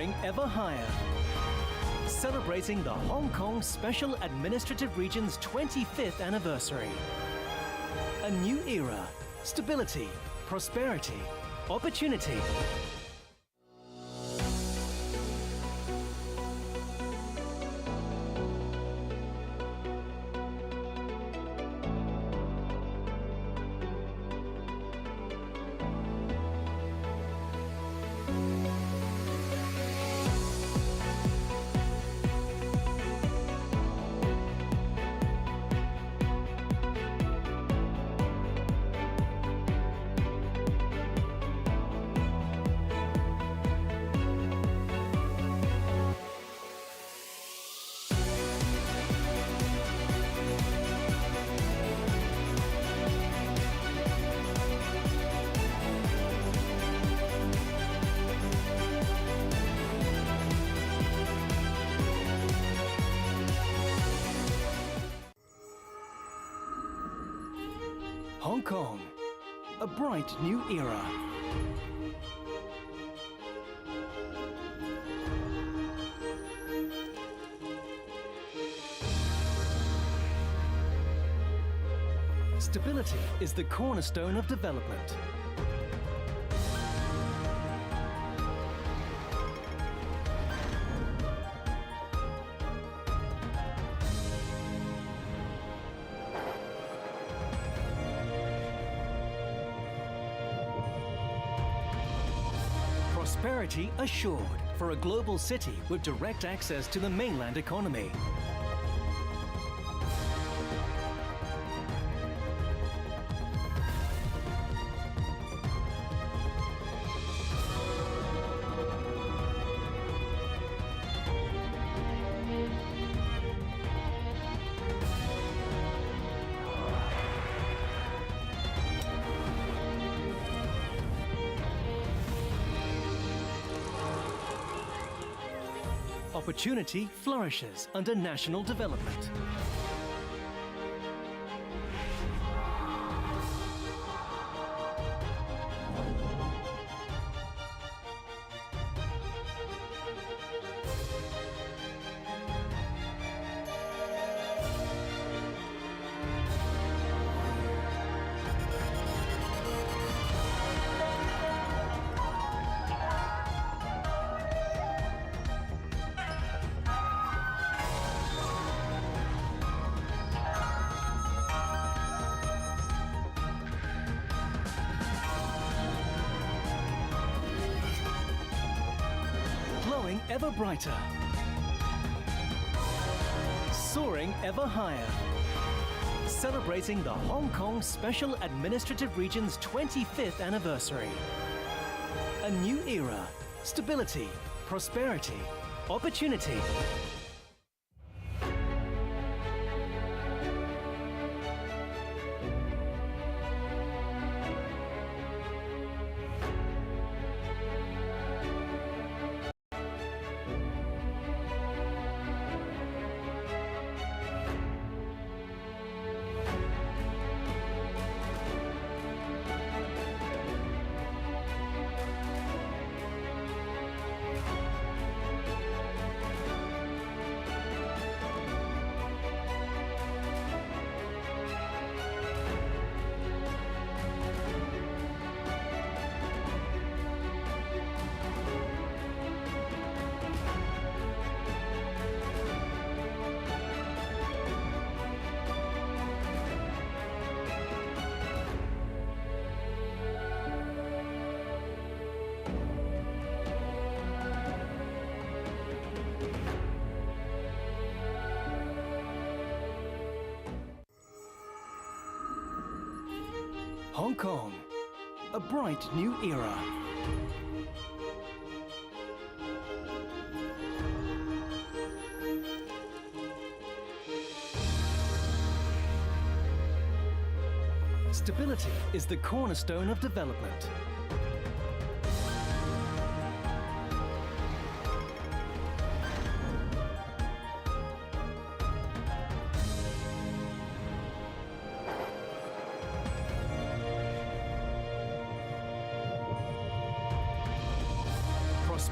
Soaring ever higher. Celebrating the Hong Kong Special Administrative Region's 25th anniversary. A new era, stability, prosperity, opportunity. Hong Kong, a bright new era. Stability is the cornerstone of development. Prosperity assured for a global city with direct access to the mainland economy. Opportunity flourishes under national development. Ever brighter, soaring ever higher, celebrating the Hong Kong Special Administrative Region's 25th anniversary. A new era, stability, prosperity, opportunity. Hong Kong, a bright new era. Stability is the cornerstone of development.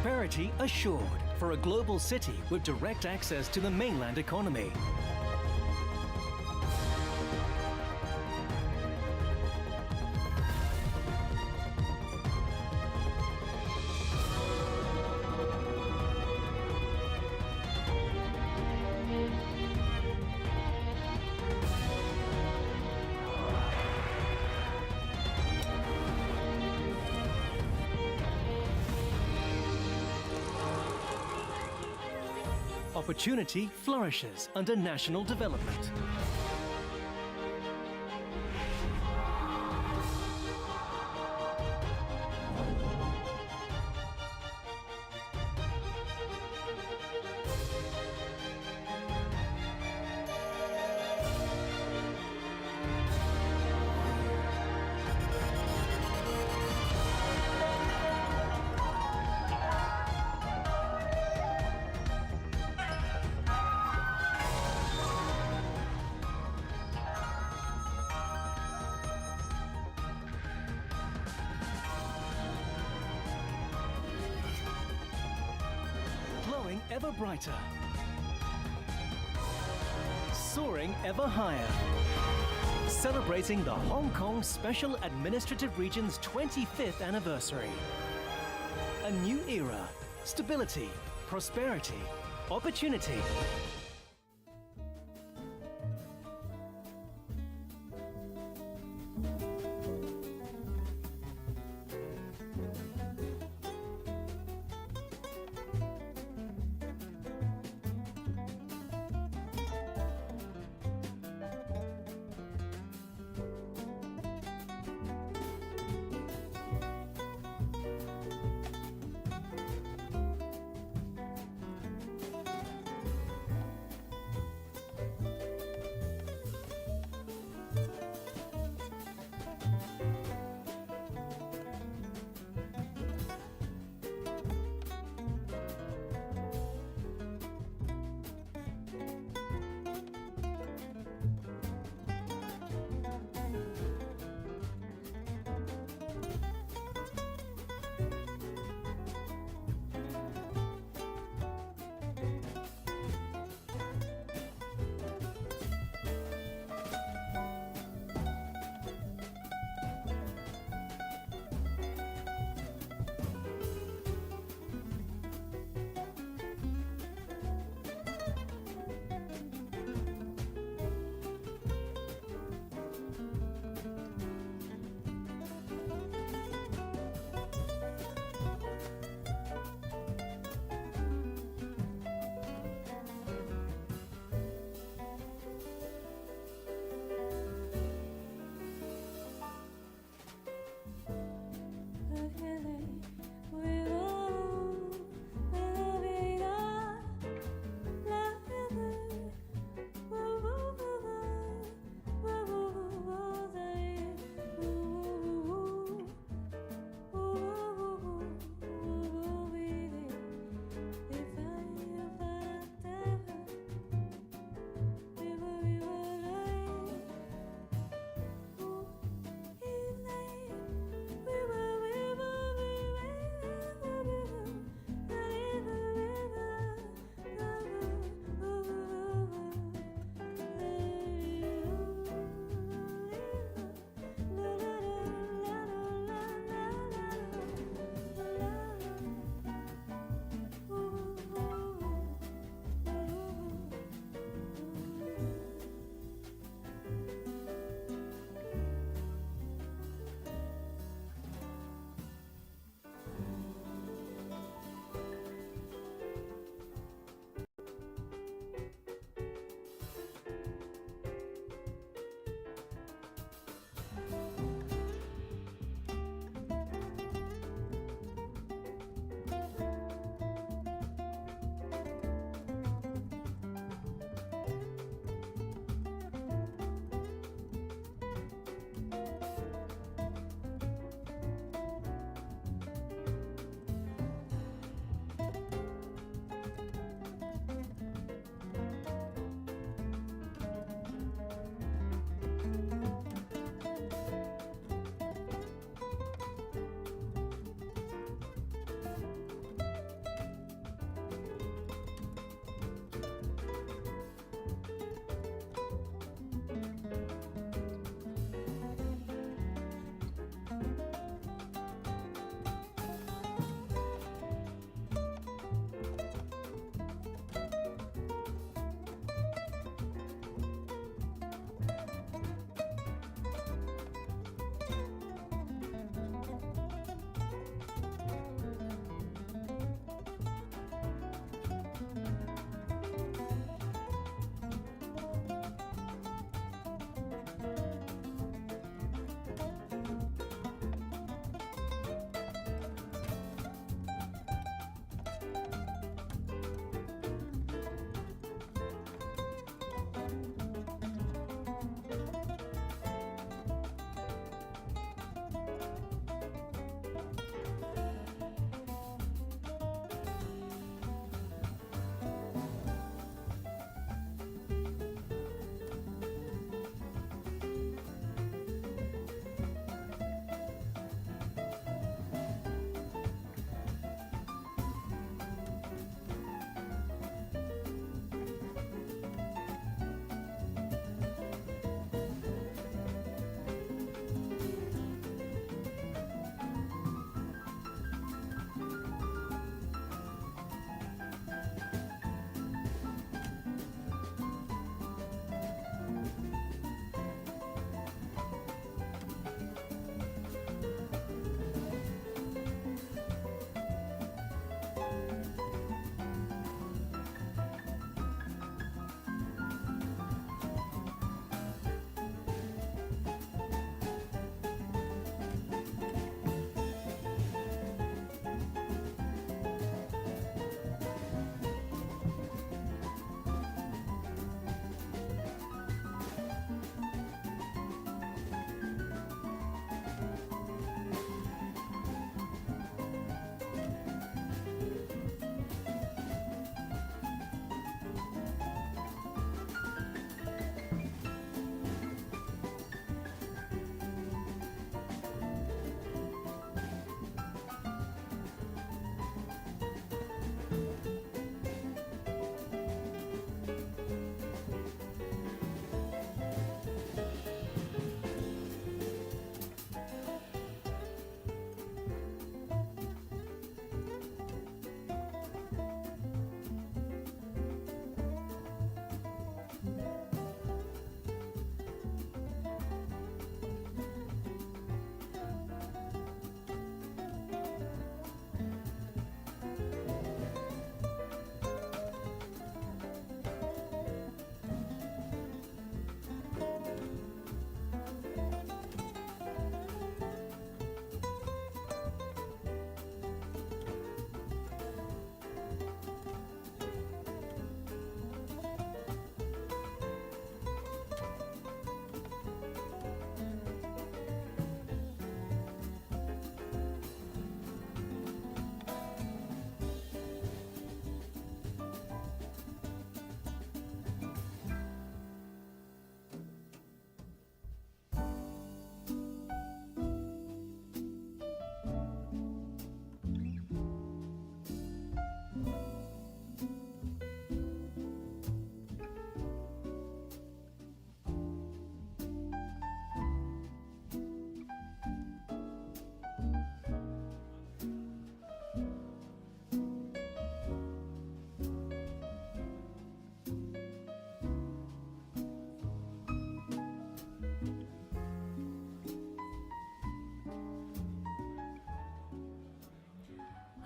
Prosperity assured for a global city with direct access to the mainland economy. Opportunity flourishes under national development. Glowing ever brighter. Soaring ever higher. Celebrating the Hong Kong Special Administrative Region's 25th anniversary. A new era, stability, prosperity, opportunity.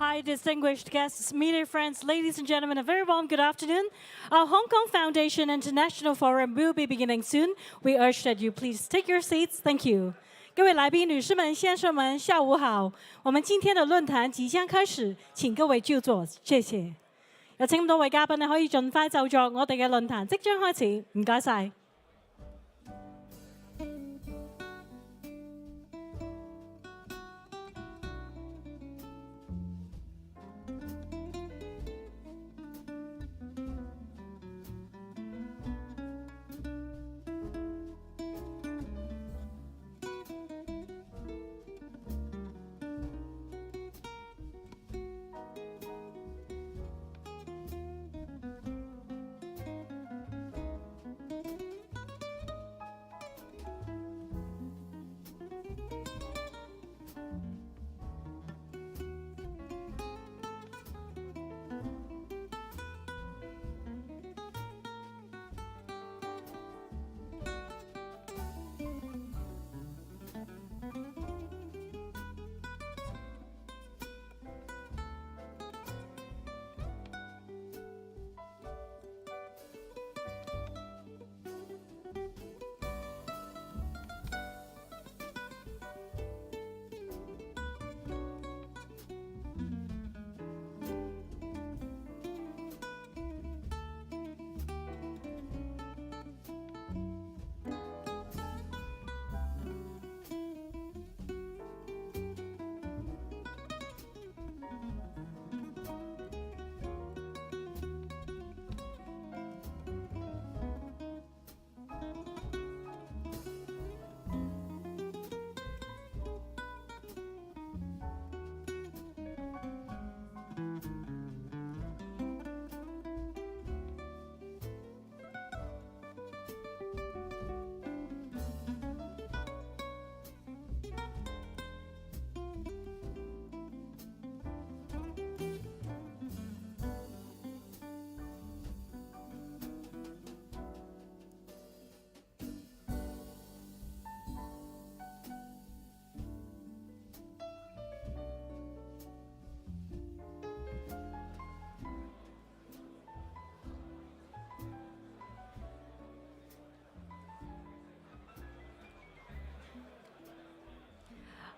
Hi, distinguished guests, media friends, ladies and gentlemen, a very warm good afternoon. Our Hong Kong Foundation International Forum will be beginning soon. We urge that you please take your seats. Thank you. 各位来宾、女士们、先生们，下午好。我們今天的論壇即將開始，請各位就座，謝謝。有請咁多位嘉賓可以盡快就座，我哋嘅論壇即將開始。唔該晒。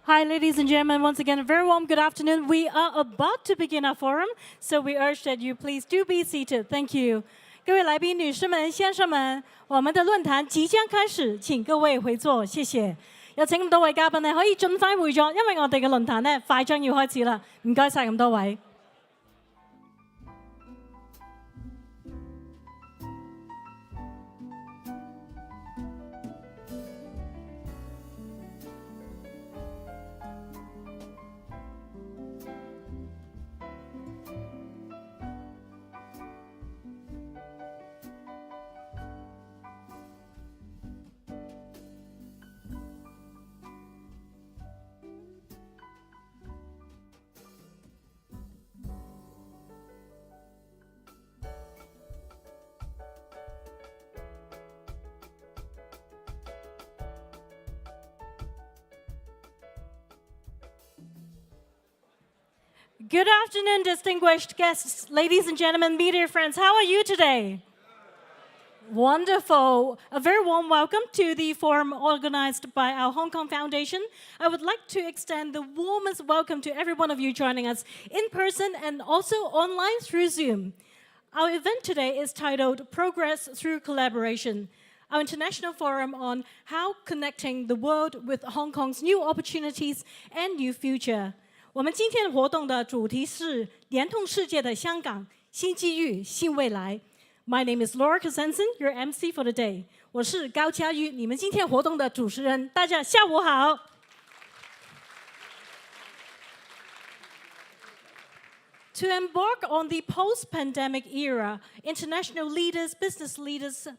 Hi, ladies and gentlemen. Once again, a very warm good afternoon. We are about to begin our forum, so we urge that you please do be seated. Thank you. 各位來賓、女士們、先生們，我們的論壇即將開始，請各位回座，謝謝。有請咁多位嘉賓咧，可以盡快回座，因為我哋嘅論壇咧快將要開始啦。唔該晒咁多位。Good afternoon, distinguished guests, ladies and gentlemen, media friends. How are you today? Wonderful. A very warm welcome to the forum organized by our Hong Kong Foundation. I would like to extend the warmest welcome to every one of you joining us in person and also online through Zoom. Our event today is titled Progress Through Collaboration, our international forum on how connecting the world with Hong Kong's new opportunities and new future. 我们今天活动的主题是联通世界的香港新机遇新未来。My name is Laura Kasensen, your MC for the day. 我是高嘉瑜，你们今天活动的主持人。大家下午好。To embark on the post-pandemic era, international leaders, business leaders,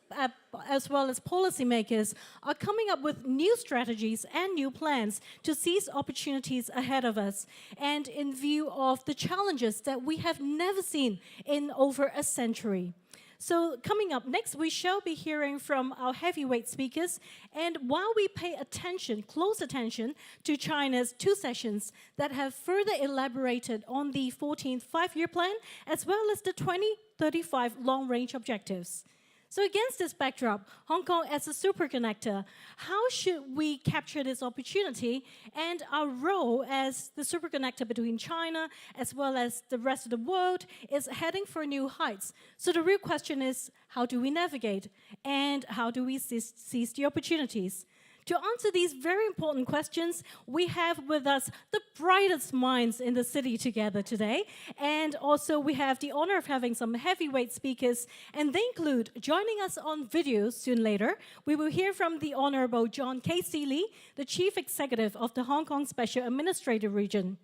as well as policymakers are coming up with new strategies and new plans to seize opportunities ahead of us, and in view of the challenges that we have never seen in over a century. So coming up next, we shall be hearing from our heavyweight speakers. And while we pay attention, close attention, to China's 2 sessions that have further elaborated on the 14th Five-Year Plan, as well as the 2035 long-range objectives. So against this backdrop, Hong Kong as a superconnector, how should we capture this opportunity and our role as the superconnector between China as well as the rest of the world is heading for new heights. So the real question is, how do we navigate and how do we seize the opportunities? To answer these very important questions, we have with us the brightest minds in the city together today. And also we have the honor of having some heavyweight speakers, and they include, joining us on video soon later, we will hear from the Honorable John KC Lee, the Chief Executive of the Hong Kong Special Administrative Region.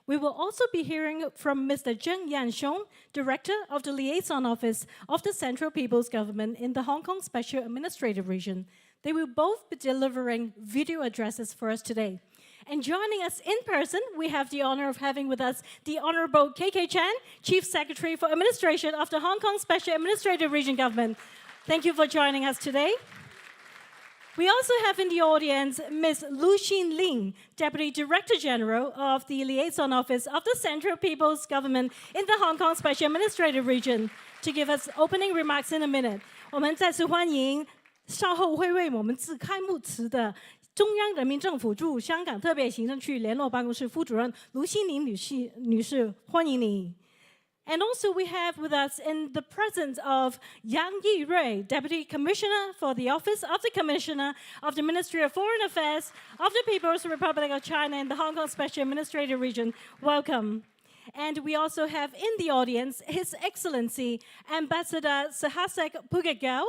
We will also be hearing from Mr. Zheng Yanxiong, Director of the Liaison Office of the Central People's Government in the Hong Kong Special Administrative Region. They will both be delivering video addresses for us today. And joining us in person, we have the honor of having with us the Honorable KK Chan, Chief Secretary for Administration of the Hong Kong Special Administrative Region Government. Thank you for joining us today. We also have in the audience Ms. Lu Xin-ling, Deputy Director General of the Liaison Office of the Central People's Government in the Hong Kong Special Administrative Region, to give us opening remarks in a minute. 我们再次欢迎稍后会为我们致开幕词的中央人民政府驻香港特别行政区联络办公室副主任卢欣玲女士，欢迎你。And also we have with us in the presence of Yang Yirui, Deputy Commissioner for the Office of the Commissioner of the Ministry of Foreign Affairs of the People's Republic of China in the Hong Kong Special Administrative Region. Welcome. And we also have in the audience His Excellency Ambassador Sahasek Pugagao,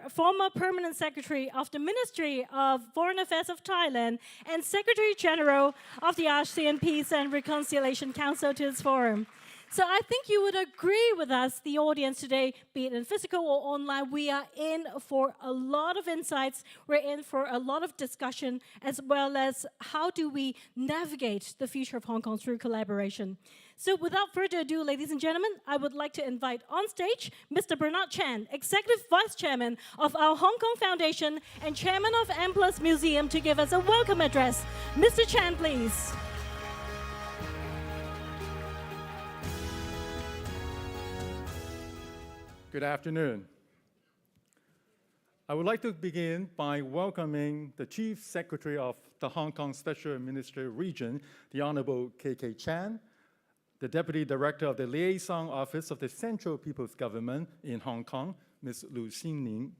former Permanent Secretary of the Ministry of Foreign Affairs of Thailand and Secretary General of the ASEAN Peace and Reconciliation Council to this forum. So I think you would agree with us, the audience today, be it in physical or online, we are in for a lot of insights, we're in for a lot of discussion, as well as how do we navigate the future of Hong Kong through collaboration. So without further ado, ladies and gentlemen, I would like to invite on stage Mr. Bernard Chan, Executive Vice Chairman of our Hong Kong Foundation and Chairman of M+ Museum, to give us a welcome address. Mr. Chan, please. Good afternoon. I would like to begin by welcoming the Chief Secretary of the Hong Kong Special Administrative Region, the Honorable KK Chan, the Deputy Director of the Liaison Office of the Central People's Government in Hong Kong, Ms. Lu Xin-ling,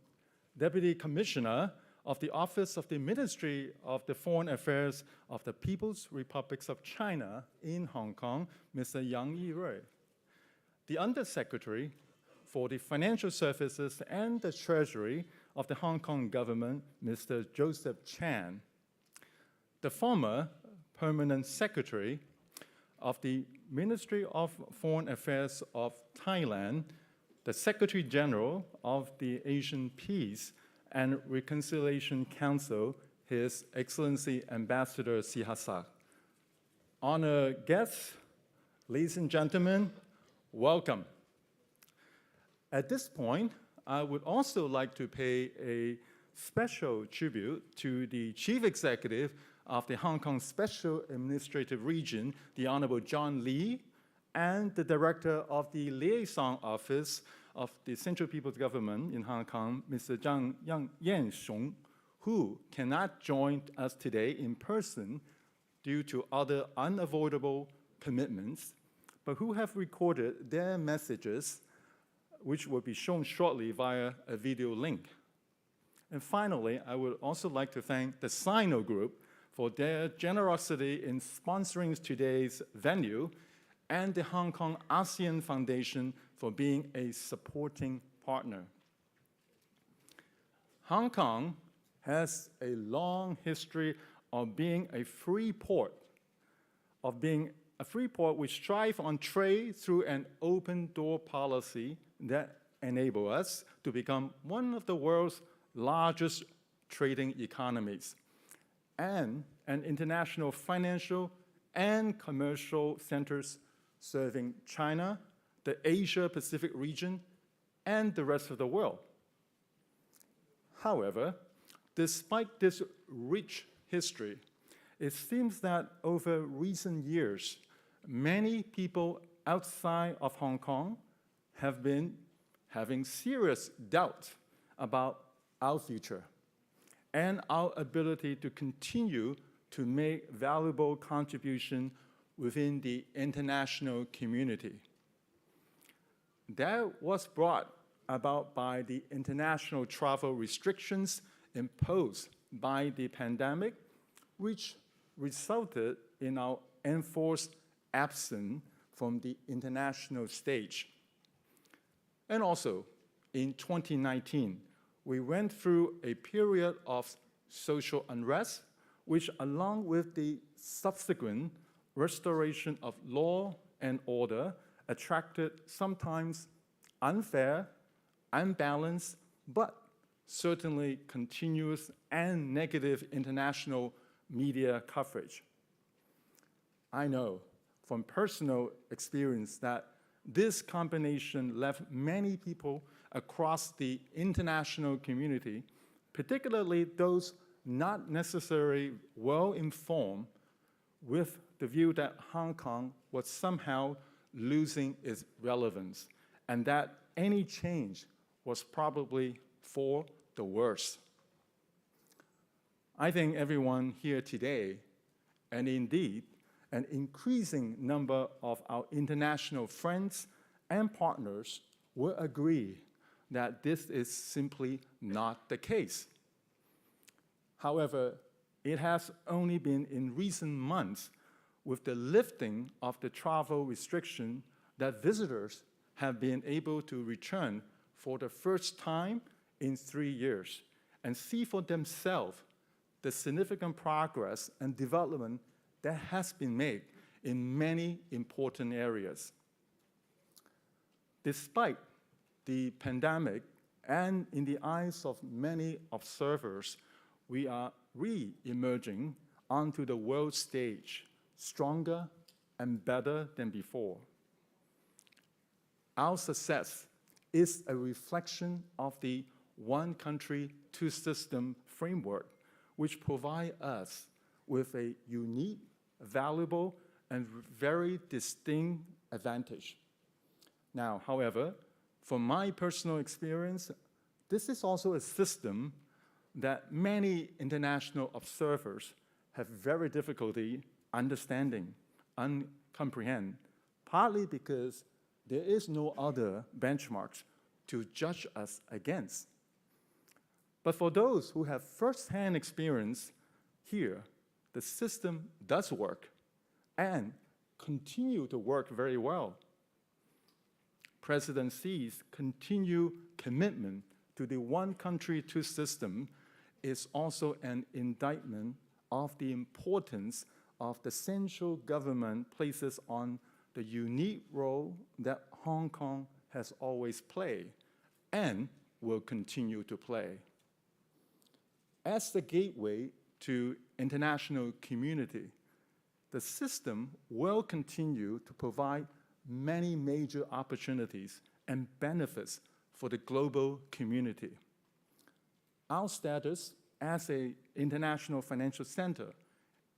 Deputy Commissioner of the Office of the Ministry of the Foreign Affairs of the People's Republics of China in Hong Kong, Mr. Yang Yirui, the Undersecretary for the Financial Services and the Treasury of the Hong Kong Government, Mr. Joseph Chan, the former Permanent Secretary of the Ministry of Foreign Affairs of Thailand, the Secretary General of the Asian Peace and Reconciliation Council, His Excellency Ambassador Sihasa. Honored guests, ladies and gentlemen, welcome. At this point, I would also like to pay a special tribute to the Chief Executive of the Hong Kong Special Administrative Region, the Honorable John Lee, and the Director of the Liaison Office of the Central People's Government in Hong Kong, Mr. Zheng Yanxiong, who cannot join us today in person due to other unavoidable commitments, but who have recorded their messages, which will be shown shortly via a video link. And finally, I would also like to thank the Sino Group for their generosity in sponsoring today's venue, and the Hong Kong ASEAN Foundation for being a supporting partner. Hong Kong has a long history of being a free port, which strives on trade through an open door policy that enable us to become one of the world's largest trading economies and an international financial and commercial centers serving China, the Asia-Pacific region, and the rest of the world. However, despite this rich history, it seems that over recent years, many people outside of Hong Kong have been having serious doubts about our future and our ability to continue to make valuable contribution within the international community. That was brought about by the international travel restrictions imposed by the pandemic, which resulted in our enforced absence from the international stage. And also, in 2019, we went through a period of social unrest, which, along with the subsequent restoration of law and order, attracted sometimes unfair, unbalanced, but certainly continuous and negative international media coverage. I know from personal experience that this combination left many people across the international community, particularly those not necessarily well-informed, with the view that Hong Kong was somehow losing its relevance and that any change was probably for the worse. I think everyone here today, and indeed an increasing number of our international friends and partners, will agree that this is simply not the case. However, it has only been in recent months, with the lifting of the travel restriction, that visitors have been able to return for the first time in 3 years and see for themselves the significant progress and development that has been made in many important areas. Despite the pandemic, and in the eyes of many observers, we are re-emerging onto the world stage, stronger and better than before. Our success is a reflection of the one country, two system framework, which provide us with a unique, valuable, and very distinct advantage. Now, however, from my personal experience, this is also a system that many international observers have very difficulty understanding, comprehend, partly because there is no other benchmarks to judge us against. But for those who have first-hand experience here, the system does work and continue to work very well. President Xi's continued commitment to the one country, two system is also an indictment of the importance of the central government places on the unique role that Hong Kong has always played and will continue to play. As the gateway to international community, the system will continue to provide many major opportunities and benefits for the global community. Our status as an international financial center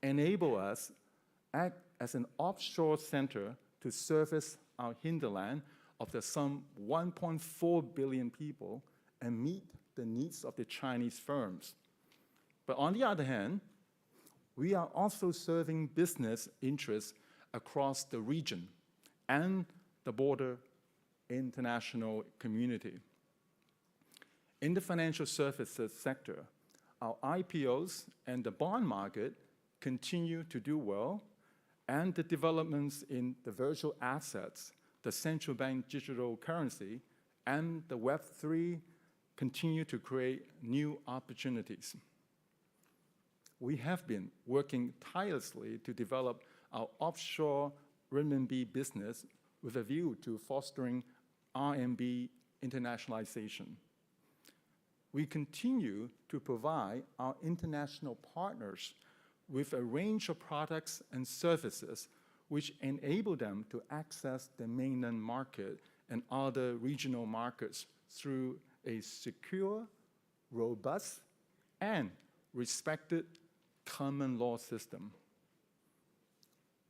enable us act as an offshore center to service our hinterland of the some 1.4 billion people and meet the needs of the Chinese firms. But on the other hand, we are also serving business interests across the region and the broader international community. In the financial services sector, our IPOs and the bond market continue to do well, and the developments in the virtual assets, the central bank digital currency, and the Web3 continue to create new opportunities. We have been working tirelessly to develop our offshore renminbi business with a view to fostering RMB internationalization. We continue to provide our international partners with a range of products and services which enable them to access the mainland market and other regional markets through a secure, robust, and respected common law system.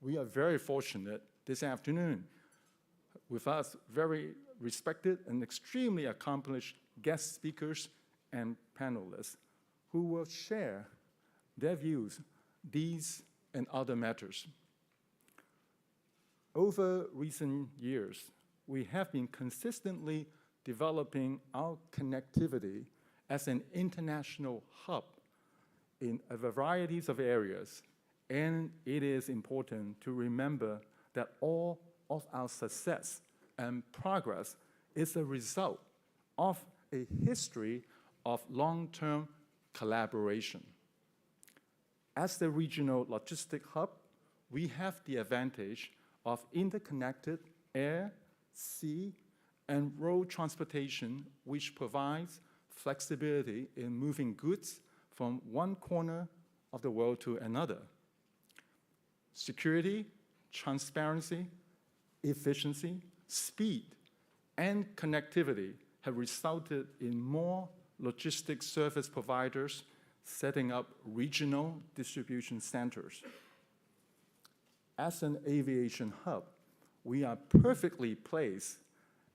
We are very fortunate this afternoon with us very respected and extremely accomplished guest speakers and panelists who will share their views, these and other matters. Over recent years, we have been consistently developing our connectivity as an international hub in a variety of areas, and it is important to remember that all of our success and progress is a result of a history of long-term collaboration. As the regional logistic hub, we have the advantage of interconnected air, sea, and road transportation, which provides flexibility in moving goods from one corner of the world to another. Security, transparency, efficiency, speed, and connectivity have resulted in more logistics service providers setting up regional distribution centers. As an aviation hub, we are perfectly placed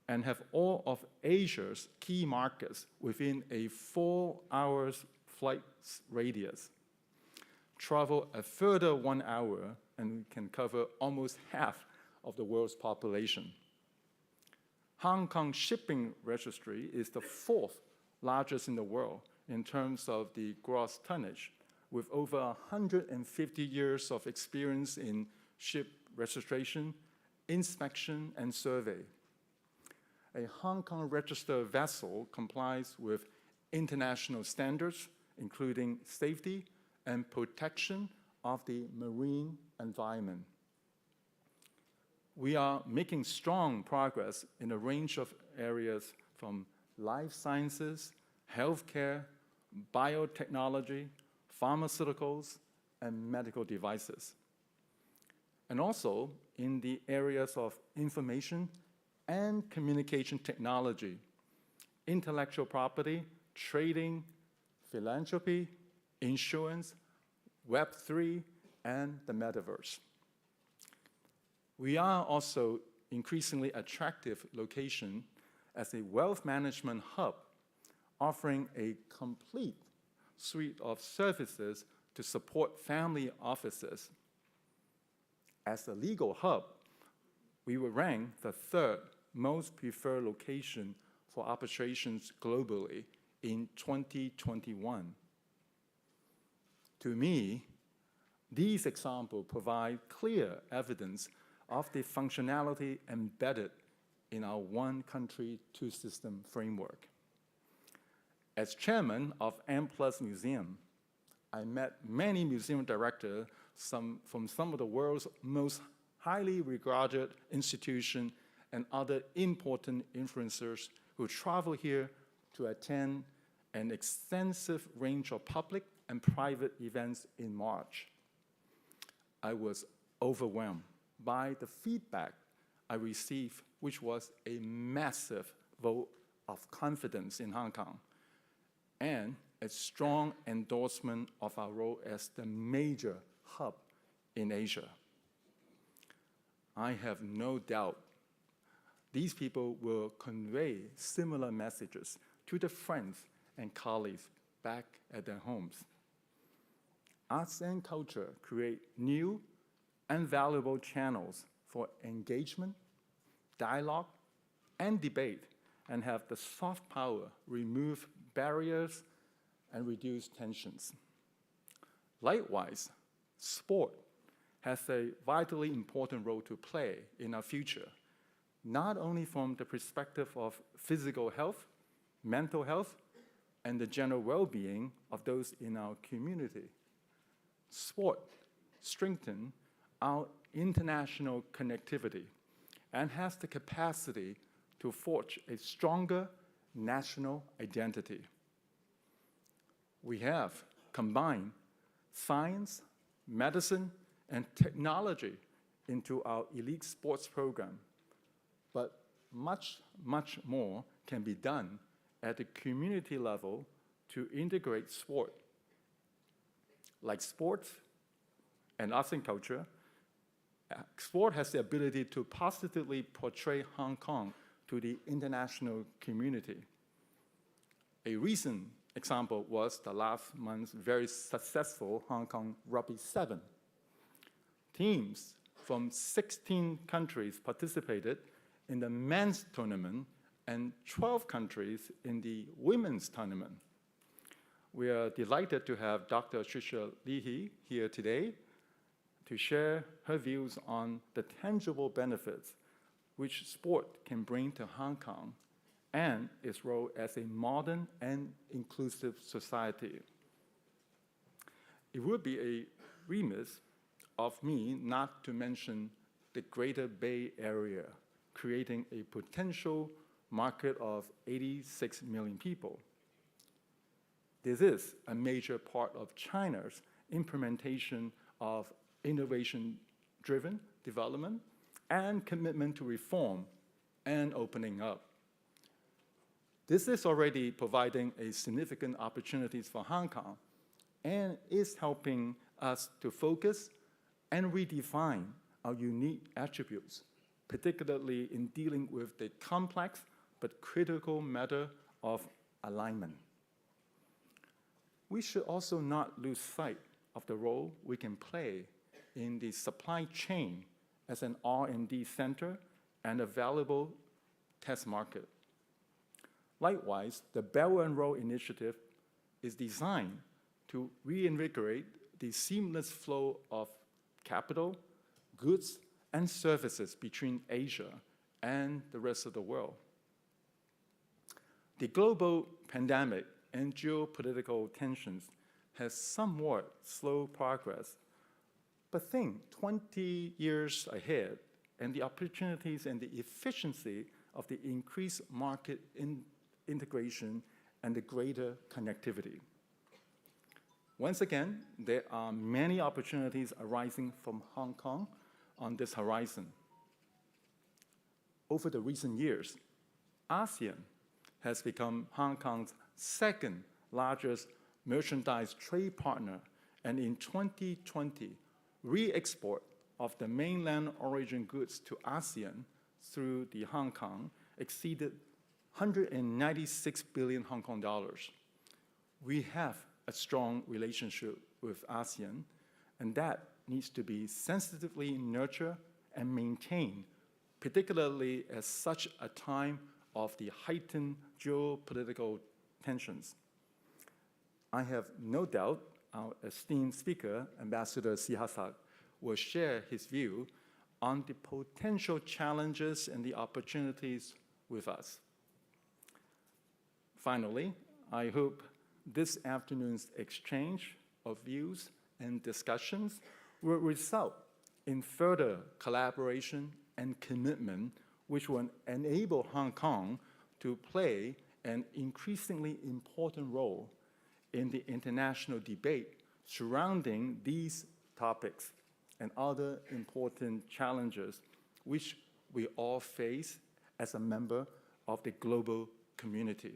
and have all of Asia's key markets within a 4-hour flight radius. Travel a further 1 hour, and we can cover almost half of the world's population. Hong Kong Shipping Registry is the 4th largest in the world in terms of the gross tonnage, with over 150 years of experience in ship registration, inspection, and survey. A Hong Kong registered vessel complies with international standards, including safety and protection of the marine environment. We are making strong progress in a range of areas from life sciences, healthcare, biotechnology, pharmaceuticals, and medical devices. And also in the areas of information and communication technology, intellectual property, trading, philanthropy, insurance, Web3, and the metaverse. We are also increasingly attractive location as a wealth management hub, offering a complete suite of services to support family offices. As a legal hub, we were ranked the 3rd most preferred location for arbitrations globally in 2021. To me, these examples provide clear evidence of the functionality embedded in our one country, two system framework. As chairman of M+ Museum, I met many museum directors from some of the world's most highly regarded institutions and other important influencers who travel here to attend an extensive range of public and private events in March. I was overwhelmed by the feedback I received, which was a massive vote of confidence in Hong Kong and a strong endorsement of our role as the major hub in Asia. I have no doubt these people will convey similar messages to their friends and colleagues back at their homes. Arts and culture create new and valuable channels for engagement, dialogue, and debate, and have the soft power remove barriers and reduce tensions. Likewise, sport has a vitally important role to play in our future, not only from the perspective of physical health, mental health, and the general well-being of those in our community. Sport strengthens our international connectivity and has the capacity to forge a stronger national identity. We have combined science, medicine, and technology into our elite sports program. But much more can be done at the community level to integrate sport. Like sports and arts and culture, sport has the ability to positively portray Hong Kong to the international community. A recent example was the last month's very successful Hong Kong Rugby 7. Teams from 16 countries participated in the men's tournament and 12 countries in the women's tournament. We are delighted to have Dr. Trisha Lee here today to share her views on the tangible benefits which sport can bring to Hong Kong and its role as a modern and inclusive society. It would be a remiss of me not to mention the Greater Bay Area, creating a potential market of 86 million people. This is a major part of China's implementation of innovation-driven development and commitment to reform and opening up. This is already providing a significant opportunities for Hong Kong and is helping us to focus and redefine our unique attributes, particularly in dealing with the complex but critical matter of alignment. We should also not lose sight of the role we can play in the supply chain as an R&D center and a valuable test market. Likewise, the Belt and Road Initiative is designed to reinvigorate the seamless flow of capital, goods, and services between Asia and the rest of the world. The global pandemic and geopolitical tensions has somewhat slowed progress, but think 20 years ahead and the opportunities and the efficiency of the increased market integration and the greater connectivity. Once again, there are many opportunities arising from Hong Kong on this horizon. Over the recent years, ASEAN has become Hong Kong's second largest merchandise trade partner, and in 2020, re-export of the mainland origin goods to ASEAN through the Hong Kong exceeded 196 billion Hong Kong dollars. We have a strong relationship with ASEAN, and that needs to be sensitively nurtured and maintained, particularly at such a time of the heightened geopolitical tensions. I have no doubt our esteemed speaker, Ambassador Sihasak, will share his view on the potential challenges and the opportunities with us. Finally, I hope this afternoon's exchange of views and discussions will result in further collaboration and commitment, which will enable Hong Kong to play an increasingly important role in the international debate surrounding these topics and other important challenges which we all face as a member of the global community.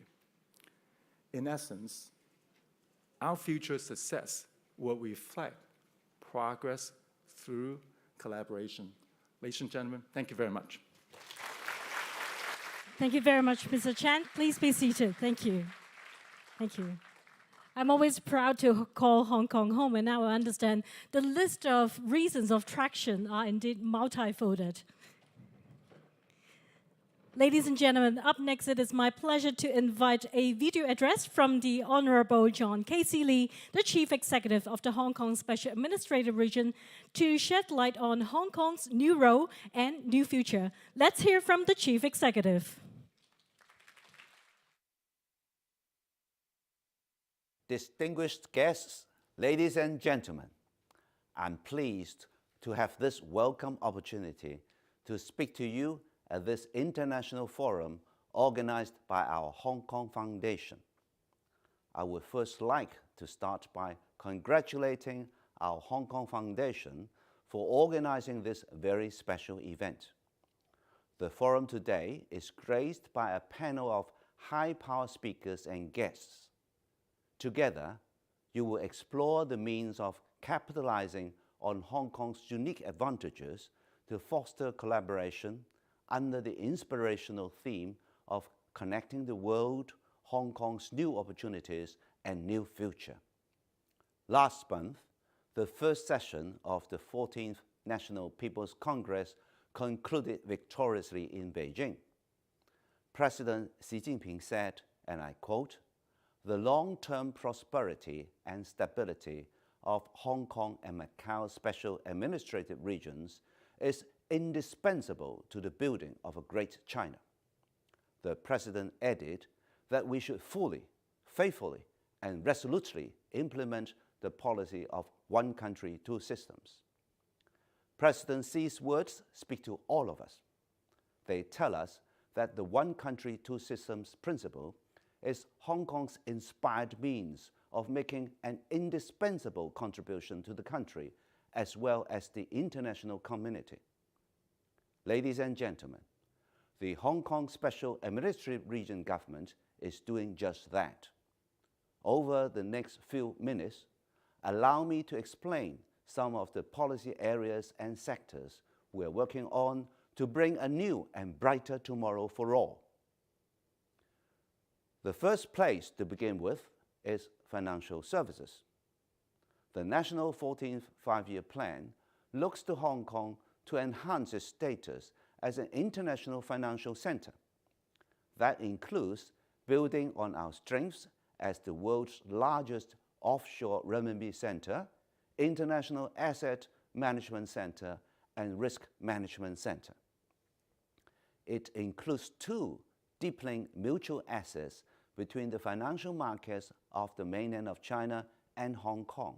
In essence, our future success will reflect progress through collaboration. Ladies and gentlemen, thank you very much. Thank you very much, Mr. Chan. Please be seated. Thank you. Thank you. I'm always proud to call Hong Kong home, and now I understand the list of reasons of traction are indeed multifolded. Ladies and gentlemen, up next it is my pleasure to invite a video address from the Honorable John KC Lee, the Chief Executive of the Hong Kong Special Administrative Region, to shed light on Hong Kong's new role and new future. Let's hear from the Chief Executive. Distinguished guests, ladies and gentlemen, I'm pleased to have this welcome opportunity to speak to you at this international forum organized by our Hong Kong Foundation. I would first like to start by congratulating our Hong Kong Foundation for organizing this very special event. The forum today is graced by a panel of high-power speakers and guests. Together, you will explore the means of capitalizing on Hong Kong's unique advantages to foster collaboration under the inspirational theme of connecting the world, Hong Kong's new opportunities and new future. Last month, the first session of the 14th National People's Congress concluded victoriously in Beijing. President Xi Jinping said, and I quote, "The long-term prosperity and stability of Hong Kong and Macau special administrative regions is indispensable to the building of a great China." The President added that we should fully, faithfully, and resolutely implement the policy of one country, two systems. President Xi's words speak to all of us. They tell us that the one country, two systems principle is Hong Kong's inspired means of making an indispensable contribution to the country as well as the international community. Ladies and gentlemen, the Hong Kong Special Administrative Region government is doing just that. Over the next few minutes, allow me to explain some of the policy areas and sectors we are working on to bring a new and brighter tomorrow for all. The first place to begin with is financial services. The National 14th Five-Year Plan looks to Hong Kong to enhance its status as an international financial center. That includes building on our strengths as the world's largest offshore renminbi center, international asset management center, and risk management center. It includes two deepening mutual assets between the financial markets of the mainland of China and Hong Kong.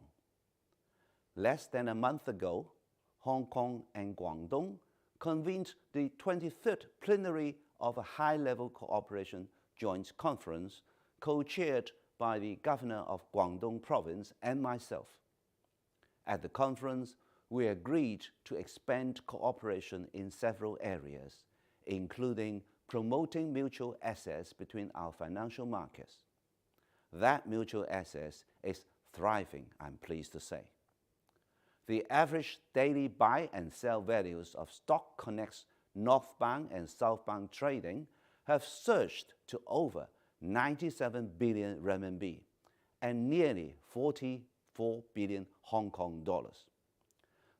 Less than a month ago, Hong Kong and Guangdong convened the 23rd plenary of a high-level cooperation joint conference co-chaired by the Governor of Guangdong Province and myself. At the conference, we agreed to expand cooperation in several areas, including promoting mutual access between our financial markets. That mutual access is thriving, I'm pleased to say. The average daily buy and sell values of Stock Connect's northbound and southbound trading have surged to over 97 billion renminbi and nearly 44 billion Hong Kong dollars.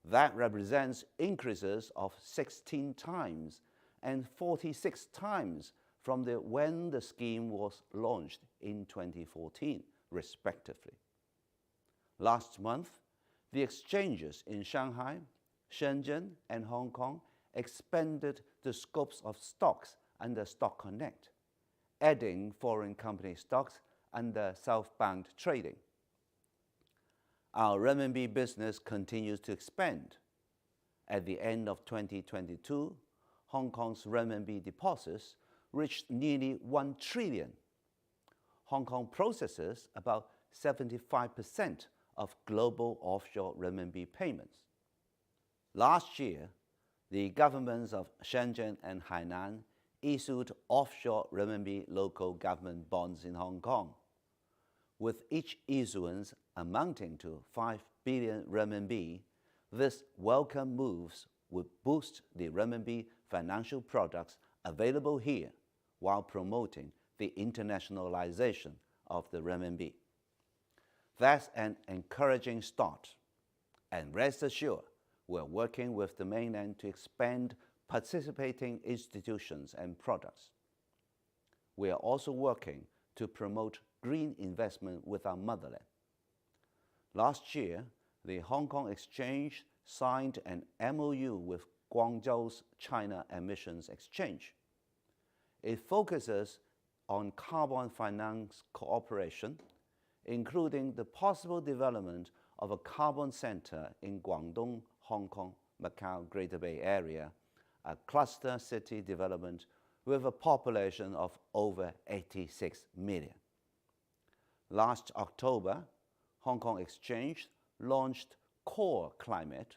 That represents increases of 16 times and 46 times from when the scheme was launched in 2014, respectively. Last month, the exchanges in Shanghai, Shenzhen, and Hong Kong expanded the scopes of stocks under Stock Connect, adding foreign company stocks under southbound trading. Our renminbi business continues to expand. At the end of 2022, Hong Kong's renminbi deposits reached nearly 1 trillion. Hong Kong processes about 75% of global offshore renminbi payments. Last year, the governments of Shenzhen and Hainan issued offshore renminbi local government bonds in Hong Kong, with each issuance amounting to 5 billion renminbi. This welcome moves would boost the renminbi financial products available here while promoting the internationalization of the renminbi. That's an encouraging start, and rest assured, we're working with the mainland to expand participating institutions and products. We are also working to promote green investment with our motherland. Last year, the Hong Kong Exchange signed an MOU with Guangzhou's China Emissions Exchange. It focuses on carbon finance cooperation, including the possible development of a carbon center in Guangdong, Hong Kong, Macau, Greater Bay Area, a cluster city development with a population of over 86 million. Last October, Hong Kong Exchange launched Core Climate,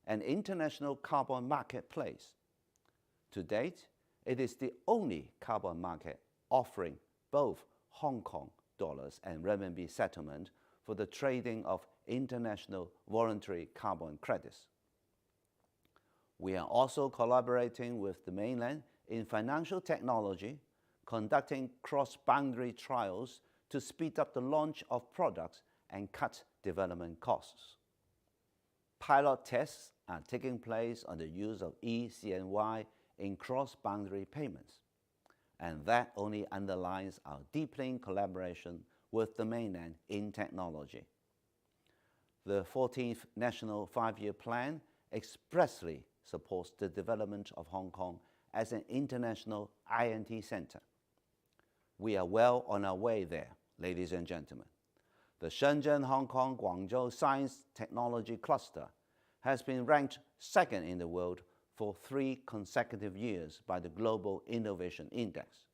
an international carbon marketplace. To date, it is the only carbon market offering both Hong Kong dollars and renminbi settlement for the trading of international voluntary carbon credits. We are also collaborating with the mainland in financial technology, conducting cross-boundary trials to speed up the launch of products and cut development costs. Pilot tests are taking place on the use of e-CNY in cross-boundary payments, and that only underlines our deepening collaboration with the mainland in technology. The 14th National Five-Year Plan expressly supports the development of Hong Kong as an international INT center. We are well on our way there, ladies and gentlemen. The Shenzhen-Hong Kong Guangzhou Science Technology Cluster has been ranked second in the world for 3 consecutive years by the Global Innovation Index.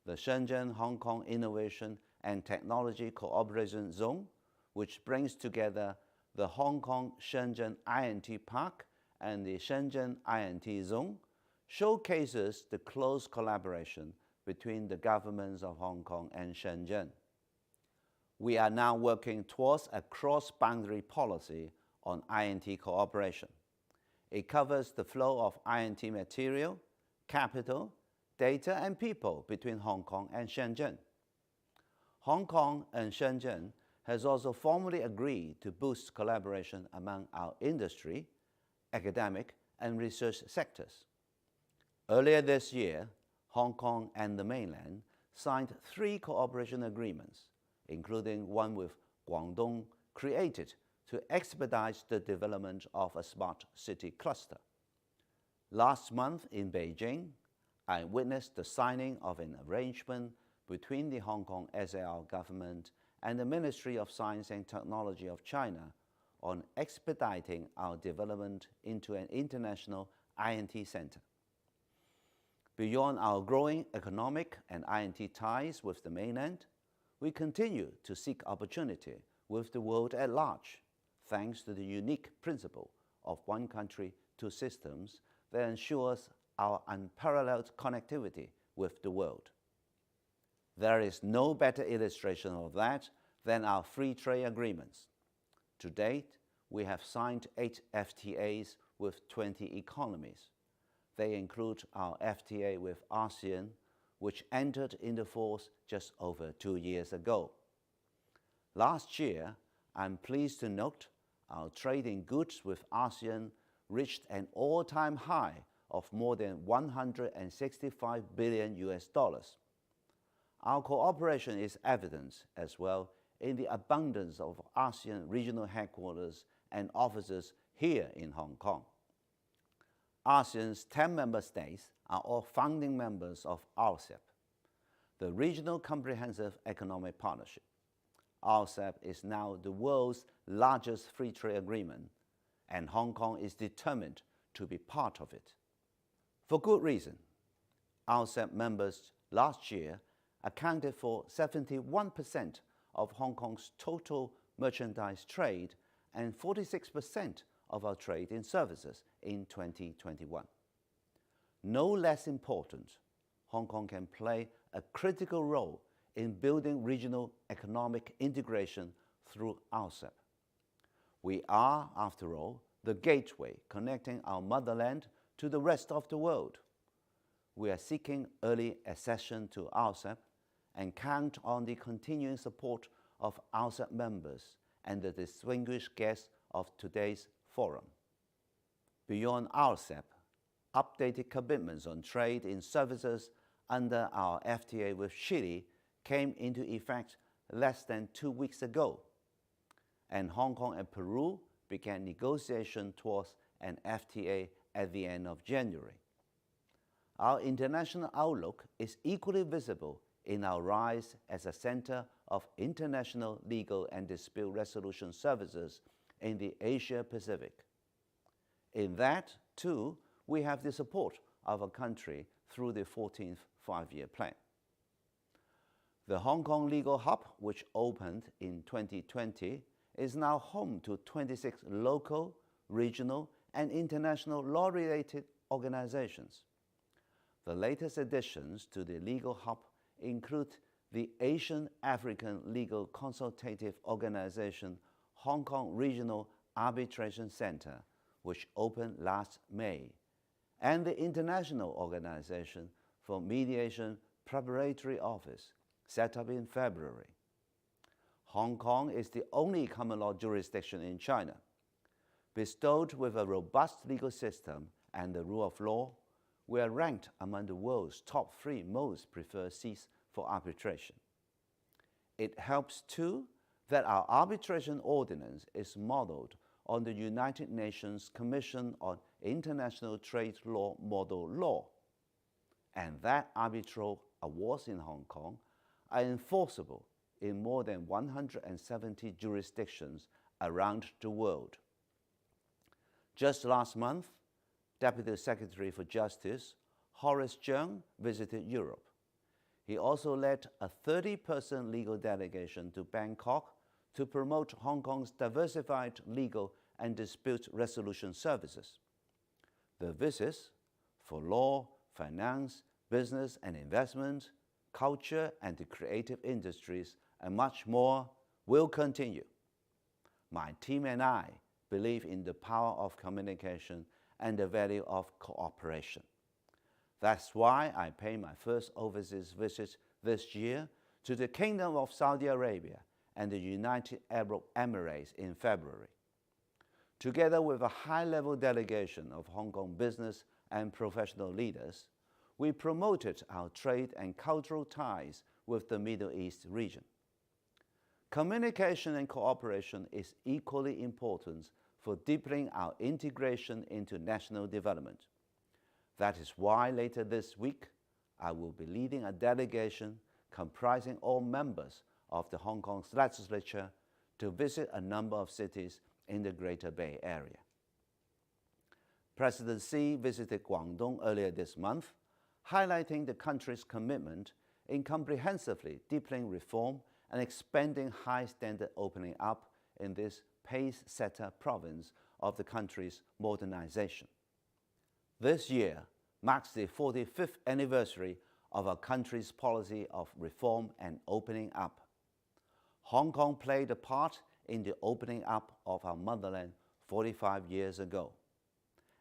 The Shenzhen-Hong Kong Innovation and Technology Cooperation Zone, which brings together the Hong Kong-Shenzhen INT Park and the Shenzhen INT Zone, showcases the close collaboration between the governments of Hong Kong and Shenzhen. We are now working towards a cross-boundary policy on INT cooperation. It covers the flow of INT material, capital, data, and people between Hong Kong and Shenzhen. Hong Kong and Shenzhen has also formally agreed to boost collaboration among our industry, academic, and research sectors. Earlier this year, Hong Kong and the mainland signed 3 cooperation agreements, including one with Guangdong, created to expedite the development of a smart city cluster. Last month in Beijing, I witnessed the signing of an arrangement between the Hong Kong SAR Government and the Ministry of Science and Technology of China on expediting our development into an international INT center. Beyond our growing economic and INT ties with the mainland, we continue to seek opportunity with the world at large, thanks to the unique principle of one country, two systems that ensures our unparalleled connectivity with the world. There is no better illustration of that than our free trade agreements. To date, we have signed 8 FTAs with 20 economies. They include our FTA with ASEAN, which entered into force just over 2 years ago. Last year, I'm pleased to note our trade in goods with ASEAN reached an all-time high of more than $165 billion. Our cooperation is evident as well in the abundance of ASEAN regional headquarters and offices here in Hong Kong. ASEAN's 10 member states are all founding members of RCEP, the Regional Comprehensive Economic Partnership. RCEP is now the world's largest free trade agreement, and Hong Kong is determined to be part of it. For good reason. RCEP members last year accounted for 71% of Hong Kong's total merchandise trade and 46% of our trade in services in 2021. No less important, Hong Kong can play a critical role in building regional economic integration through RCEP. We are, after all, the gateway connecting our motherland to the rest of the world. We are seeking early accession to RCEP and count on the continuing support of RCEP members and the distinguished guests of today's forum. Beyond RCEP, updated commitments on trade in services under our FTA with Chile came into effect less than 2 weeks ago, and Hong Kong and Peru began negotiation towards an FTA at the end of January. Our international outlook is equally visible in our rise as a center of international legal and dispute resolution services in the Asia-Pacific. In that, too, we have the support of our country through the 14th Five-Year Plan. The Hong Kong Legal Hub, which opened in 2020, is now home to 26 local, regional, and international law-related organizations. The latest additions to the legal hub include the Asian African Legal Consultative Organization Hong Kong Regional Arbitration Center, which opened last May, and the International Organization for Mediation Preparatory Office, set up in February. Hong Kong is the only common law jurisdiction in China. Bestowed with a robust legal system and the rule of law, we are ranked among the world's top 3 most preferred seats for arbitration. It helps too that our arbitration ordinance is modeled on the United Nations Commission on International Trade Law Model Law, and that arbitral awards in Hong Kong are enforceable in more than 170 jurisdictions around the world. Just last month, Deputy Secretary for Justice Horace Zheng visited Europe. He also led a 30-person legal delegation to Bangkok to promote Hong Kong's diversified legal and dispute resolution services. The visits for law, finance, business and investment, culture and the creative industries, and much more will continue. My team and I believe in the power of communication and the value of cooperation. That's why I pay my first overseas visit this year to the Kingdom of Saudi Arabia and the United Arab Emirates in February. Together with a high-level delegation of Hong Kong business and professional leaders, we promoted our trade and cultural ties with the Middle East region. Communication and cooperation is equally important for deepening our integration into national development. That is why later this week, I will be leading a delegation comprising all members of the Hong Kong legislature to visit a number of cities in the Greater Bay Area. President Xi visited Guangdong earlier this month, highlighting the country's commitment in comprehensively deepening reform and expanding high-standard opening up in this pace-setter province of the country's modernization. This year marks the 45th anniversary of our country's policy of reform and opening up. Hong Kong played a part in the opening up of our motherland 45 years ago,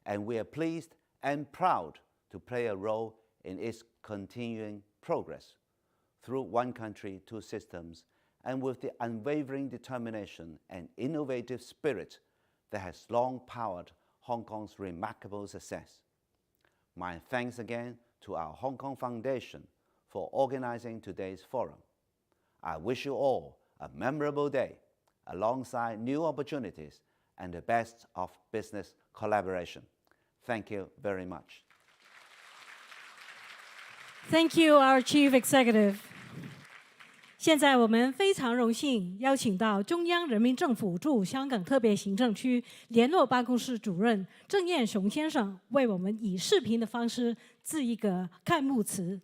and we are pleased and proud to play a role in its continuing progress through one country, 2 systems, and with the unwavering determination and innovative spirit that has long powered Hong Kong's remarkable success. My thanks again to our Hong Kong Foundation for organizing today's forum. I wish you all a memorable day, alongside new opportunities and the best of business collaboration. Thank you very much. Thank you, our Chief Executive. 现在我们非常荣幸邀请到中央人民政府驻香港特别行政区联络办公室主任郑彦雄先生为我们以视频的方式致一个开幕词。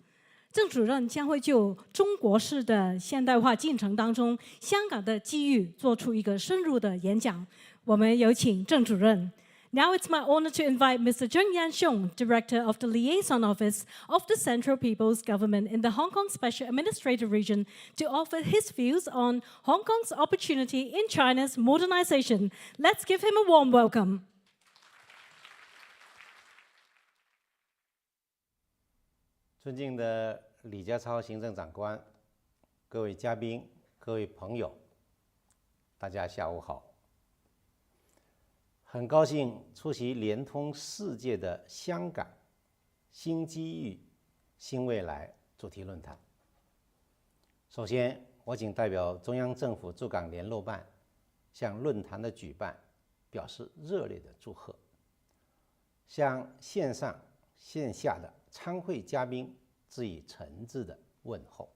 郑主任将会就中国式的现代化进程当中香港的机遇做出一个深入的演讲。我们有请郑主任。Now it's my honor to invite Mr. Zheng Yanxiong, Director of the Liaison Office of the Central People's Government in the Hong Kong Special Administrative Region, to offer his views on Hong Kong's opportunity in China's modernization. Let's give him a warm welcome. 尊敬的李家超行政长官、各位嘉宾、各位朋友，大家下午好。很高兴出席联通世界的香港新机遇、新未来主题论坛。首先，我谨代表中央政府驻港联络办向论坛的举办表示热烈的祝贺，向线上线下的参会嘉宾致以诚挚的问候。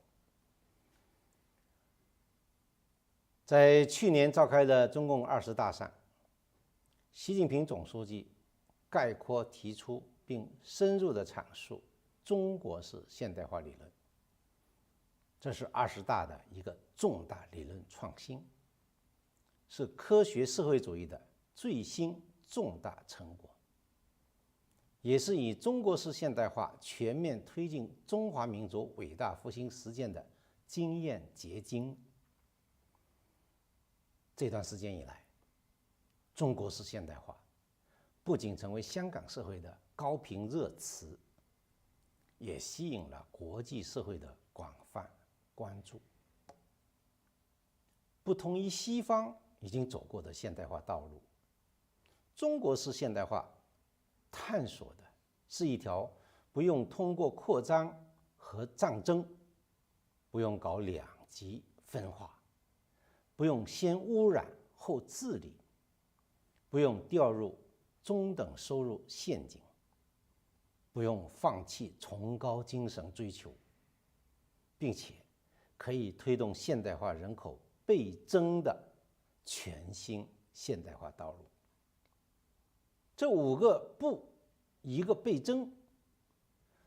在去年召开的中共20大上，习近平总书记概括提出并深入地阐述中国式现代化理论，这是20大的一个重大理论创新，是科学社会主义的最新重大成果。也是以中国式现代化全面推进中华民族伟大复兴实践的经验结晶。这段时间以来，中国式现代化不仅成为香港社会的高频热词，也吸引了国际社会的广泛关注。不同于西方已经走过的现代化道路，中国式现代化探索的是一条不用通过扩张和战争，不用搞两极分化，不用先污染后治理，不用掉入中等收入陷阱，不用放弃崇高精神追求，并且可以推动现代化人口倍增的全新现代化道路。这5个不，一个倍增，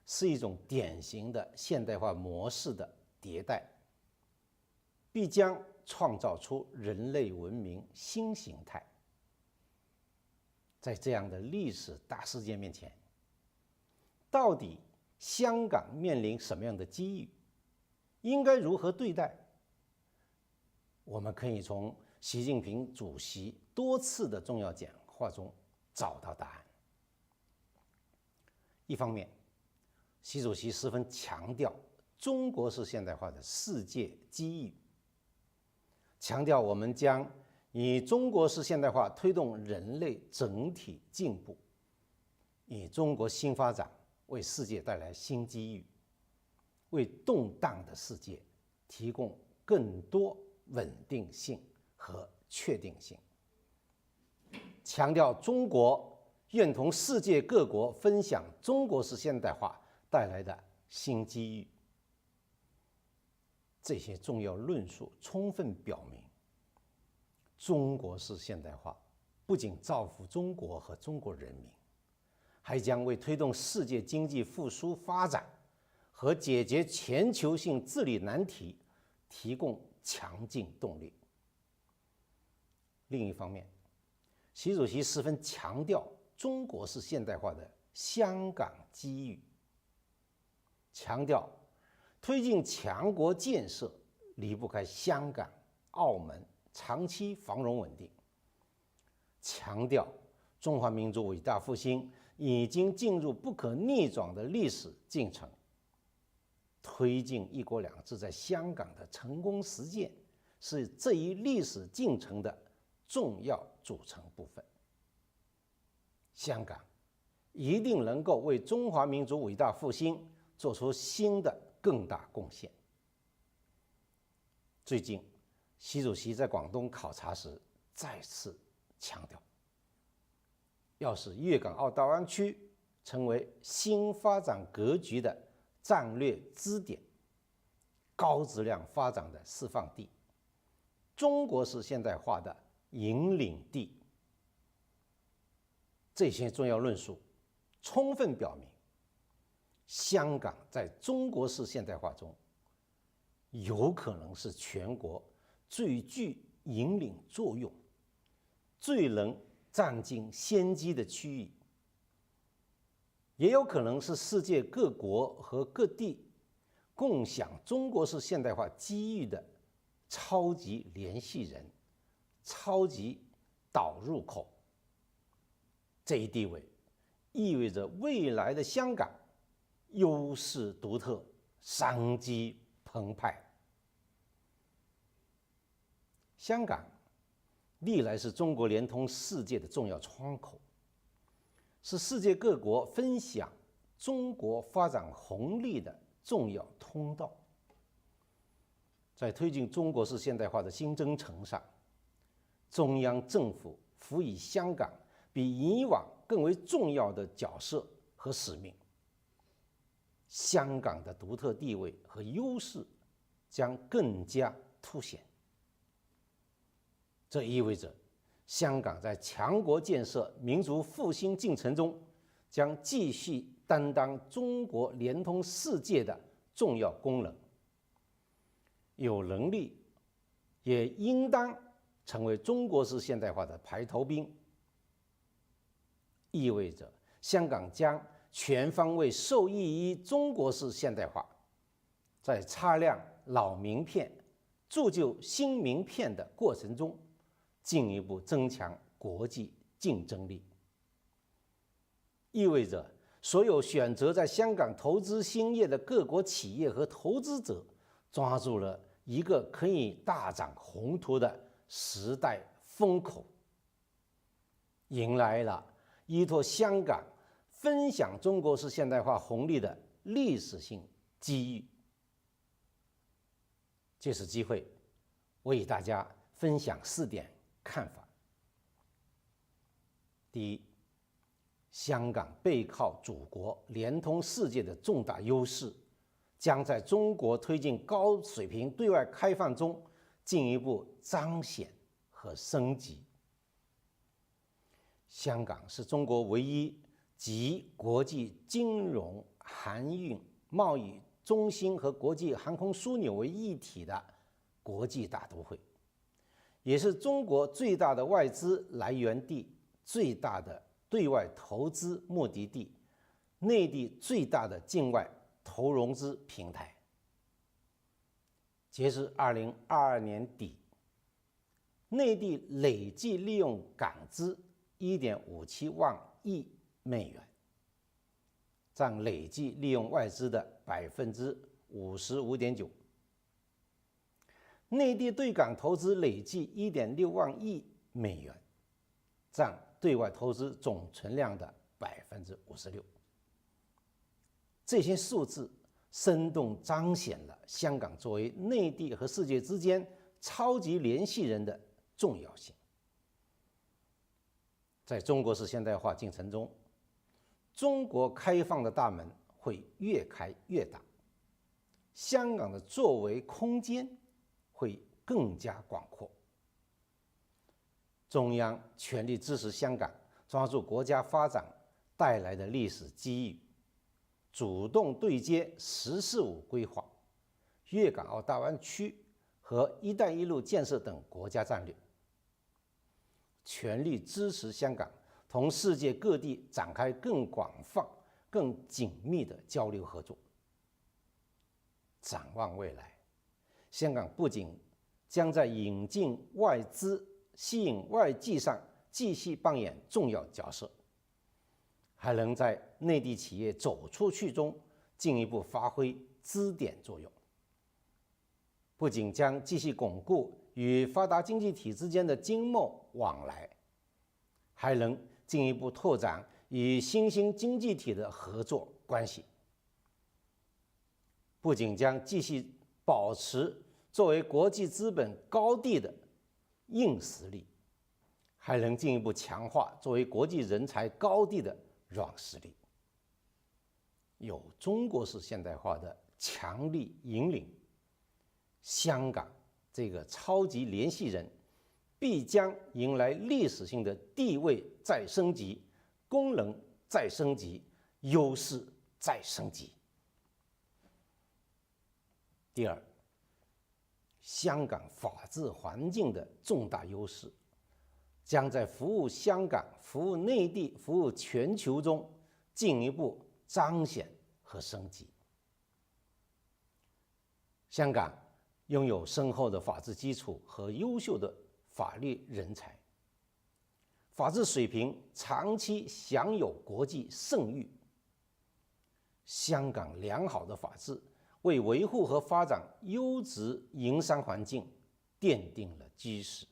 是一种典型的现代化模式的迭代，必将创造出人类文明新形态。在这样的历史大事件面前，到底香港面临什么样的机遇，应该如何对待？我们可以从习近平主席多次的重要讲话中找到答案。一方面，习主席十分强调中国式现代化的世界机遇，强调我们将以中国式现代化推动人类整体进步，以中国新发展为世界带来新机遇，为动荡的世界提供更多稳定性和确定性，强调中国愿同世界各国分享中国式现代化带来的新机遇。这些重要论述充分表明，中国式现代化不仅造福中国和中国人民，还将为推动世界经济复苏发展和解决全球性治理难题提供强劲动力。另一方面，习主席十分强调中国式现代化的香港机遇，强调推进强国建设离不开香港、澳门长期繁荣稳定，强调中华民族伟大复兴已经进入不可逆转的历史进程，推进一国两制在香港的成功实践是这一历史进程的重要组成部分。香港一定能够为中华民族伟大复兴做出新的更大贡献。最近，习主席在广东考察时再次强调，要使粤港澳大湾区成为新发展格局的战略支点、高质量发展的示范地、中国式现代化的引领地。这些重要论述充分表明，香港在中国式现代化中有可能是全国最具引领作用、最能占尽先机的区域，也有可能是世界各国和各地共享中国式现代化机遇的超级联系人、超级导入口。这一地位意味着未来的香港优势独特，商机澎湃。香港历来是中国联通世界的重要窗口，是世界各国分享中国发展红利的重要通道。在推进中国式现代化的新征程上，中央政府赋予香港比以往更为重要的角色和使命。香港的独特地位和优势将更加凸显。这意味着香港在强国建设、民族复兴进程中将继续担当中国联通世界的重要功能，有能力也应当成为中国式现代化的排头兵。意味着香港将全方位受益于中国式现代化，在擦亮老名片、铸就新名片的过程中，进一步增强国际竞争力。意味着所有选择在香港投资兴业的各国企业和投资者，抓住了一个可以大展宏图的时代风口，迎来了依托香港分享中国式现代化红利的历史性机遇。借此机会，我与大家分享4点看法。第一，香港背靠祖国、联通世界的重大优势，将在中国推进高水平对外开放中进一步彰显和升级。香港是中国唯一集国际金融、航运、贸易中心和国际航空枢纽为一体的国际大都会，也是中国最大的外资来源地、最大的对外投资目的地、内地最大的境外投融资平台。截至2022年底，内地累计利用港资1.57万亿美元，占累计利用外资的55.9%。内地对港投资累计1.6万亿美元，占对外投资总存量的56%。这些数字生动彰显了香港作为内地和世界之间超级联系人的重要性。在中国式现代化进程中，中国开放的大门会越开越大，香港的作为空间会更加广阔。中央全力支持香港抓住国家发展带来的历史机遇，主动对接“十四五”规划、粤港澳大湾区和“一带一路”建设等国家战略，全力支持香港同世界各地展开更广泛、更紧密的交流合作。展望未来，香港不仅将在引进外资、吸引外技上继续扮演重要角色，还能在内地企业走出去中进一步发挥支点作用。不仅将继续巩固与发达经济体之间的经贸往来，还能进一步拓展与新兴经济体的合作关系。不仅将继续保持作为国际资本高地的硬实力，还能进一步强化作为国际人才高地的软实力。有中国式现代化的强力引领，香港这个超级联系人必将迎来历史性的地位再升级、功能再升级、优势再升级。第二，香港法治环境的重大优势，将在服务香港、服务内地、服务全球中进一步彰显和升级。香港拥有深厚的法治基础和优秀的法律人才，法治水平长期享有国际盛誉。香港良好的法治为维护和发展优质营商环境奠定了基石。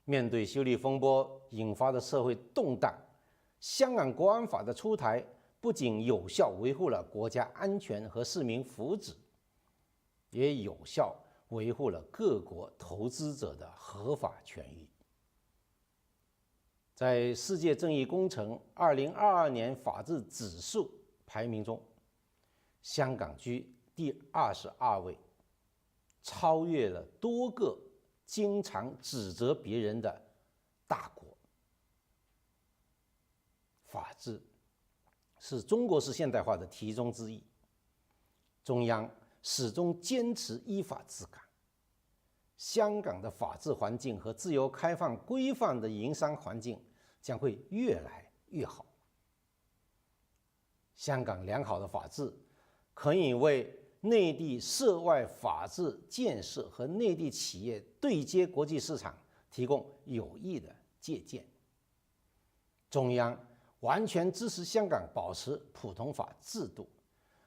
面对修例风波引发的社会动荡，香港国安法的出台不仅有效维护了国家安全和市民福祉，也有效维护了各国投资者的合法权益。在世界正义工程2022年法治指数排名中，香港居第22位，超越了多个经常指责别人的大国。法治是中国式现代化的题中之意，中央始终坚持依法治港。香港的法治环境和自由开放规范的营商环境将会越来越好。香港良好的法治可以为内地涉外法治建设和内地企业对接国际市场提供有益的借鉴。中央完全支持香港保持普通法制度，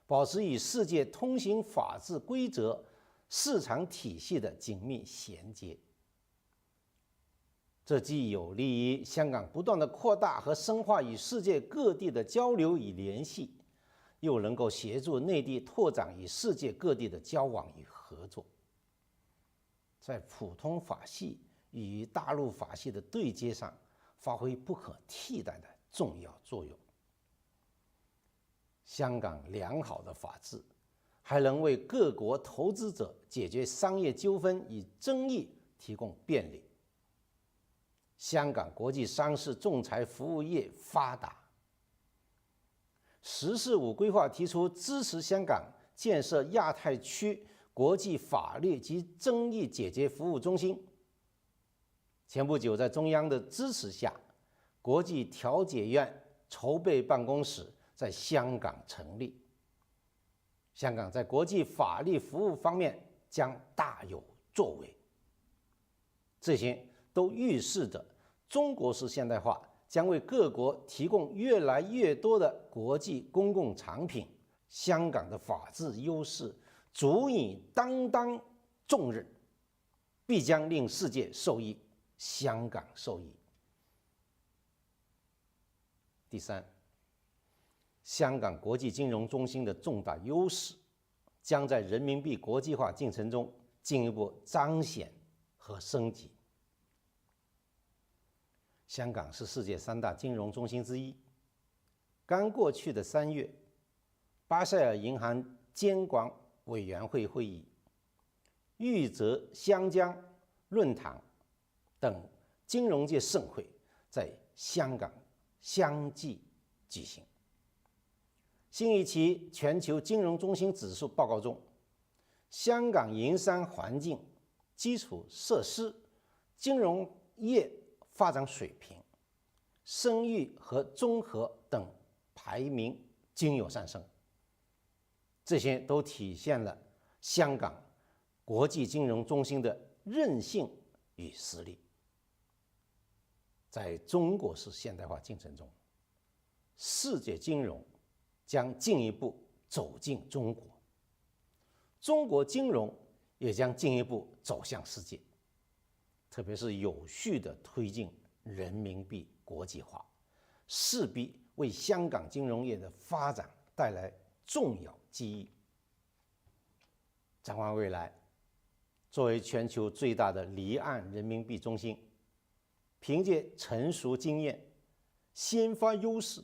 保持与世界通行法治规则、市场体系的紧密衔接。这既有利于香港不断的扩大和深化与世界各地的交流与联系，又能够协助内地拓展与世界各地的交往与合作，在普通法系与大陆法系的对接上发挥不可替代的重要作用。香港良好的法治还能为各国投资者解决商业纠纷与争议提供便利。香港国际商事仲裁服务业发达。十四五规划提出支持香港建设亚太区国际法律及争议解决服务中心。前不久，在中央的支持下，国际调解院筹备办公室在香港成立。香港在国际法律服务方面将大有作为。这些都预示着中国式现代化将为各国提供越来越多的国际公共产品。香港的法治优势足以担当重任，必将令世界受益，香港受益。第三，香港国际金融中心的重大优势将在人民币国际化进程中进一步彰显和升级。香港是世界3大金融中心之一。刚过去的3月，巴塞尔银行监管委员会会议、裕泽香江论坛等金融界盛会在香港相继举行。新一期全球金融中心指数报告中，香港营商环境、基础设施、金融业发展水平、声誉和综合等排名均有上升，这些都体现了香港国际金融中心的韧性与实力。在中国式现代化进程中，世界金融将进一步走进中国，中国金融也将进一步走向世界。特别是有序地推进人民币国际化，势必为香港金融业的发展带来重要机遇。展望未来，作为全球最大的离岸人民币中心，凭借成熟经验、先发优势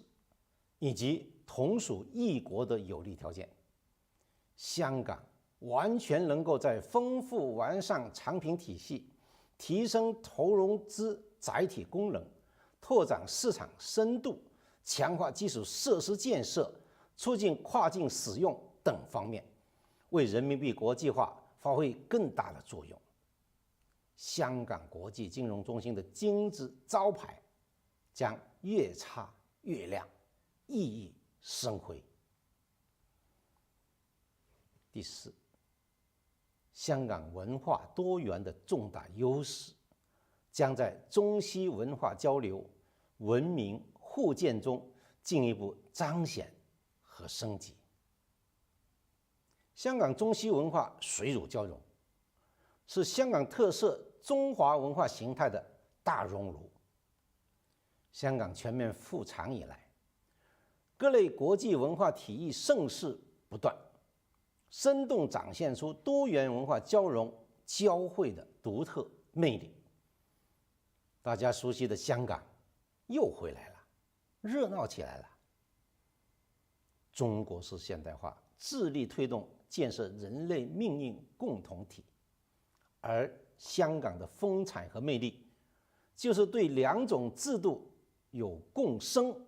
以及同属异国的有利条件，香港完全能够在丰富完善产品体系、提升投融资载体功能、拓展市场深度、强化基础设施建设、促进跨境使用等方面，为人民币国际化发挥更大的作用。香港国际金融中心的金字招牌将越擦越亮，熠熠生辉。第四，香港文化多元的重大优势将在中西文化交流、文明互鉴中进一步彰显和升级。香港中西文化水乳交融，是香港特色中华文化形态的大熔炉。香港全面复常以来，各类国际文化体育盛事不断，生动展现出多元文化交融交汇的独特魅力。大家熟悉的香港又回来了，热闹起来了。中国式现代化致力推动建设人类命运共同体，而香港的风采和魅力，就是对两种制度有共生、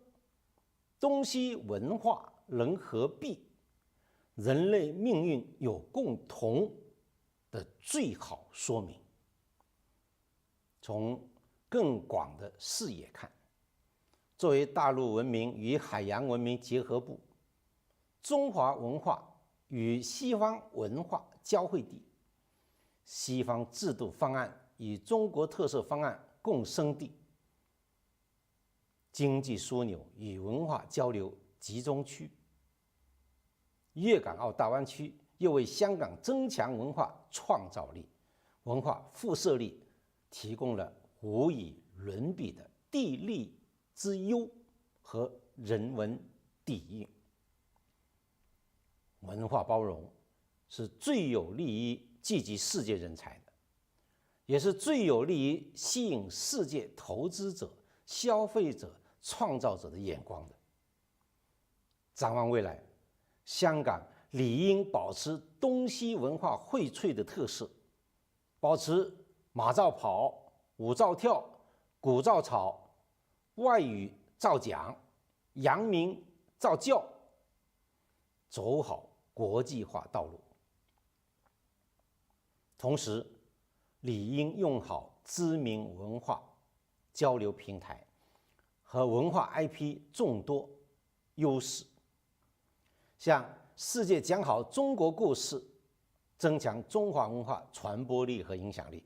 东西文化能合璧、人类命运有共同的最好说明。从更广的视野看，作为大陆文明与海洋文明结合部，中华文化与西方文化交汇地，西方制度方案与中国特色方案共生地，经济枢纽与文化交流集中区。粤港澳大湾区又为香港增强文化创造力、文化辐射力提供了无以伦比的地利之优和人文底蕴。文化包容是最有利于聚集世界人才的，也是最有利于吸引世界投资者、消费者、创造者的眼光的。展望未来，香港理应保持东西文化荟萃的特色，保持马照跑、舞照跳、鼓照吵、外语照讲、洋名照叫，走好国际化道路。同时，理应用好知名文化交流平台和文化 IP 众多优势，向世界讲好中国故事，增强中华文化传播力和影响力。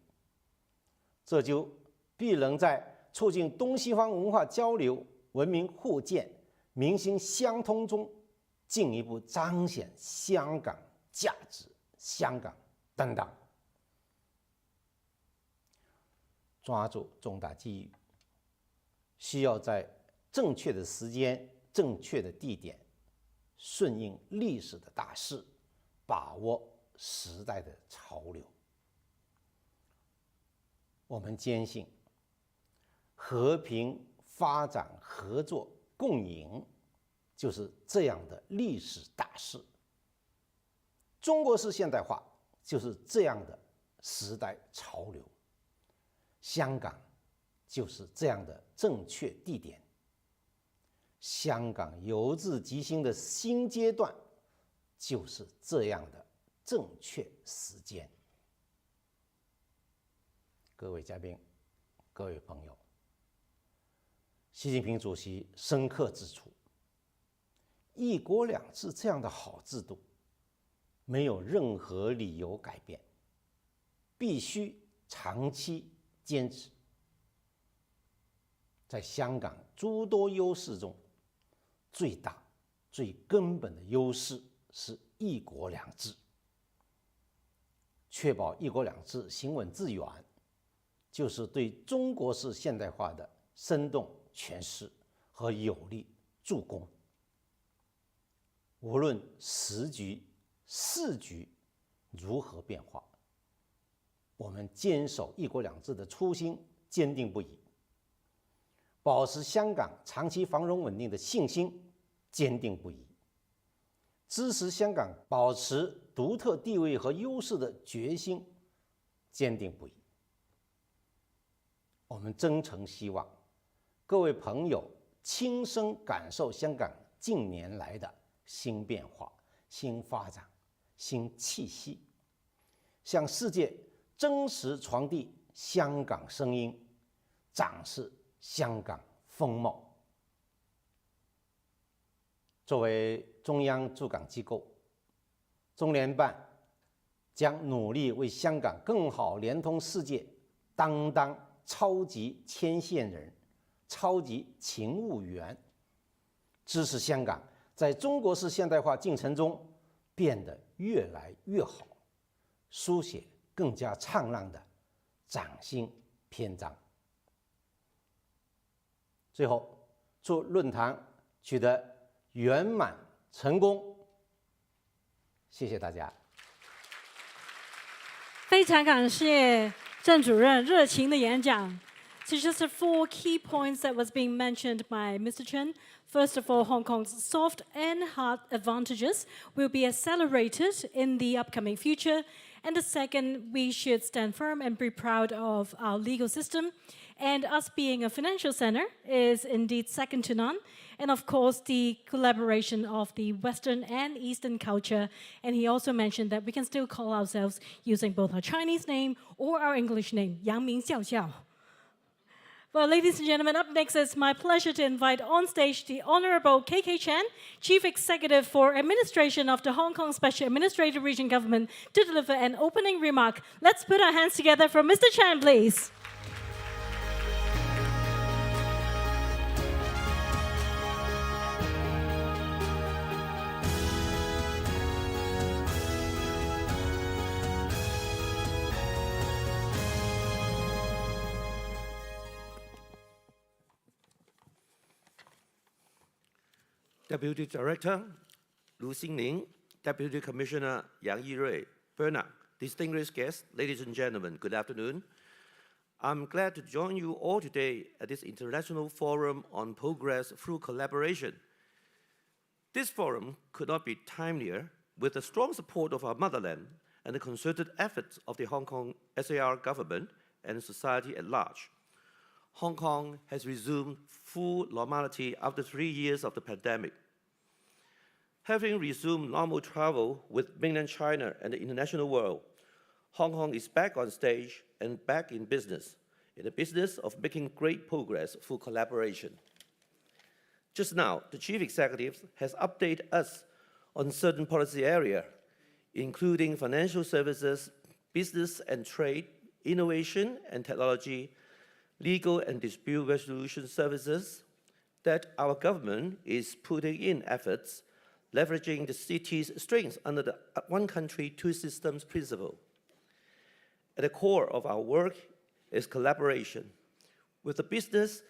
这就必能在促进东西方文化交流、文明互鉴、民心相通中，进一步彰显香港价值、香港担当。抓住重大机遇，需要在正确的时间、正确的地点，顺应历史的大势，把握时代的潮流。我们坚信，和平发展、合作共赢，就是这样的历史大势。中国式现代化就是这样的时代潮流。香港就是这样的正确地点，香港由治及兴的新阶段就是这样的正确时间。各位嘉宾，各位朋友，习近平主席深刻指出，一国两制这样的好制度，没有任何理由改变，必须长期坚持。在香港诸多优势中，最大、最根本的优势是一国两制。确保一国两制行稳致远，就是对中国式现代化的生动诠释和有力助攻。无论时局、世局如何变化，我们坚守一国两制的初心坚定不移，保持香港长期繁荣稳定的信心坚定不移，支持香港保持独特地位和优势的决心坚定不移。我们真诚希望各位朋友亲身感受香港近年来的新变化、新发展、新气息，向世界真实传递香港声音，展示香港风貌。作为中央驻港机构，中联办将努力为香港更好联通世界担当超级牵线人、超级勤务员，支持香港在中国式现代化进程中变得越来越好，书写更加灿烂的崭新篇章。最后，祝论坛取得圆满成功，谢谢大家。非常感谢郑主任热情的演讲。So just the 4 key points that was being mentioned by Mr. Chen. First of all, Hong Kong's soft and hard advantages will be accelerated in the upcoming future. And the second, we should stand firm and be proud of our legal system. And us being a financial center is indeed second to none. And of course, the collaboration of the Western and Eastern culture. And he also mentioned that we can still call ourselves using both our Chinese name or our English name, 阳明校校. Well, ladies and gentlemen, up next it's my pleasure to invite on stage the Honorable KK Chan, Chief Executive for Administration of the Hong Kong Special Administrative Region Government, to deliver an opening remark. Let's put our hands together for Mr. Chan, please. Deputy Director Lu Xingling, Deputy Commissioner Yang Yirui, Bernard, distinguished guests, ladies and gentlemen, good afternoon. I'm glad to join you all today at this International Forum on Progress through Collaboration. This forum could not be timelier with the strong support of our motherland and the concerted efforts of the Hong Kong SAR Government and society at large. Hong Kong has resumed full normality after 3 years of the pandemic. Having resumed normal travel with mainland China and the international world, Hong Kong is back on stage and back in the business of making great progress through collaboration. Just now, the Chief Executive has updated us on certain policy areas, including financial services, business and trade, innovation and technology, legal and dispute resolution services, that our government is putting in efforts leveraging the city's strengths under the one country, two systems principle. At the core of our work is collaboration with the business,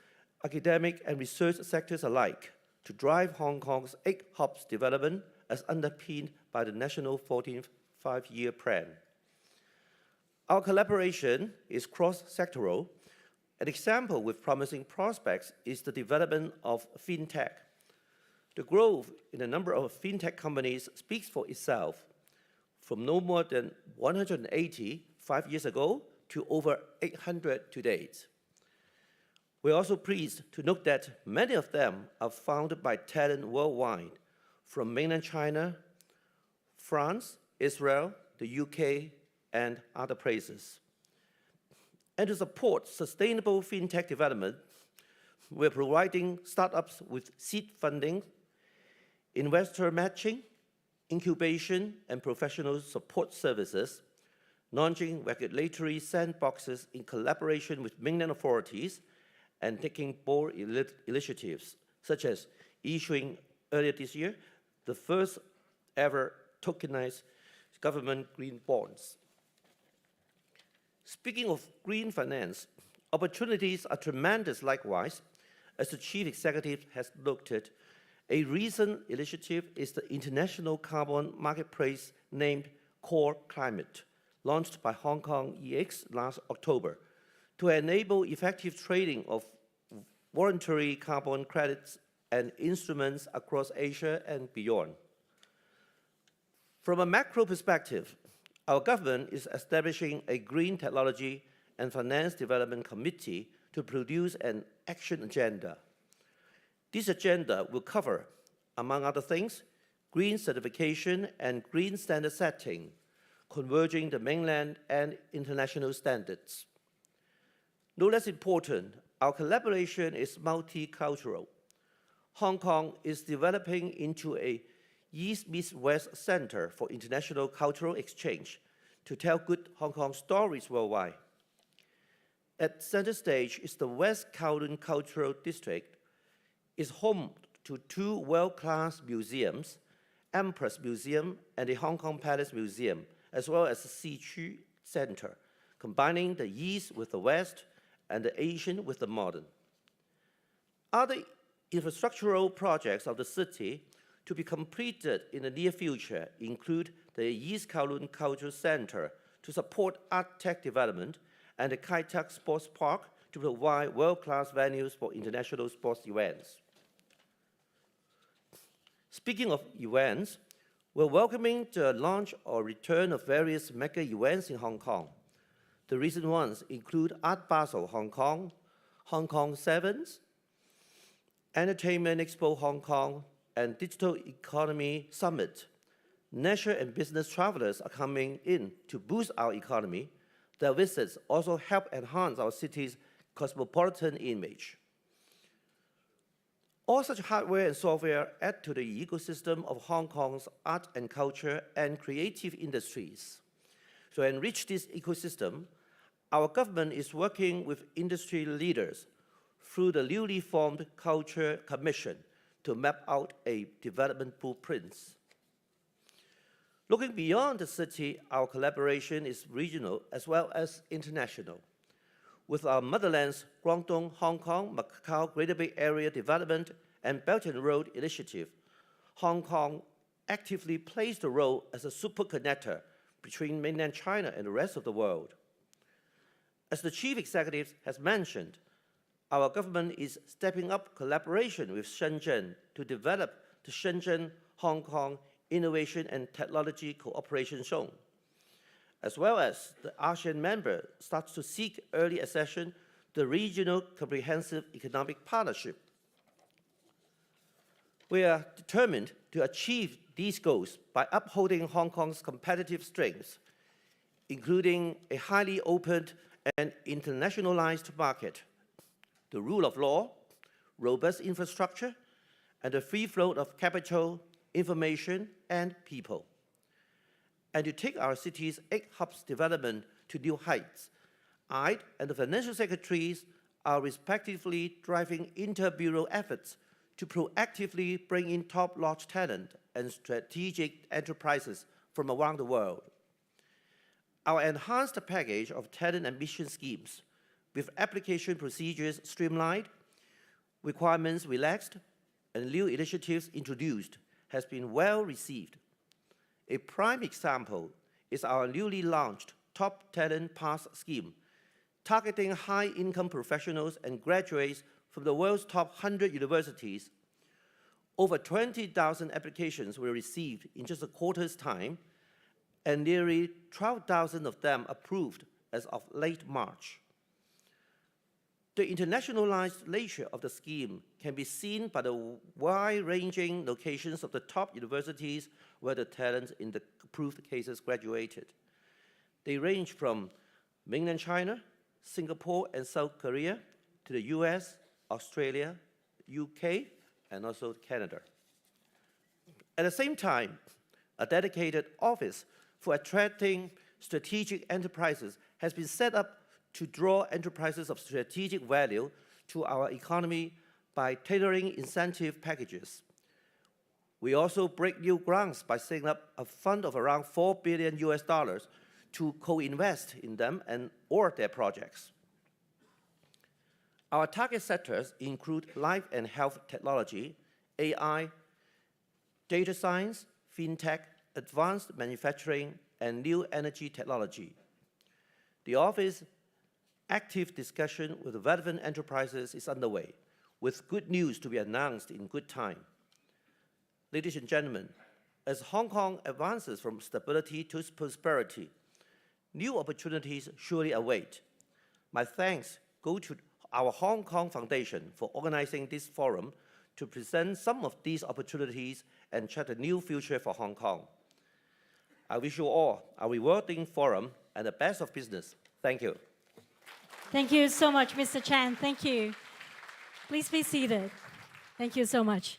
academic and research sectors alike to drive Hong Kong's 8 hubs development as underpinned by the National 14th Five-Year Plan. Our collaboration is cross-sectoral. An example with promising prospects is the development of fintech. The growth in the number of fintech companies speaks for itself, from no more than 180 5 years ago to over 800 to date. We're also pleased to note that many of them are founded by talent worldwide, from mainland China, France, Israel, the UK, and other places. And to support sustainable fintech development, we're providing startups with seed funding, investor matching, incubation, and professional support services, launching regulatory sandboxes in collaboration with mainland authorities, and taking bold initiatives, such as issuing earlier this year the first ever tokenized government green bonds. Speaking of green finance, opportunities are tremendous likewise. As the Chief Executive has noted, a recent initiative is the international carbon marketplace named Core Climate, launched by Hong Kong EX last October, to enable effective trading of voluntary carbon credits and instruments across Asia and beyond. From a macro perspective, our government is establishing a Green Technology and Finance Development Committee to produce an action agenda. This agenda will cover, among other things, green certification and green standard setting, converging the mainland and international standards. No less important, our collaboration is multicultural. Hong Kong is developing into a East-Meets-West Center for international cultural exchange to tell good Hong Kong stories worldwide. At center stage is the West Kowloon Cultural District. Is home to 2 world-class museums, Empress Museum and the Hong Kong Palace Museum, as well as the Sichu Center, combining the East with the West and the Asian with the modern. Other infrastructural projects of the city to be completed in the near future include the East Kowloon Cultural Center to support art tech development and the Kai Tak Sports Park to provide world-class venues for international sports events. Speaking of events, we're welcoming the launch or return of various mega events in Hong Kong. The recent ones include Art Basel Hong Kong, Hong Kong Sevens, Entertainment Expo Hong Kong, and Digital Economy Summit. Leisure and business travelers are coming in to boost our economy. Their visits also help enhance our city's cosmopolitan image. All such hardware and software add to the ecosystem of Hong Kong's art and culture and creative industries. To enrich this ecosystem, our government is working with industry leaders through the newly formed Culture Commission to map out a development blueprint. Looking beyond the city, our collaboration is regional as well as international. With our motherlands, Guangdong, Hong Kong, Macau, Greater Bay Area Development, and Belt and Road Initiative, Hong Kong actively plays the role as a super connector between mainland China and the rest of the world. As the Chief Executive has mentioned, our government is stepping up collaboration with Shenzhen to develop the Shenzhen-Hong Kong Innovation and Technology Cooperation Zone, as well as the ASEAN member starts to seek early accession to the Regional Comprehensive Economic Partnership. We are determined to achieve these goals by upholding Hong Kong's competitive strengths, including a highly open and internationalized market, the rule of law, robust infrastructure, and the free flow of capital, information, and people. And to take our city's 8 hubs development to new heights, I and the financial secretaries are respectively driving inter-bureau efforts to proactively bring in top-notch talent and strategic enterprises from around the world. Our enhanced package of talent admission schemes, with application procedures streamlined, requirements relaxed, and new initiatives introduced, has been well received. A prime example is our newly launched Top Talent Pass scheme, targeting high-income professionals and graduates from the world's top 100 universities. Over 20,000 applications were received in just a quarter's time, and nearly 12,000 of them approved as of late March. The internationalized nature of the scheme can be seen by the wide-ranging locations of the top universities where the talents in the approved cases graduated. They range from mainland China, Singapore, and South Korea to the US, Australia, UK, and also Canada. At the same time, a dedicated office for attracting strategic enterprises has been set up to draw enterprises of strategic value to our economy by tailoring incentive packages. We also break new grounds by setting up a fund of around $4 billion to co-invest in them and or their projects. Our target sectors include life and health technology, AI, data science, fintech, advanced manufacturing, and new energy technology. The office active discussion with relevant enterprises is underway, with good news to be announced in good time. Ladies and gentlemen, as Hong Kong advances from stability to prosperity, new opportunities surely await. My thanks go to our Hong Kong Foundation for organizing this forum to present some of these opportunities and chart a new future for Hong Kong. I wish you all a rewarding forum and the best of business. Thank you. Thank you so much, Mr. Chan. Thank you. Please be seated. Thank you so much.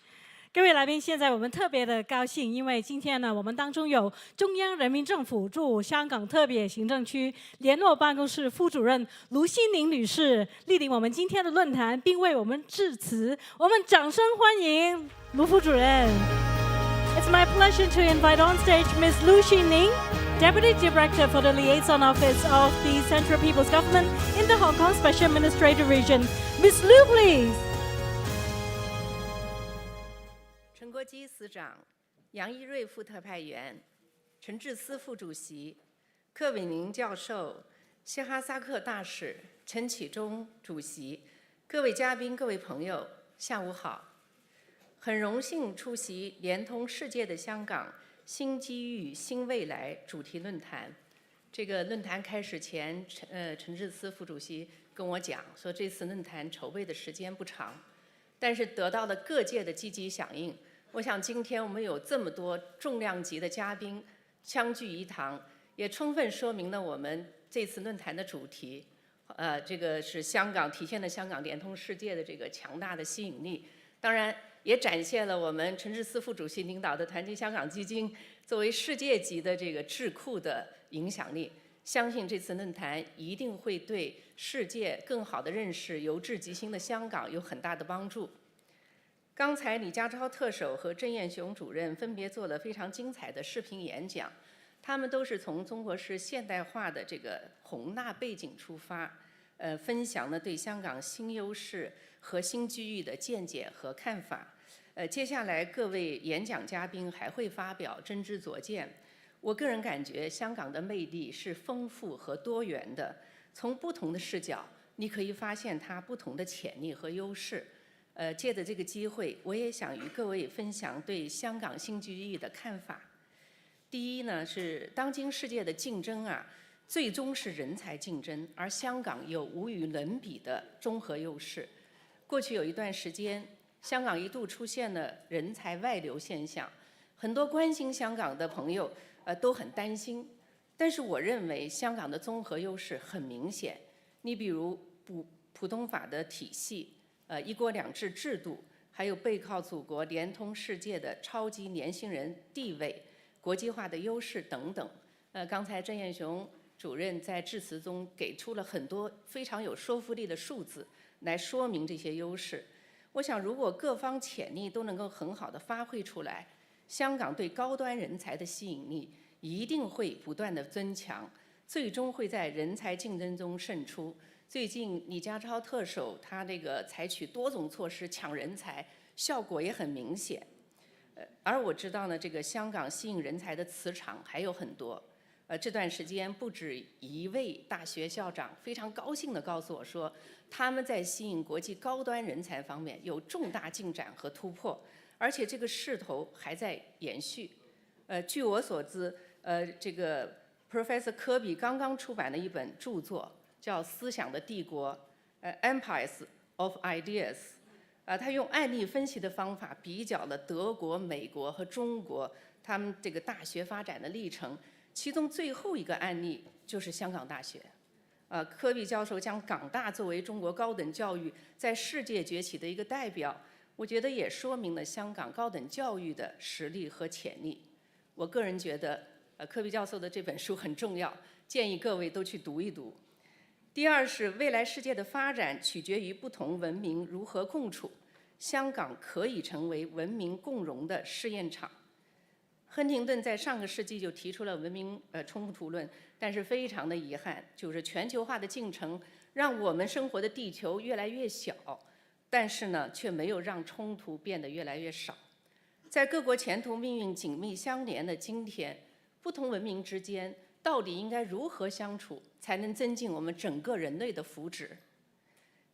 各位来宾，现在我们特别的高兴，因为今天呢，我们当中有中央人民政府驻香港特别行政区联络办公室副主任卢新宁女士莅临我们今天的论坛，并为我们致辞。我们掌声欢迎卢副主任。It's my pleasure to invite on stage Ms. Lu Xinning, Deputy Director for the Liaison Office of the Central People's Government in the Hong Kong Special Administrative Region. Ms. Lu, please. 陈国基司长、杨一瑞副特派员、陈智思副主席、柯伟宁教授、谢哈萨克大使、陈启忠主席、各位嘉宾、各位朋友，下午好。很荣幸出席联通世界的香港新机遇新未来主题论坛。这个论坛开始前，陈智思副主席跟我讲说，这次论坛筹备的时间不长，但是得到了各界的积极响应。我想今天我们有这么多重量级的嘉宾相聚一堂，也充分说明了我们这次论坛的主题这个是香港体现了香港联通世界的这个强大的吸引力，当然也展现了我们陈智思副主席领导的团结香港基金作为世界级的这个智库的影响力。相信这次论坛一定会对世界更好地认识由治及兴的香港有很大的帮助。刚才李家超特首和郑燕雄主任分别做了非常精彩的视频演讲，他们都是从中国式现代化的这个宏大背景出发，分享了对香港新优势和新机遇的见解和看法。接下来各位演讲嘉宾还会发表真知灼见。我个人感觉香港的魅力是丰富和多元的，从不同的视角，你可以发现它不同的潜力和优势。借着这个机会，我也想与各位分享对香港新机遇的看法。第一呢，是当今世界的竞争最终是人才竞争，而香港有无与伦比的综合优势。过去有一段时间，香港一度出现了人才外流现象，很多关心香港的朋友都很担心。但是我认为香港的综合优势很明显，你比如普通法的体系，一国两制制度，还有背靠祖国、联通世界的超级年轻人地位、国际化的优势等等。刚才郑燕雄主任在致辞中给出了很多非常有说服力的数字来说明这些优势。我想，如果各方潜力都能够很好的发挥出来，香港对高端人才的吸引力一定会不断的增强，最终会在人才竞争中胜出。最近李家超特首他这个采取多种措施抢人才，效果也很明显。而我知道呢，这个香港吸引人才的磁场还有很多。这段时间不止一位大学校长非常高兴地告诉我说，他们在吸引国际高端人才方面有重大进展和突破，而且这个势头还在延续。据我所知，这个 Professor 科比刚刚出版了一本著作，叫《思想的帝国》（Empires of Ideas）。他用案例分析的方法比较了德国、美国和中国他们这个大学发展的历程。其中最后一个案例就是香港大学，科比教授将港大作为中国高等教育在世界崛起的一个代表，我觉得也说明了香港高等教育的实力和潜力。我个人觉得，科比教授的这本书很重要，建议各位都去读一读。第二是未来世界的发展取决于不同文明如何共处，香港可以成为文明共荣的试验场。亨廷顿在上个世纪就提出了文明冲突论，但是非常的遗憾，就是全球化的进程让我们生活的地球越来越小，但是呢，却没有让冲突变得越来越少。在各国前途命运紧密相连的今天，不同文明之间到底应该如何相处，才能增进我们整个人类的福祉？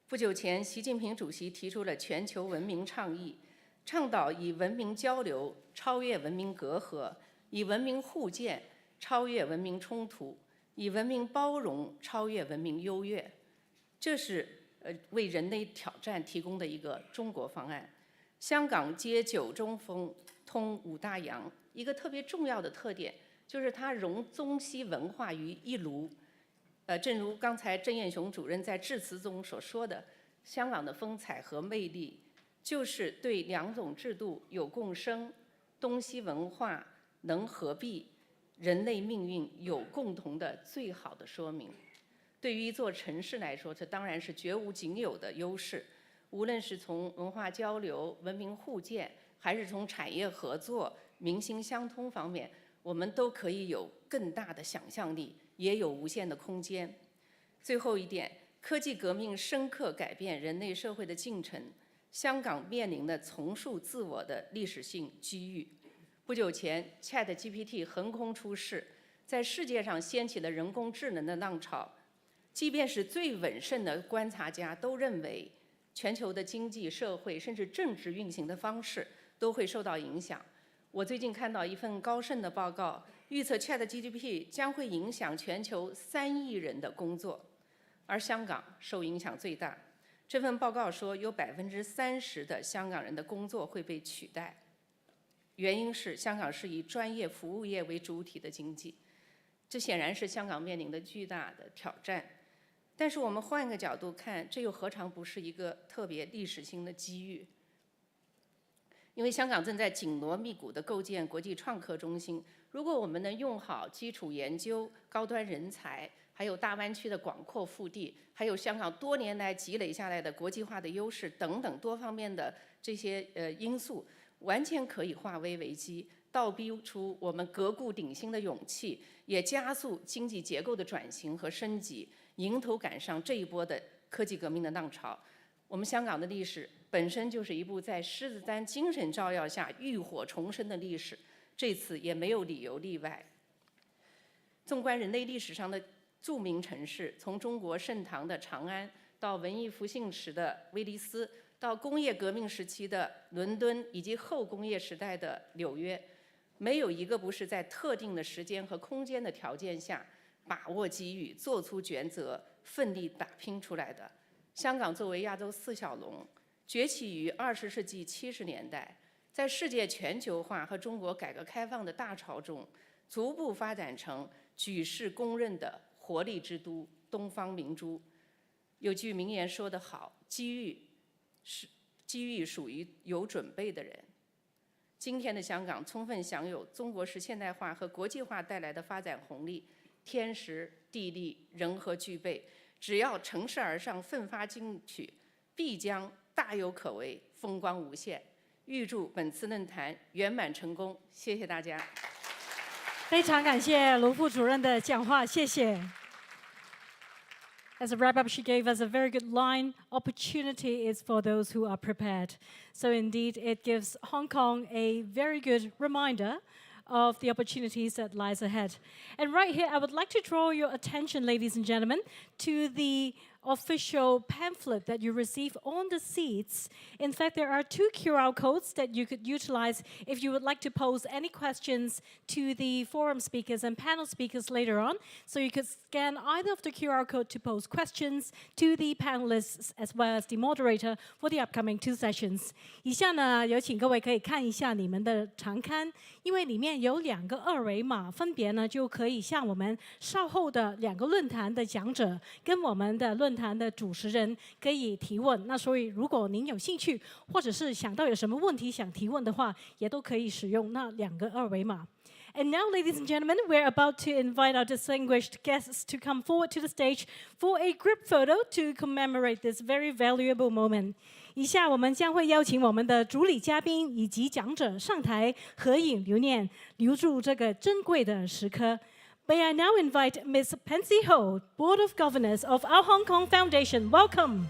不久前，习近平主席提出了全球文明倡议，倡导以文明交流超越文明隔阂，以文明互鉴超越文明冲突，以文明包容超越文明优越。这是为人类挑战提供的一个中国方案。香港接九中风，通五大洋，一个特别重要的特点就是它融中西文化于一炉。正如刚才郑燕雄主任在致辞中所说的，香港的风采和魅力就是对两种制度有共生，东西文化能合璧，人类命运有共同的最好的说明。对于一座城市来说，这当然是绝无仅有的优势。无论是从文化交流、文明互鉴，还是从产业合作、民心相通方面，我们都可以有更大的想象力，也有无限的空间。最后一点，科技革命深刻改变人类社会的进程，香港面临的重塑自我的历史性机遇。不久前 ，ChatGPT 横空出世，在世界上掀起了人工智能的浪潮。即便是最稳慎的观察家都认为，全球的经济、社会甚至政治运行的方式都会受到影响。我最近看到一份高盛的报告，预测 ChatGPT 将会影响全球3亿人的工作，而香港受影响最大。这份报告说，有30%的香港人的工作会被取代，原因是香港是以专业服务业为主体的经济，这显然是香港面临的巨大的挑战。但是我们换一个角度看，这又何尝不是一个特别历史性的机遇？因为香港正在紧锣密鼓地构建国际创科中心，如果我们能用好基础研究、高端人才，还有大湾区的广阔腹地，还有香港多年来积累下来的国际化的优势等等多方面的这些因素，完全可以化危为机，倒逼出我们革故鼎新的勇气，也加速经济结构的转型和升级，迎头赶上这一波的科技革命的浪潮。我们香港的历史本身就是一部在狮子山精神照耀下浴火重生的历史，这次也没有理由例外。纵观人类历史上的著名城市，从中国盛唐的长安，到文艺复兴时的威尼斯，到工业革命时期的伦敦，以及后工业时代的纽约，没有一个不是在特定的时间和空间的条件下，把握机遇，做出抉择，奋力打拼出来的。香港作为亚洲四小龙，崛起于20世纪70年代，在世界全球化和中国改革开放的大潮中，逐步发展成举世公认的活力之都、东方明珠。有句名言说得好，机遇属于有准备的人。今天的香港充分享有中国式现代化和国际化带来的发展红利，天时地利人和具备，只要乘势而上，奋发进取，必将大有可为，风光无限。预祝本次论坛圆满成功，谢谢大家。非常感谢卢副主任的讲话，谢谢。As a wrap-up, she gave us a very good line, opportunity is for those who are prepared. So indeed, it gives Hong Kong a very good reminder of the opportunities that lies ahead. And right here, I would like to draw your attention, ladies and gentlemen, to the official pamphlet that you receive on the seats. In fact, there are 2 QR codes that you could utilize if you would like to pose any questions to the forum speakers and panel speakers later on. So you could scan either of the QR code to pose questions to the panelists as well as the moderator for the upcoming 2 sessions. 以下呢，有请各位可以看一下你们的长刊，因为里面有2个二维码，分别呢就可以向我们稍后的2个论坛的讲者跟我们的论坛的主持人可以提问。那所以如果您有兴趣，或者是想到有什么问题想提问的话，也都可以使用那2个二维码。And now, ladies and gentlemen, we're about to invite our distinguished guests to come forward to the stage for a group photo to commemorate this very valuable moment. 以下我们将会邀请我们的主礼嘉宾以及讲者上台合影留念，留住这个珍贵的时刻。May I now invite Ms. Pansy Ho, Board of Governors of our Hong Kong Foundation. Welcome.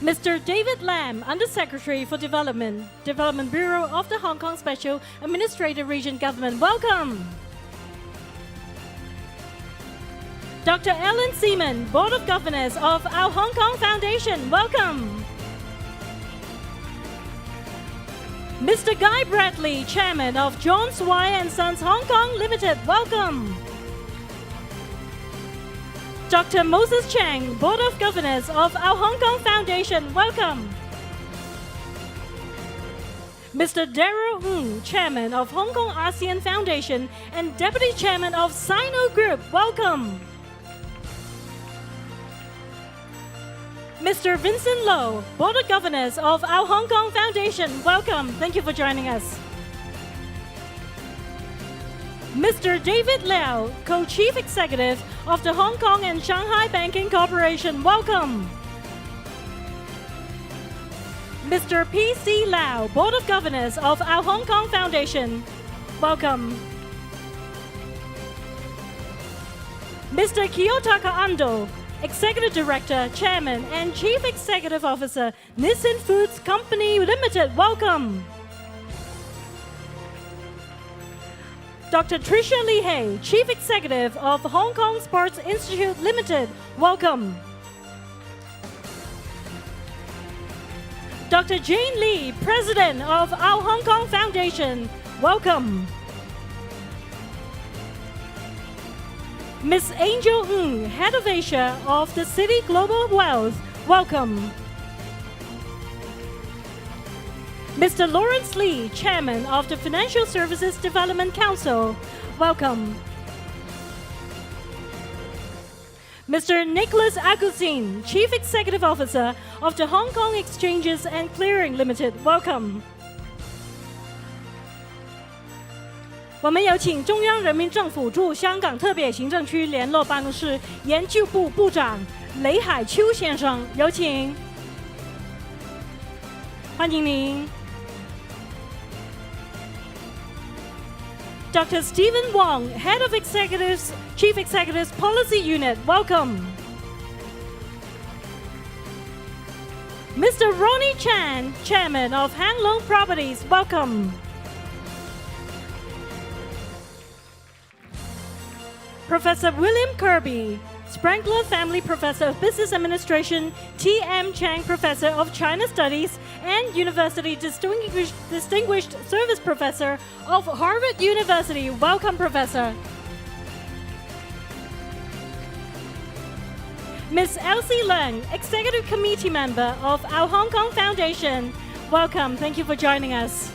Mr. David Lam, Undersecretary for Development, Development Bureau of the Hong Kong Special Administrative Region Government. Welcome. Dr. Ellen Seaman, Board of Governors of our Hong Kong Foundation. Welcome. Mr. Guy Bradley, Chairman of John Swire & Sons Hong Kong Limited. Welcome. Dr. Moses Chang, Board of Governors of our Hong Kong Foundation. Welcome. Mr. Darryl Ng, Chairman of Hong Kong ASEAN Foundation and Deputy Chairman of Sino Group. Welcome. Mr. Vincent Low, Board of Governors of our Hong Kong Foundation. Welcome. Thank you for joining us. Mr. David Liao, Co-Chief Executive of the Hong Kong and Shanghai Banking Corporation. Welcome. Mr. P.C. Lau, Board of Governors of our Hong Kong Foundation. Welcome. Mr. Kiyotaka Ando, Executive Director, Chairman, and Chief Executive Officer, Nissin Foods Company Limited. Welcome. Dr. Tricia Lee Hay, Chief Executive of Hong Kong Sports Institute Limited. Welcome. Dr. Jane Lee, President of our Hong Kong Foundation. Welcome. Ms. Angel Ng, Head of Asia of the City Global Wealth. Welcome. Mr. Lawrence Lee, Chairman of the Financial Services Development Council. Welcome. Mr. Nicholas Agustin, Chief Executive Officer of the Hong Kong Exchanges and Clearing Limited. Welcome. 我们有请中央人民政府驻香港特别行政区联络办公室研究部部长雷海秋先生，有请，欢迎您。Dr. Stephen Wong, Head of Executives, Chief Executives Policy Unit, welcome. Mr. Ronnie Chan, Chairman of Hang Lung Properties, welcome. Professor William Kirby, Sprengler Family Professor of Business Administration, T.M. Chang Professor of China Studies, and University Distinguished Service Professor of Harvard University. Welcome, Professor. Ms. Elsie Leung, Executive Committee Member of our Hong Kong Foundation. Welcome. Thank you for joining us.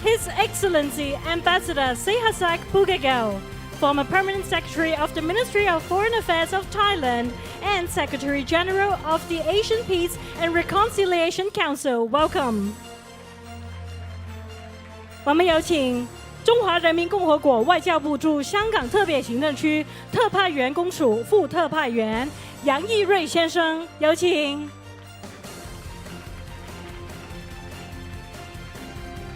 His Excellency Ambassador Sehasak Pugagel, former Permanent Secretary of the Ministry of Foreign Affairs of Thailand and Secretary General of the Asian Peace and Reconciliation Council. Welcome. 我们有请中华人民共和国外交部驻香港特别行政区特派员公署副特派员杨义瑞先生，有请。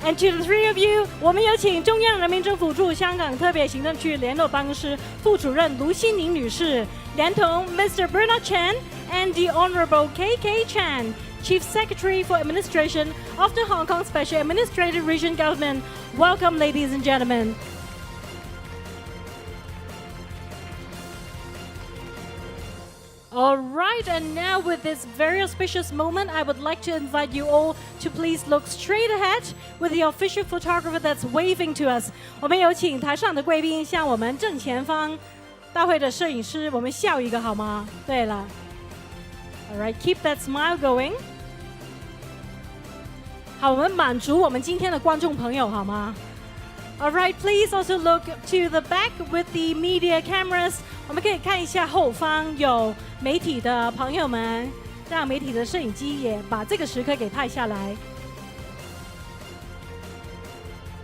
And to the three of you, 我们有请中央人民政府驻香港特别行政区联络办公室副主任卢欣宁女士，连同 Mr. Bernard Chen and the Honorable KK Chan, Chief Secretary for Administration of the Hong Kong Special Administrative Region Government. Welcome, ladies and gentlemen. All right, and now with this very auspicious moment, I would like to invite you all to please look straight ahead with the official photographer that's waving to us. 我们有请台上的贵宾向我们正前方大会的摄影师，我们笑一个好吗？对了 ，All right, keep that smile going. 好，我们满足我们今天的观众朋友好吗？ All right, please also look to the back with the media cameras. 我们可以看一下后方有媒体的朋友们，让媒体的摄影机也把这个时刻给拍下来。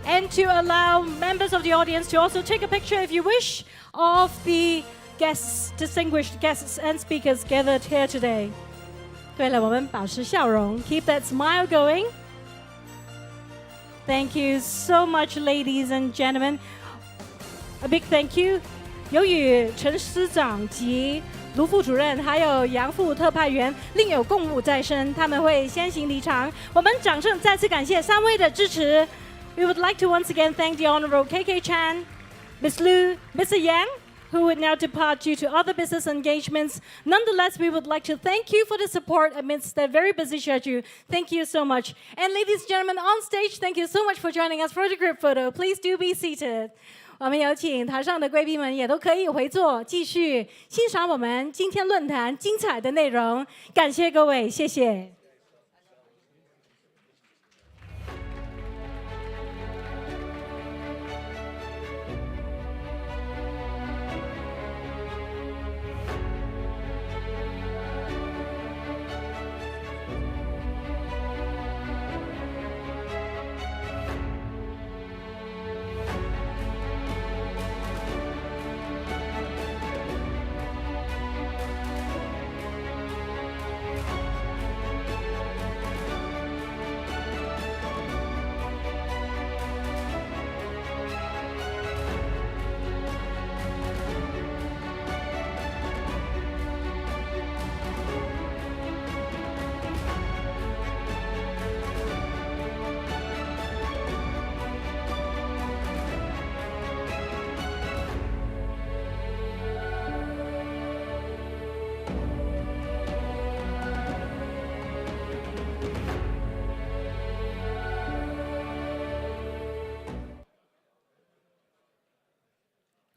And to allow members of the audience to also take a picture if you wish of the guests, distinguished guests and speakers gathered here today. 对了，我们保持笑容 ，keep that smile going. Thank you so much, ladies and gentlemen. A big thank you. 由于陈司长及卢副主任还有杨副特派员另有公务在身，他们会先行离场。我们掌声再次感谢三位的支持。We would like to once again thank the Honorable KK Chan, Ms. Lu, Mr. Yang, who would now depart due to other business engagements. Nonetheless, we would like to thank you for the support amidst their very busy schedule. Thank you so much. And ladies and gentlemen on stage, thank you so much for joining us for the group photo. Please do be seated. 我们有请台上的贵宾们也都可以回座，继续欣赏我们今天论坛精彩的内容。感谢各位，谢谢。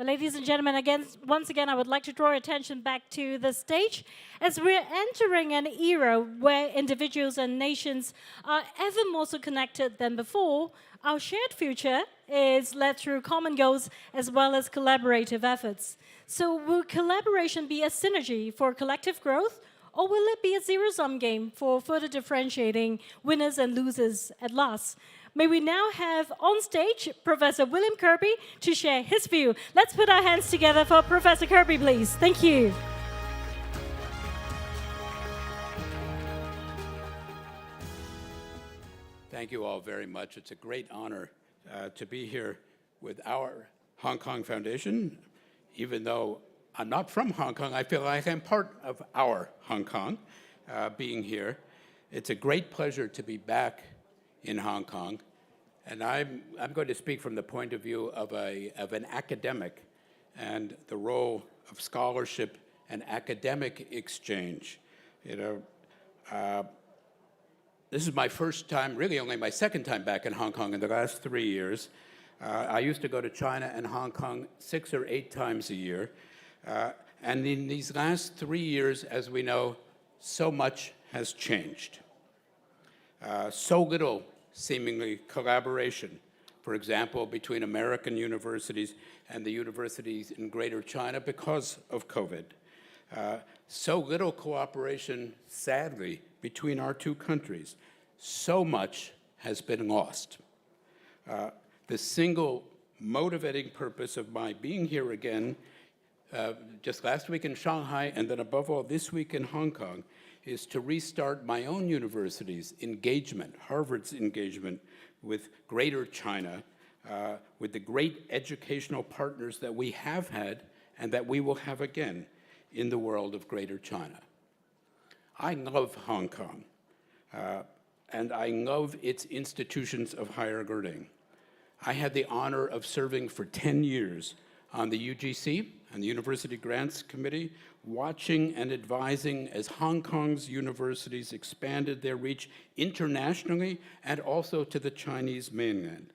But ladies and gentlemen, once again, I would like to draw your attention back to the stage as we're entering an era where individuals and nations are ever more so connected than before. Our shared future is led through common goals as well as collaborative efforts. So will collaboration be a synergy for collective growth, or will it be a zero-sum game for further differentiating winners and losers at last? May we now have on stage Professor William Kirby to share his view. Let's put our hands together for Professor Kirby, please. Thank you. Thank you all very much. It's a great honor to be here with our Hong Kong Foundation. Even though I'm not from Hong Kong, I feel like I'm part of our Hong Kong being here. It's a great pleasure to be back in Hong Kong. And I'm going to speak from the point of view of an academic and the role of scholarship and academic exchange. This is my first time, really only my second time back in Hong Kong in the last 3 years. I used to go to China and Hong Kong 6 or 8 times a year. And in these last 3 years, as we know, so much has changed. So little, seemingly, collaboration, for example, between American universities and the universities in Greater China because of COVID. So little cooperation, sadly, between our two countries. So much has been lost. The single motivating purpose of my being here again, just last week in Shanghai, and then above all this week in Hong Kong, is to restart my own university's engagement, Harvard's engagement with Greater China, with the great educational partners that we have had and that we will have again in the world of Greater China. I love Hong Kong, and I love its institutions of higher learning. I had the honor of serving for 10 years on the UGC and the University Grants Committee, watching and advising as Hong Kong's universities expanded their reach internationally and also to the Chinese mainland,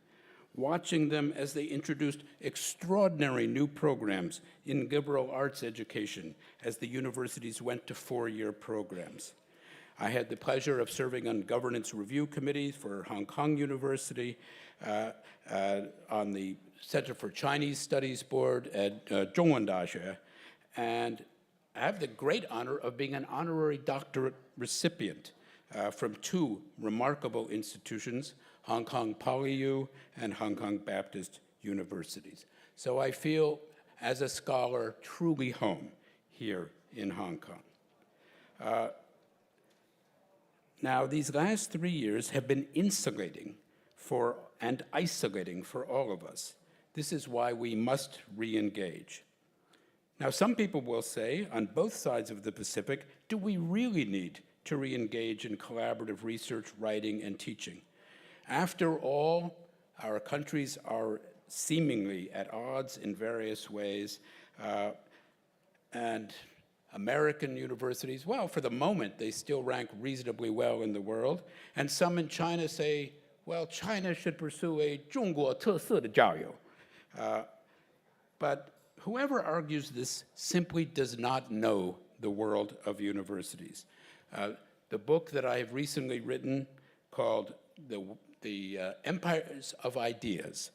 watching them as they introduced extraordinary new programs in liberal arts education as the universities went to 4-year programs. I had the pleasure of serving on governance review committees for Hong Kong University, on the Center for Chinese Studies Board at Zhongwen Daxue, and I have the great honor of being an honorary doctorate recipient from 2 remarkable institutions, Hong Kong PolyU and Hong Kong Baptist Universities. So I feel, as a scholar, truly home here in Hong Kong. Now, these last 3 years have been insulating and isolating for all of us. This is why we must re-engage. Now, some people will say, on both sides of the Pacific, do we really need to re-engage in collaborative research, writing, and teaching? After all, our countries are seemingly at odds in various ways, and American universities, well, for the moment, they still rank reasonably well in the world, and some in China say, well, China should pursue a 中国特色的教育. But whoever argues this simply does not know the world of universities. The book that I have recently written called The Empires of Ideas,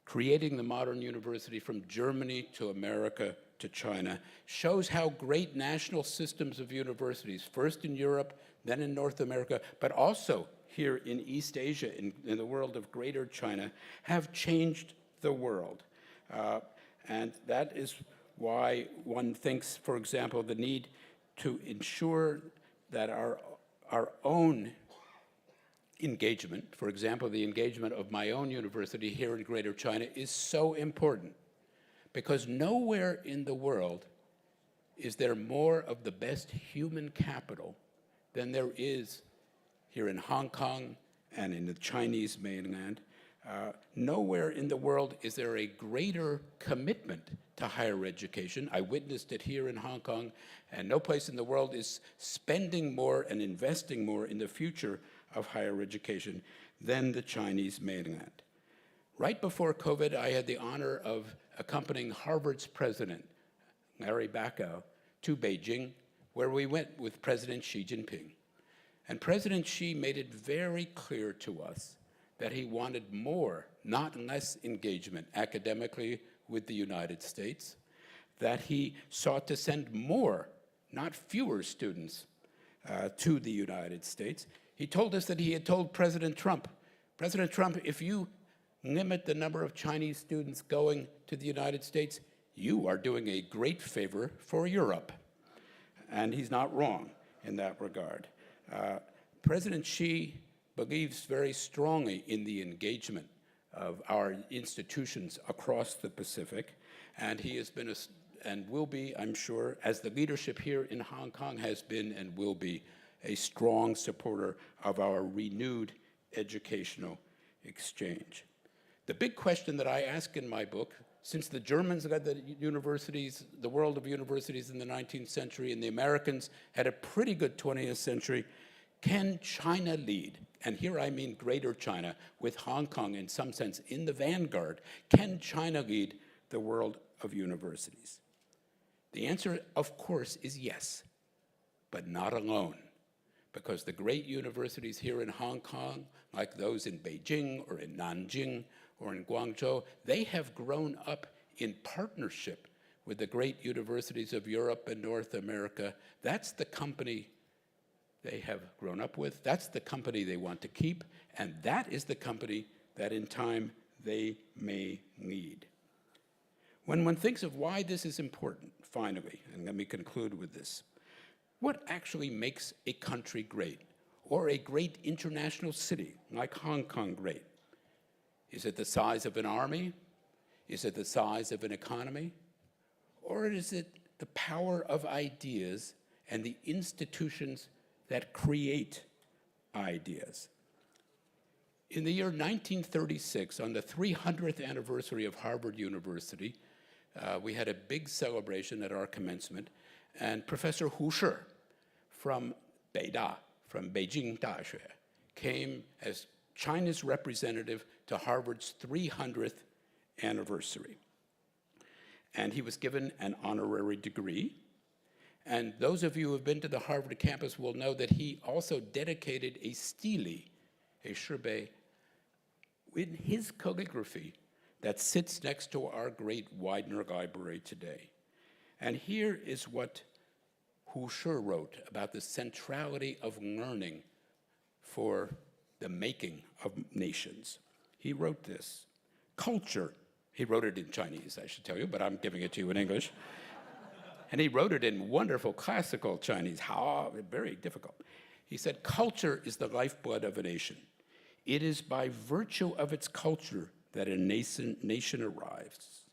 Creating the Modern University from Germany to America to China, shows how great national systems of universities, first in Europe, then in North America, but also here in East Asia, in the world of Greater China, have changed the world. And that is why one thinks, for example, the need to ensure that our own engagement, for example, the engagement of my own university here in Greater China, is so important, because nowhere in the world is there more of the best human capital than there is here in Hong Kong and in the Chinese mainland. Nowhere in the world is there a greater commitment to higher education. I witnessed it here in Hong Kong, and no place in the world is spending more and investing more in the future of higher education than the Chinese mainland. Right before COVID, I had the honor of accompanying Harvard's president, Larry Bacow, to Beijing, where we went with President Xi Jinping. And President Xi made it very clear to us that he wanted more, not less, engagement academically with the United States, that he sought to send more, not fewer, students to the United States. He told us that he had told President Trump, if you limit the number of Chinese students going to the United States, you are doing a great favor for Europe. And he's not wrong in that regard. President Xi believes very strongly in the engagement of our institutions across the Pacific, and he has been and will be, I'm sure, as the leadership here in Hong Kong has been and will be, a strong supporter of our renewed educational exchange. The big question that I ask in my book, since the Germans led the universities, the world of universities in the 19th century, and the Americans had a pretty good 20th century, can China lead? And here I mean Greater China, with Hong Kong in some sense in the vanguard. Can China lead the world of universities? The answer, of course, is yes, but not alone. Because the great universities here in Hong Kong, like those in Beijing or in Nanjing or in Guangzhou, they have grown up in partnership with the great universities of Europe and North America. That's the company they have grown up with. That's the company they want to keep. And that is the company that in time they may lead. When one thinks of why this is important, finally, and let me conclude with this, what actually makes a country great, or a great international city like Hong Kong great? Is it the size of an army? Is it the size of an economy? Or is it the power of ideas and the institutions that create ideas? In the year 1936, on the 300th anniversary of Harvard University, we had a big celebration at our commencement, and Professor Hu Shi from Beida, from Beijing Daxue, came as China's representative to Harvard's 300th anniversary. And he was given an honorary degree. And those of you who have been to the Harvard campus will know that he also dedicated a stele, a shibei, in his calligraphy that sits next to our great Widener Library today. And here is what Hu Shi wrote about the centrality of learning for the making of nations. He wrote this: culture, he wrote it in Chinese, I should tell you, but I'm giving it to you in English. And he wrote it in wonderful classical Chinese, very difficult. He said, culture is the lifeblood of a nation. It is by virtue of its culture that a nation arrives.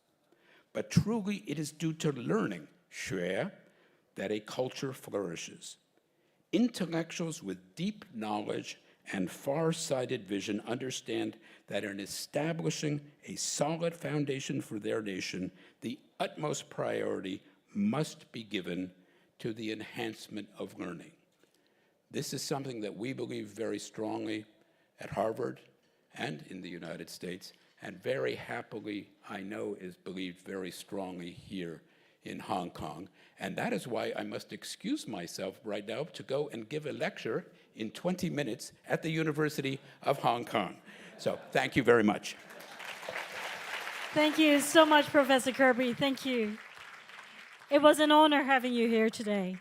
But truly it is due to learning, 学, that a culture flourishes. Intellectuals with deep knowledge and far-sighted vision understand that in establishing a solid foundation for their nation, the utmost priority must be given to the enhancement of learning. This is something that we believe very strongly at Harvard and in the United States, and very happily, I know, is believed very strongly here in Hong Kong. And that is why I must excuse myself right now to go and give a lecture in 20 minutes at the University of Hong Kong. So thank you very much. Thank you so much, Professor Kirby. Thank you. It was an honor having you here today.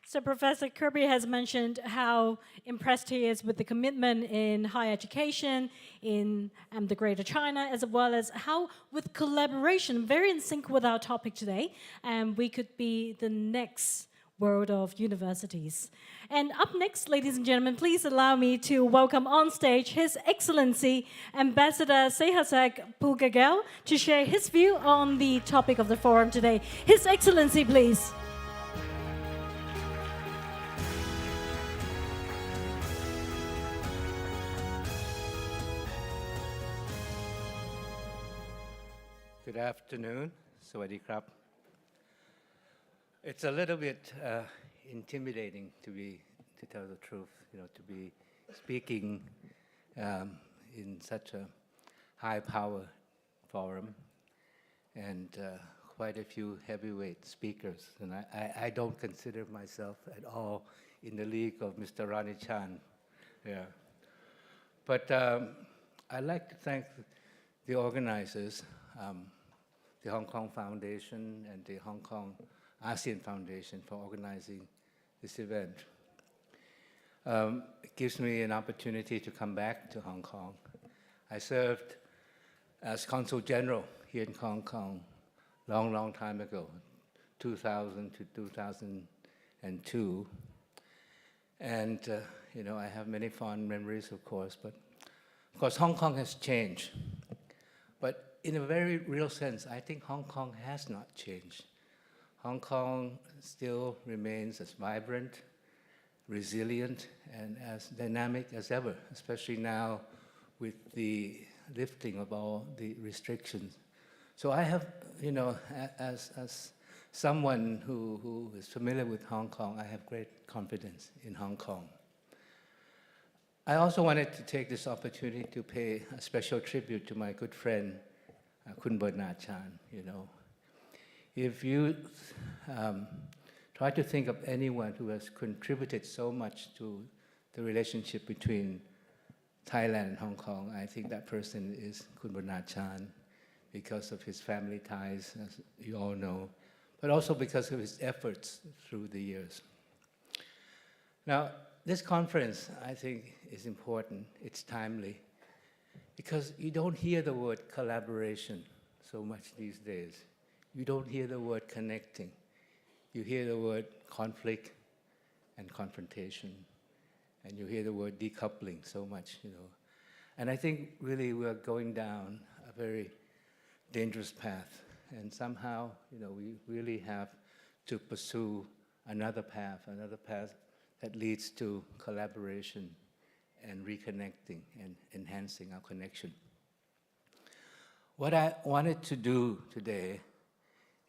So Professor Kirby has mentioned how impressed he is with the commitment in higher education in the Greater China, as well as how with collaboration, very in sync with our topic today, we could be the next world of universities. And up next, ladies and gentlemen, please allow me to welcome on stage His Excellency Ambassador Sehasek Pugagel to share his view on the topic of the forum today. His Excellency, please. Good afternoon, Sawadee Krap. It's a little bit intimidating, to tell the truth, to be speaking in such a high-power forum and quite a few heavyweight speakers. And I don't consider myself at all in the league of Mr. Ronnie Chan. Yeah. But I'd like to thank the organizers, the Hong Kong Foundation and the Hong Kong ASEAN Foundation for organizing this event. It gives me an opportunity to come back to Hong Kong. I served as Consul General here in Hong Kong long time ago, 2000 to 2002. And, you know, I have many fond memories, of course, but of course Hong Kong has changed. But in a very real sense, I think Hong Kong has not changed. Hong Kong still remains as vibrant, resilient, and as dynamic as ever, especially now with the lifting of all the restrictions. So I have, you know, as someone who is familiar with Hong Kong, I have great confidence in Hong Kong. I also wanted to take this opportunity to pay a special tribute to my good friend, Kun Bernard Chan, you know. If you try to think of anyone who has contributed so much to the relationship between Thailand and Hong Kong, I think that person is Kun Bernard Chan, because of his family ties, as you all know, but also because of his efforts through the years. Now, this conference, I think, is important. It's timely, because you don't hear the word collaboration so much these days. You don't hear the word connecting. You hear the word conflict and confrontation, and you hear the word decoupling so much, you know. And I think really we're going down a very dangerous path, and somehow, you know, we really have to pursue another path that leads to collaboration and reconnecting and enhancing our connection. What I wanted to do today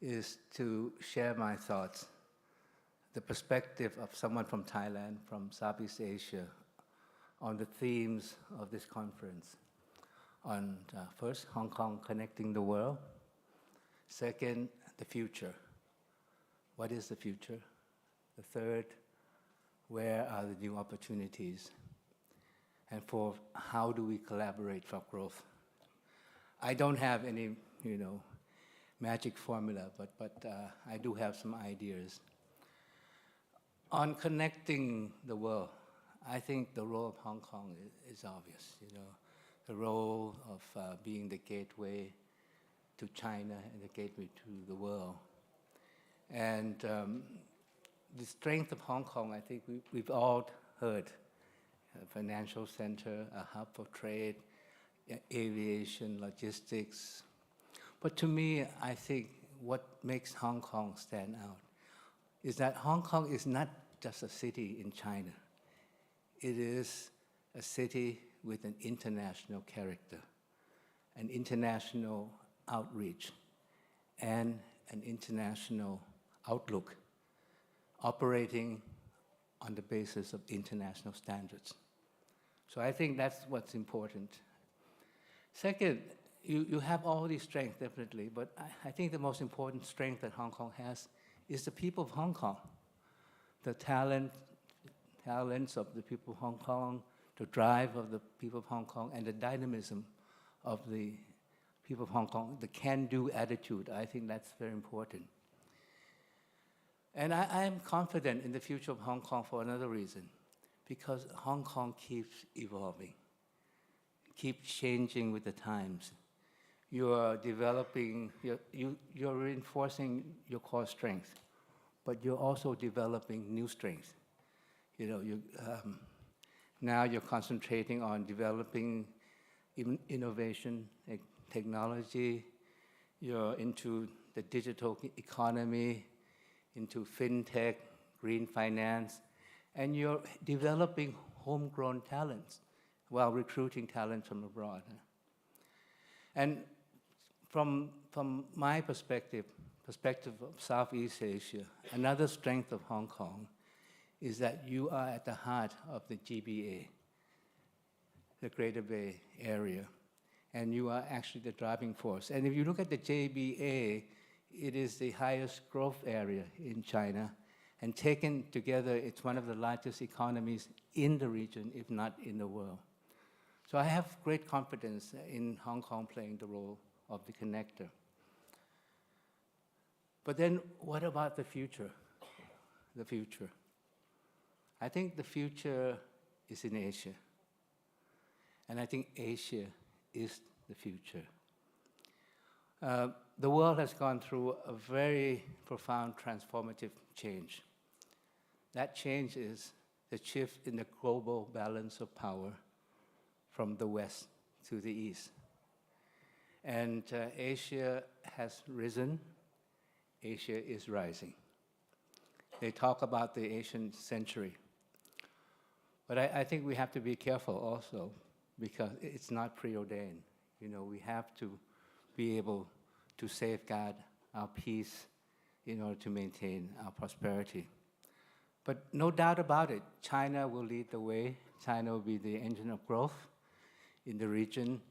is to share my thoughts, the perspective of someone from Thailand, from Southeast Asia, on the themes of this conference. On first, Hong Kong connecting the world. Second, the future. What is the future? The third, where are the new opportunities? And fourth, how do we collaborate for growth? I don't have any, you know, magic formula, but I do have some ideas. On connecting the world, I think the role of Hong Kong is obvious, you know. The role of being the gateway to China and the gateway to the world. And the strength of Hong Kong, I think we've all heard, a financial center, a hub for trade, aviation, logistics. But to me, I think what makes Hong Kong stand out is that Hong Kong is not just a city in China. It is a city with an international character, an international outreach, and an international outlook, operating on the basis of international standards. So I think that's what's important. Second, you have all these strengths, definitely, but I think the most important strength that Hong Kong has is the people of Hong Kong, the talents of the people of Hong Kong, the drive of the people of Hong Kong, and the dynamism of the people of Hong Kong, the can-do attitude. I think that's very important. And I am confident in the future of Hong Kong for another reason, because Hong Kong keeps evolving, keeps changing with the times. You are developing, you're reinforcing your core strength, but you're also developing new strengths. You know, now you're concentrating on developing innovation, technology. You're into the digital economy, into fintech, green finance, and you're developing homegrown talents while recruiting talent from abroad. And from my perspective of Southeast Asia, another strength of Hong Kong is that you are at the heart of the GBA, the Greater Bay Area. and you are actually the driving force. And if you look at the JBA, it is the highest growth area in China, and taken together, it's one of the largest economies in the region, if not in the world. So I have great confidence in Hong Kong playing the role of the connector. But then what about the future? The future. I think the future is in Asia. And I think Asia is the future. The world has gone through a very profound transformative change. That change is the shift in the global balance of power from the West to the East. And Asia has risen. Asia is rising. They talk about the Asian century. But I think we have to be careful also, because it's not preordained. You know, we have to be able to safeguard our peace in order to maintain our prosperity. But no doubt about it, China will lead the way. China will be the engine of growth in the region.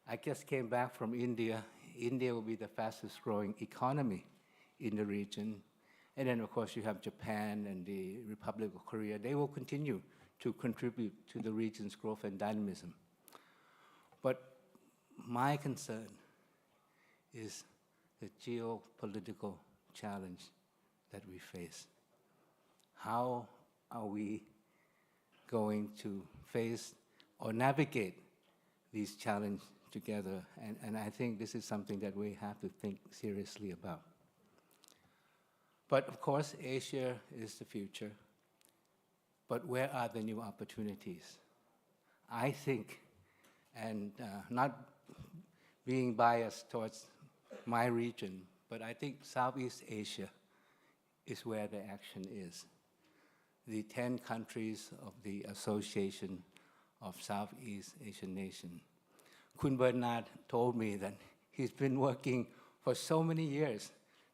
I just came back from India. India will be the fastest growing economy in the region. And then, of course, you have Japan and the Republic of Korea. They will continue to contribute to the region's growth and dynamism. But my concern is the geopolitical challenge that we face. How are we going to face or navigate these challenges together? And I think this is something that we have to think seriously about. But of course, Asia is the future. But where are the new opportunities? I think, and not being biased towards my region, but I think Southeast Asia is where the action is. The 10 countries of the Association of Southeast Asian Nations. Kun Bernard told me that he's been working for so many years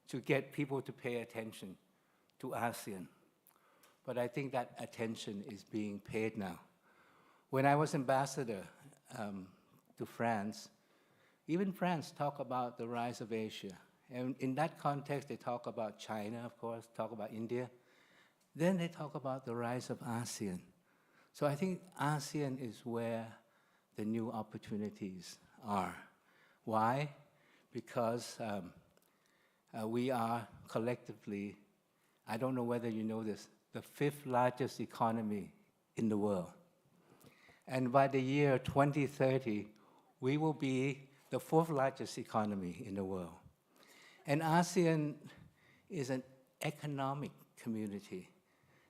to get people to pay attention to ASEAN. But I think that attention is being paid now. When I was ambassador to France, even France talked about the rise of Asia. And in that context, they talk about China, of course, talk about India. Then they talk about the rise of ASEAN. So I think ASEAN is where the new opportunities are. Why? Because we are collectively, I don't know whether you know this, the 5th largest economy in the world. And by the year 2030, we will be the 4th largest economy in the world. And ASEAN is an economic community.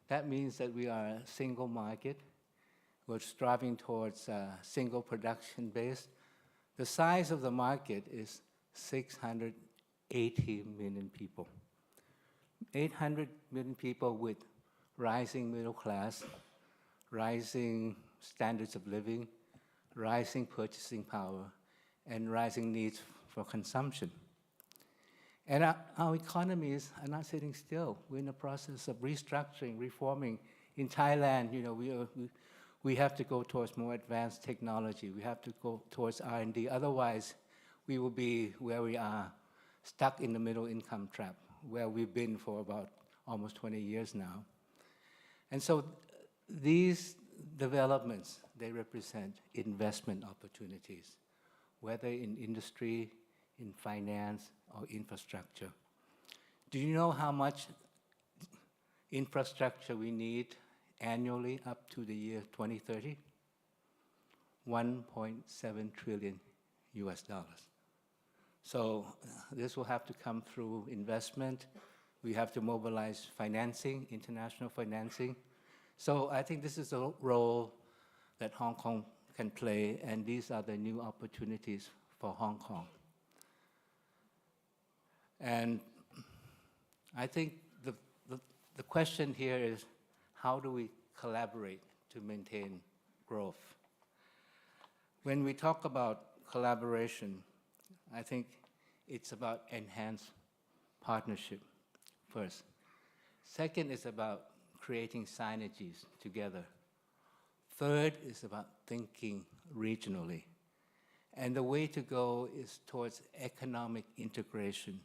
That means that we are a single market. We're striving towards a single production base. The size of the market is 680 million people. 800 million people with rising middle class, rising standards of living, rising purchasing power, and rising needs for consumption. And our economies are not sitting still. We're in the process of restructuring, reforming. In Thailand, you know, we have to go towards more advanced technology. We have to go towards R&D. Otherwise, we will be where we are, stuck in the middle income trap, where we've been for about almost 20 years now. And so these developments, they represent investment opportunities, whether in industry, in finance, or infrastructure. Do you know how much infrastructure we need annually up to the year 2030? $1.7 trillion US. So this will have to come through investment. We have to mobilize financing, international financing. So I think this is a role that Hong Kong can play, and these are the new opportunities for Hong Kong. And I think the question here is, how do we collaborate to maintain growth? When we talk about collaboration, I think it's about enhanced partnership first. Second is about creating synergies together. Third is about thinking regionally. And the way to go is towards economic integration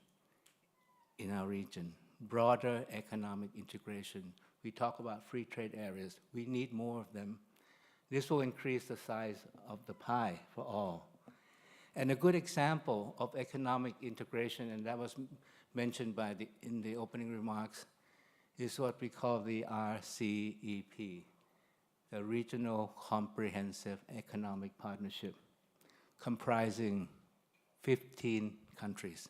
in our region, broader economic integration. We talk about free trade areas. We need more of them. This will increase the size of the pie for all. And a good example of economic integration, and that was mentioned in the opening remarks, is what we call the RCEP, the Regional Comprehensive Economic Partnership, comprising 15 countries.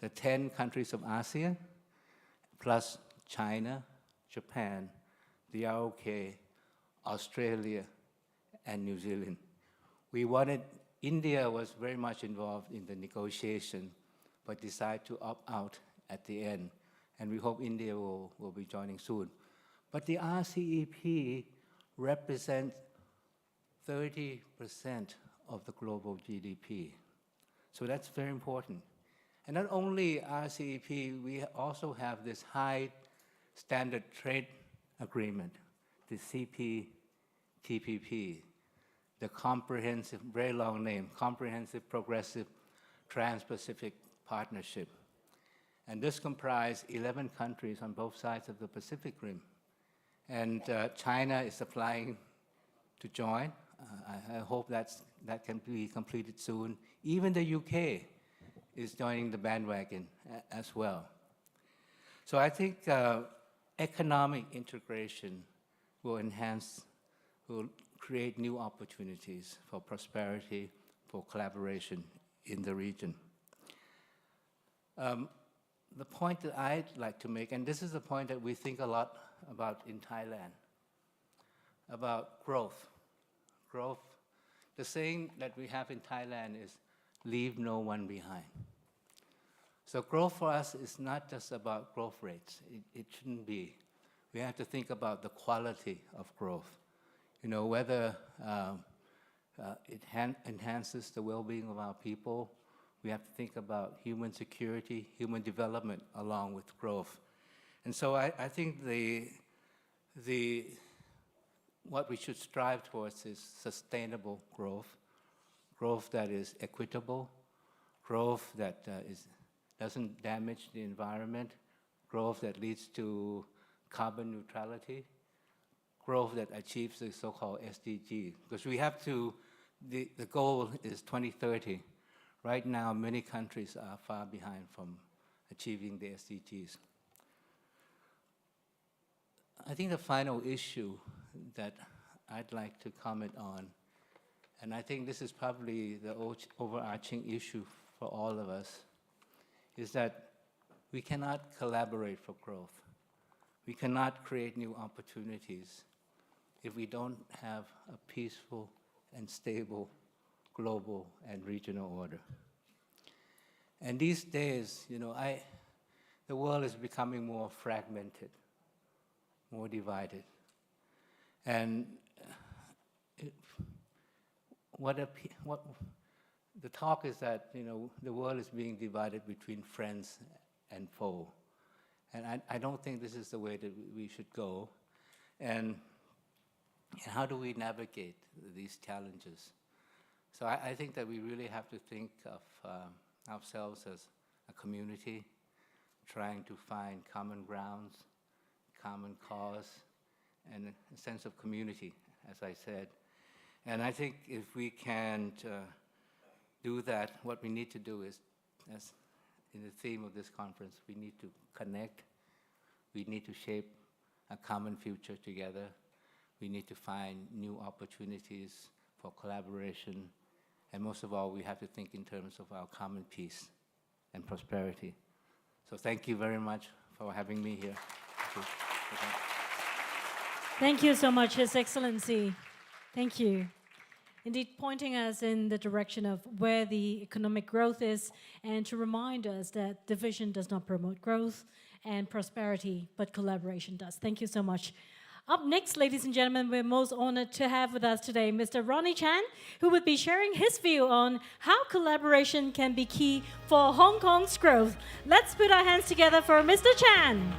The 10 countries of ASEAN, plus China, Japan, the ROK, Australia, and New Zealand. India was very much involved in the negotiation, but decided to opt out at the end. And we hope India will be joining soon. But the RCEP represents 30% of the global GDP. So that's very important. And not only RCEP, we also have this high standard trade agreement, the CPTPP, the comprehensive, very long name, Comprehensive Progressive Trans-Pacific Partnership. And this comprises 11 countries on both sides of the Pacific Rim. And China is applying to join. I hope that can be completed soon. Even the UK is joining the bandwagon as well. So I think economic integration will create new opportunities for prosperity, for collaboration in the region. The point that I'd like to make, and this is a point that we think a lot about in Thailand, about growth. Growth. The saying that we have in Thailand is, leave no one behind. So growth for us is not just about growth rates. It shouldn't be. We have to think about the quality of growth. You know, whether it enhances the well-being of our people. We have to think about human security, human development along with growth. And so I think what we should strive towards is sustainable growth, growth that is equitable, growth that doesn't damage the environment, growth that leads to carbon neutrality, growth that achieves the so-called SDG. Because we have to, the goal is 2030. Right now, many countries are far behind from achieving the SDGs. I think the final issue that I'd like to comment on, and I think this is probably the overarching issue for all of us, is that we cannot collaborate for growth. We cannot create new opportunities if we don't have a peaceful and stable global and regional order. And these days, you know, the world is becoming more fragmented, more divided. And the talk is that, you know, the world is being divided between friends and foe. And I don't think this is the way that we should go. And how do we navigate these challenges? So I think that we really have to think of ourselves as a community, trying to find common grounds, common cause, and a sense of community, as I said. And I think if we can do that, what we need to do is, as in the theme of this conference, we need to connect, we need to shape a common future together, we need to find new opportunities for collaboration, and most of all, we have to think in terms of our common peace and prosperity. So thank you very much for having me here. Thank you so much, His Excellency. Thank you. Indeed, pointing us in the direction of where the economic growth is, and to remind us that division does not promote growth and prosperity, but collaboration does. Thank you so much. Up next, ladies and gentlemen, we're most honored to have with us today Mr. Ronnie Chan, who would be sharing his view on how collaboration can be key for Hong Kong's growth. Let's put our hands together for Mr. Chan.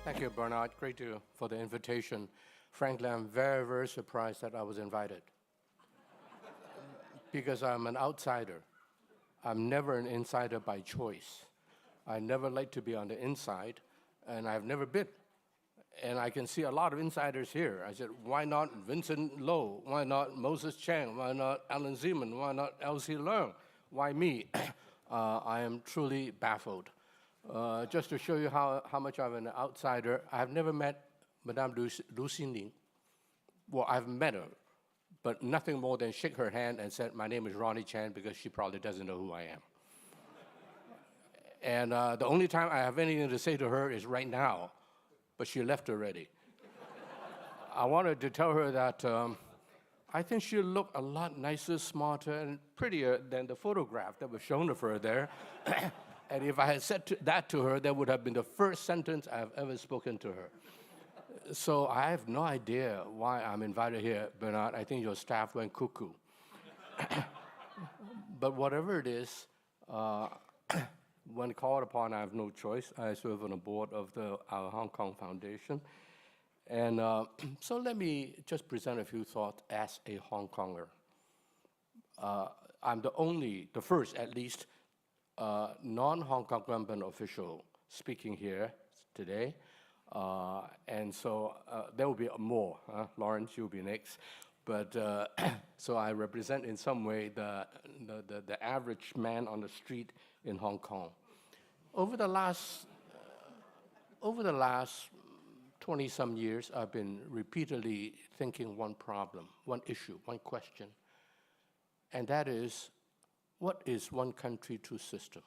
Thank you, Bernard. For the invitation. Frankly, I'm very, very surprised that I was invited. Because I'm an outsider. I'm never an insider by choice. I never like to be on the inside, and I've never been. And I can see a lot of insiders here. I said, why not Vincent Lo? Why not Moses Chang? Why not Alan Zeman? Why not Elsie Leung? Why me? I am truly baffled. Just to show you how much I'm an outsider, I've never met Madame Lu Xinling. Well, I've met her, but nothing more than shake her hand and said, my name is Ronnie Chan, because she probably doesn't know who I am. And the only time I have anything to say to her is right now, but she left already. I wanted to tell her that I think she'll look a lot nicer, smarter, and prettier than the photograph that was shown of her there. And if I had said that to her, that would have been the first sentence I've ever spoken to her. So I have no idea why I'm invited here, Bernard. I think your staff went cuckoo. But whatever it is, when called upon, I have no choice. I serve on the board of our Hong Kong Foundation. And so let me just present a few thoughts as a Hong Konger. I'm the first at least, non-Hong Kong government official speaking here today. And so there will be more. Lawrence, you'll be next. But so I represent in some way the average man on the street in Hong Kong. Over the last 20-some years, I've been repeatedly thinking one problem, one issue, one question, and that is, what is one country, two system?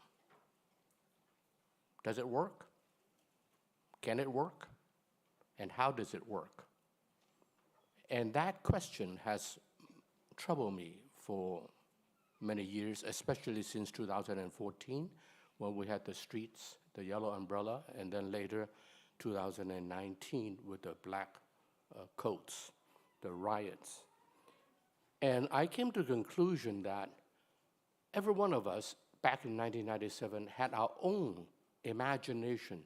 Does it work? Can it work? And how does it work? And that question has troubled me for many years, especially since 2014, when we had the streets, the yellow umbrella, and then later 2019 with the black coats, the riots. And I came to the conclusion that every one of us back in 1997 had our own imagination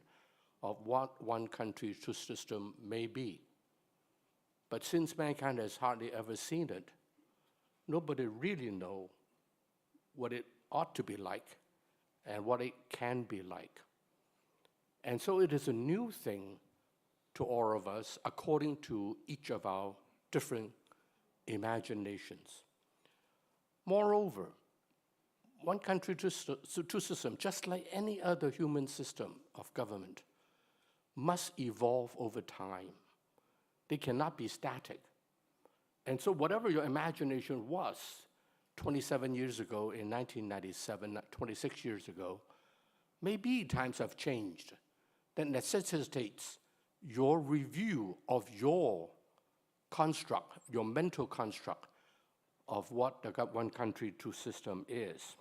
of what one country, two system may be. But since mankind has hardly ever seen it, nobody really knows what it ought to be like and what it can be like. And so it is a new thing to all of us according to each of our different imaginations. Moreover, one country, two system, just like any other human system of government, must evolve over time. They cannot be static. And so whatever your imagination was 27 years ago in 1997, 26 years ago, maybe times have changed. That necessitates your review of your construct, your mental construct of what the one country, two system is.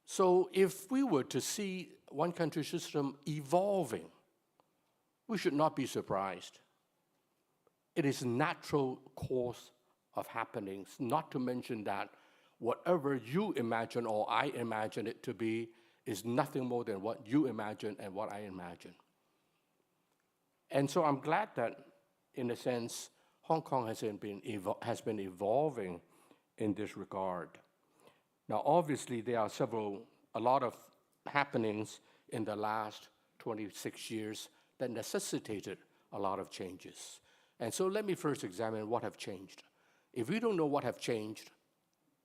So if we were to see one country system evolving, we should not be surprised. It is a natural course of happenings, not to mention that whatever you imagine or I imagine it to be is nothing more than what you imagine and what I imagine. And so I'm glad that, in a sense, Hong Kong has been evolving in this regard. Now, obviously, there are a lot of happenings in the last 26 years that necessitated a lot of changes. And so let me first examine what have changed. If we don't know what have changed,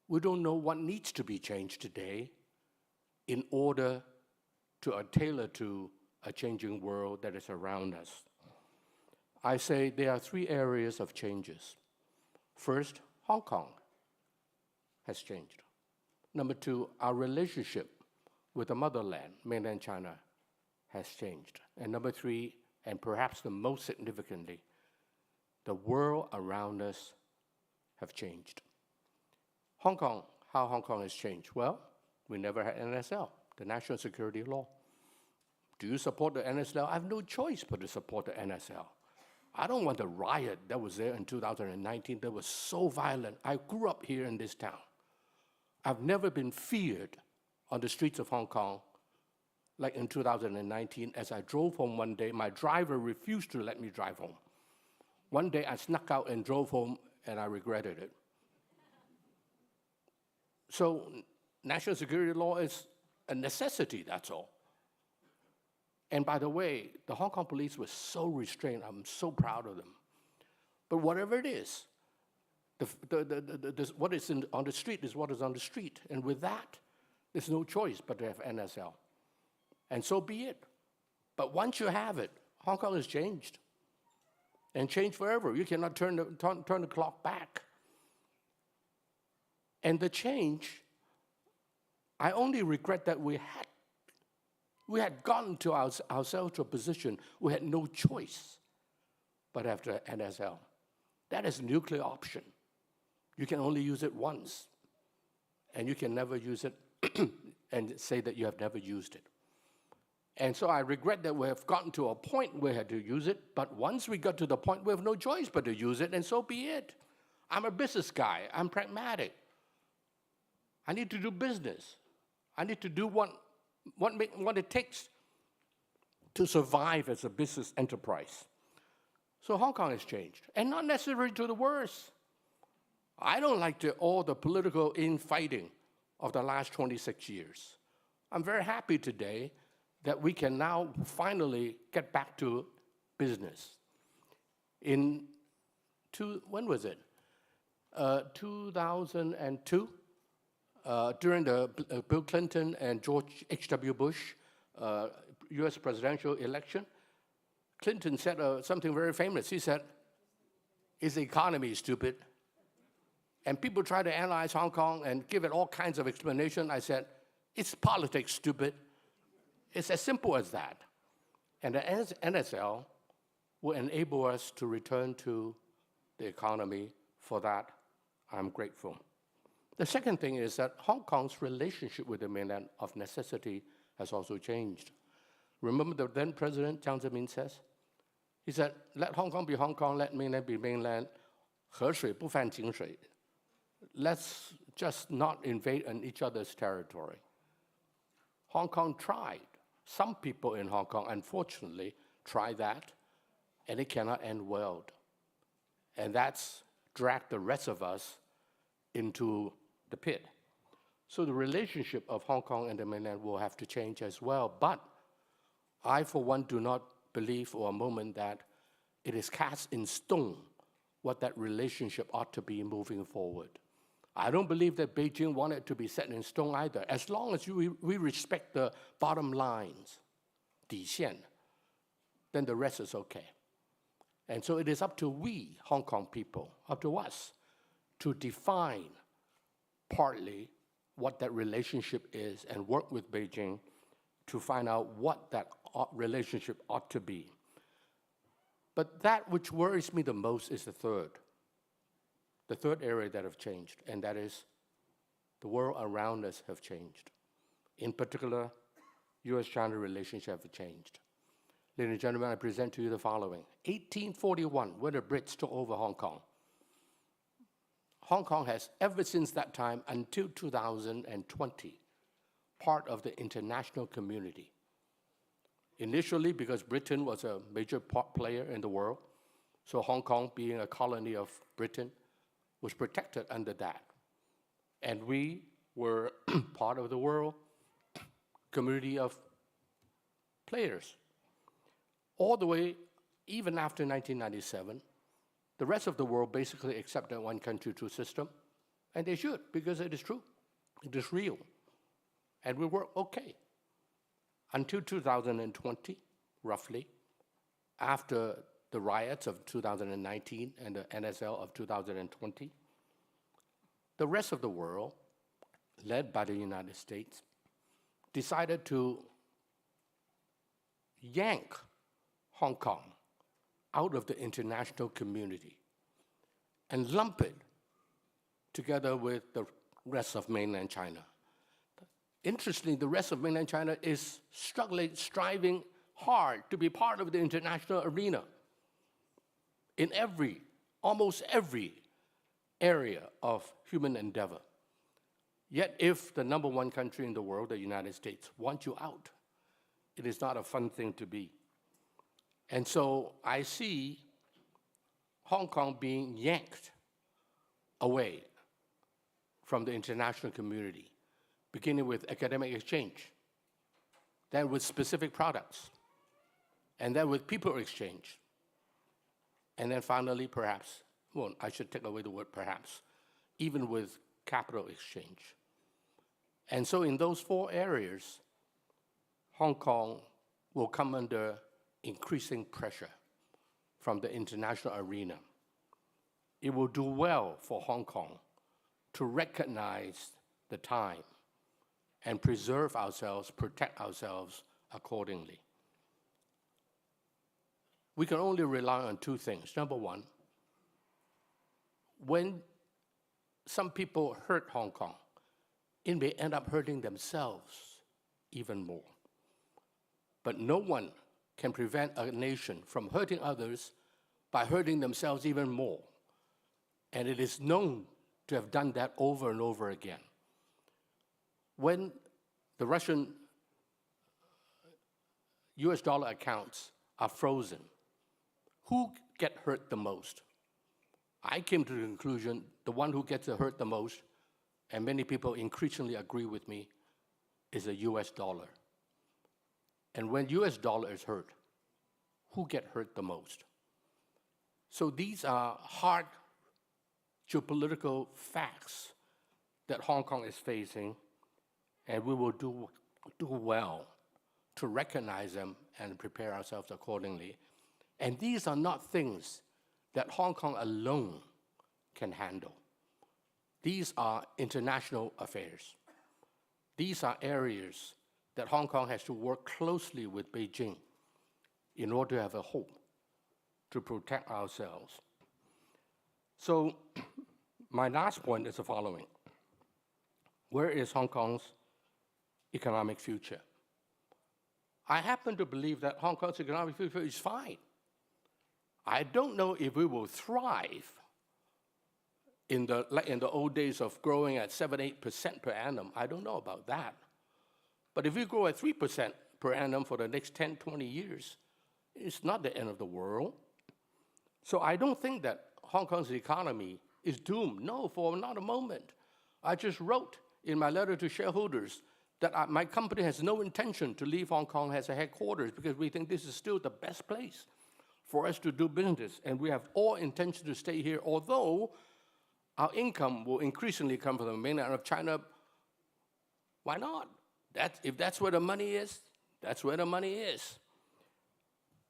we don't know what needs to be changed today in order to tailor to a changing world that is around us. I say there are three areas of changes. First, Hong Kong has changed. Number two, our relationship with the motherland, mainland China, has changed. And number three, and perhaps the most significantly, the world around us have changed. Hong Kong, how Hong Kong has changed? Well, we never had NSL, the National Security Law. Do you support the NSL? I have no choice but to support the NSL. I don't want the riot that was there in 2019 that was so violent. I grew up here in this town. I've never been feared on the streets of Hong Kong like in 2019, as I drove home one day, my driver refused to let me drive home. One day I snuck out and drove home, and I regretted it. So national security law is a necessity, that's all. And by the way, the Hong Kong police were so restrained. I'm so proud of them. But whatever it is, what is on the street is what is on the street. And with that, there's no choice but to have NSL. And so be it. But once you have it, Hong Kong has changed. And changed forever. You cannot turn the clock back. And the change, I only regret that we had gotten to ourselves to a position we had no choice but after NSL. That is a nuclear option. You can only use it once, and you can never use it and say that you have never used it. And so I regret that we have gotten to a point where we had to use it, but once we got to the point, we have no choice but to use it, and so be it. I'm a business guy. I'm pragmatic. I need to do business. I need to do what it takes to survive as a business enterprise. So Hong Kong has changed, and not necessarily to the worse. I don't like all the political infighting of the last 26 years. I'm very happy today that we can now finally get back to business. When was it? 2002, during the Bill Clinton and George H.W. Bush US presidential election, Clinton said something very famous. He said, "Is the economy stupid?" And people try to analyze Hong Kong and give it all kinds of explanation. I said, "It's politics, stupid." It's as simple as that. And the NSL will enable us to return to the economy. For that, I'm grateful. The second thing is that Hong Kong's relationship with the mainland of necessity has also changed. Remember the then President Jiang Zemin says? He said, "Let Hong Kong be Hong Kong, let mainland be mainland. 河水不犯井水." Let's just not invade on each other's territory. Hong Kong tried. Some people in Hong Kong, unfortunately, tried that, and it cannot end well. And that's dragged the rest of us into the pit. So the relationship of Hong Kong and the mainland will have to change as well. But I, for one, do not believe for a moment that it is cast in stone what that relationship ought to be moving forward. I don't believe that Beijing wanted it to be set in stone either. As long as we respect the bottom lines, 底线, then the rest is okay. And so it is up to we, Hong Kong people, up to us, to define partly what that relationship is and work with Beijing to find out what that relationship ought to be. But that which worries me the most is the third area that have changed, and that is the world around us have changed. In particular, US-China relationship have changed. Ladies and gentlemen, I present to you the following. 1841, when the Brits took over Hong Kong. Hong Kong has, ever since that time until 2020, part of the international community. Initially, because Britain was a major player in the world, so Hong Kong, being a colony of Britain, was protected under that. And we were part of the world community of players. All the way, even after 1997, the rest of the world basically accepted one country, two system, and they should, because it is true, it is real, and we were okay. Until 2020, roughly, after the riots of 2019 and the NSL of 2020, the rest of the world, led by the United States, decided to yank Hong Kong out of the international community and lump it together with the rest of mainland China. Interestingly, the rest of mainland China is striving hard to be part of the international arena in almost every area of human endeavor. Yet if the number one country in the world, the United States, wants you out, It is not a fun thing to be. And so I see Hong Kong being yanked away from the international community, beginning with academic exchange, then with specific products, and then with people exchange, and then finally, perhaps, well, I should take away the word perhaps, even with capital exchange. And so in those 4 areas, Hong Kong will come under increasing pressure from the international arena. It will do well for Hong Kong to recognize the time and preserve ourselves, protect ourselves accordingly. We can only rely on 2 things. Number one, when some people hurt Hong Kong, it may end up hurting themselves even more. But no one can prevent a nation from hurting others by hurting themselves even more. And it is known to have done that over and over again. When the Russian US dollar accounts are frozen, who get hurt the most? I came to the conclusion the one who gets hurt the most, and many people increasingly agree with me, is the US dollar. And when US dollar is hurt, who get hurt the most? So these are hard geopolitical facts that Hong Kong is facing, and we will do well to recognize them and prepare ourselves accordingly. And these are not things that Hong Kong alone can handle. These are international affairs. These are areas that Hong Kong has to work closely with Beijing in order to have a hope to protect ourselves. So my last point is the following. Where is Hong Kong's economic future? I happen to believe that Hong Kong's economic future is fine. I don't know if we will thrive in the old days of growing at 7-8% per annum. I don't know about that. But if we grow at 3% per annum for the next 10, 20 years, it's not the end of the world. So I don't think that Hong Kong's economy is doomed. No, for not a moment. I just wrote in my letter to shareholders that my company has no intention to leave Hong Kong as a headquarters because we think this is still the best place for us to do business, and we have all intention to stay here, although our income will increasingly come from the mainland of China. Why not? If that's where the money is, that's where the money is.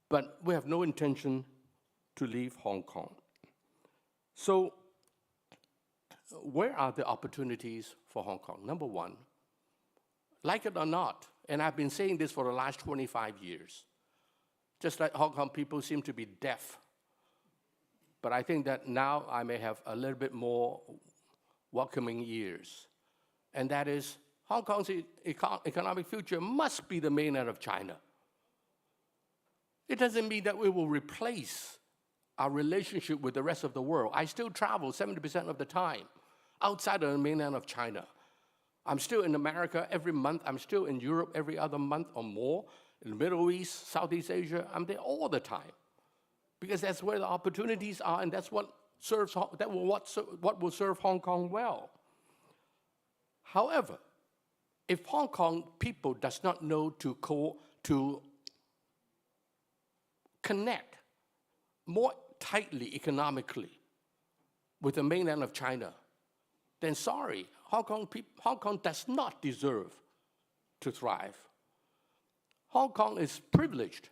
But we have no intention to leave Hong Kong. So where are the opportunities for Hong Kong? Number one, like it or not, and I've been saying this for the last 25 years, just like Hong Kong people seem to be deaf. But I think that now I may have a little bit more welcoming ears. And that is, Hong Kong's economic future must be the mainland of China. It doesn't mean that we will replace our relationship with the rest of the world. I still travel 70% of the time outside of the mainland of China. I'm still in America every month. I'm still in Europe every other month or more. In the Middle East, Southeast Asia, I'm there all the time. Because that's where the opportunities are, and that's what will serve Hong Kong well. However, if Hong Kong people does not know to connect more tightly economically with the mainland of China, then sorry, Hong Kong does not deserve to thrive. Hong Kong is privileged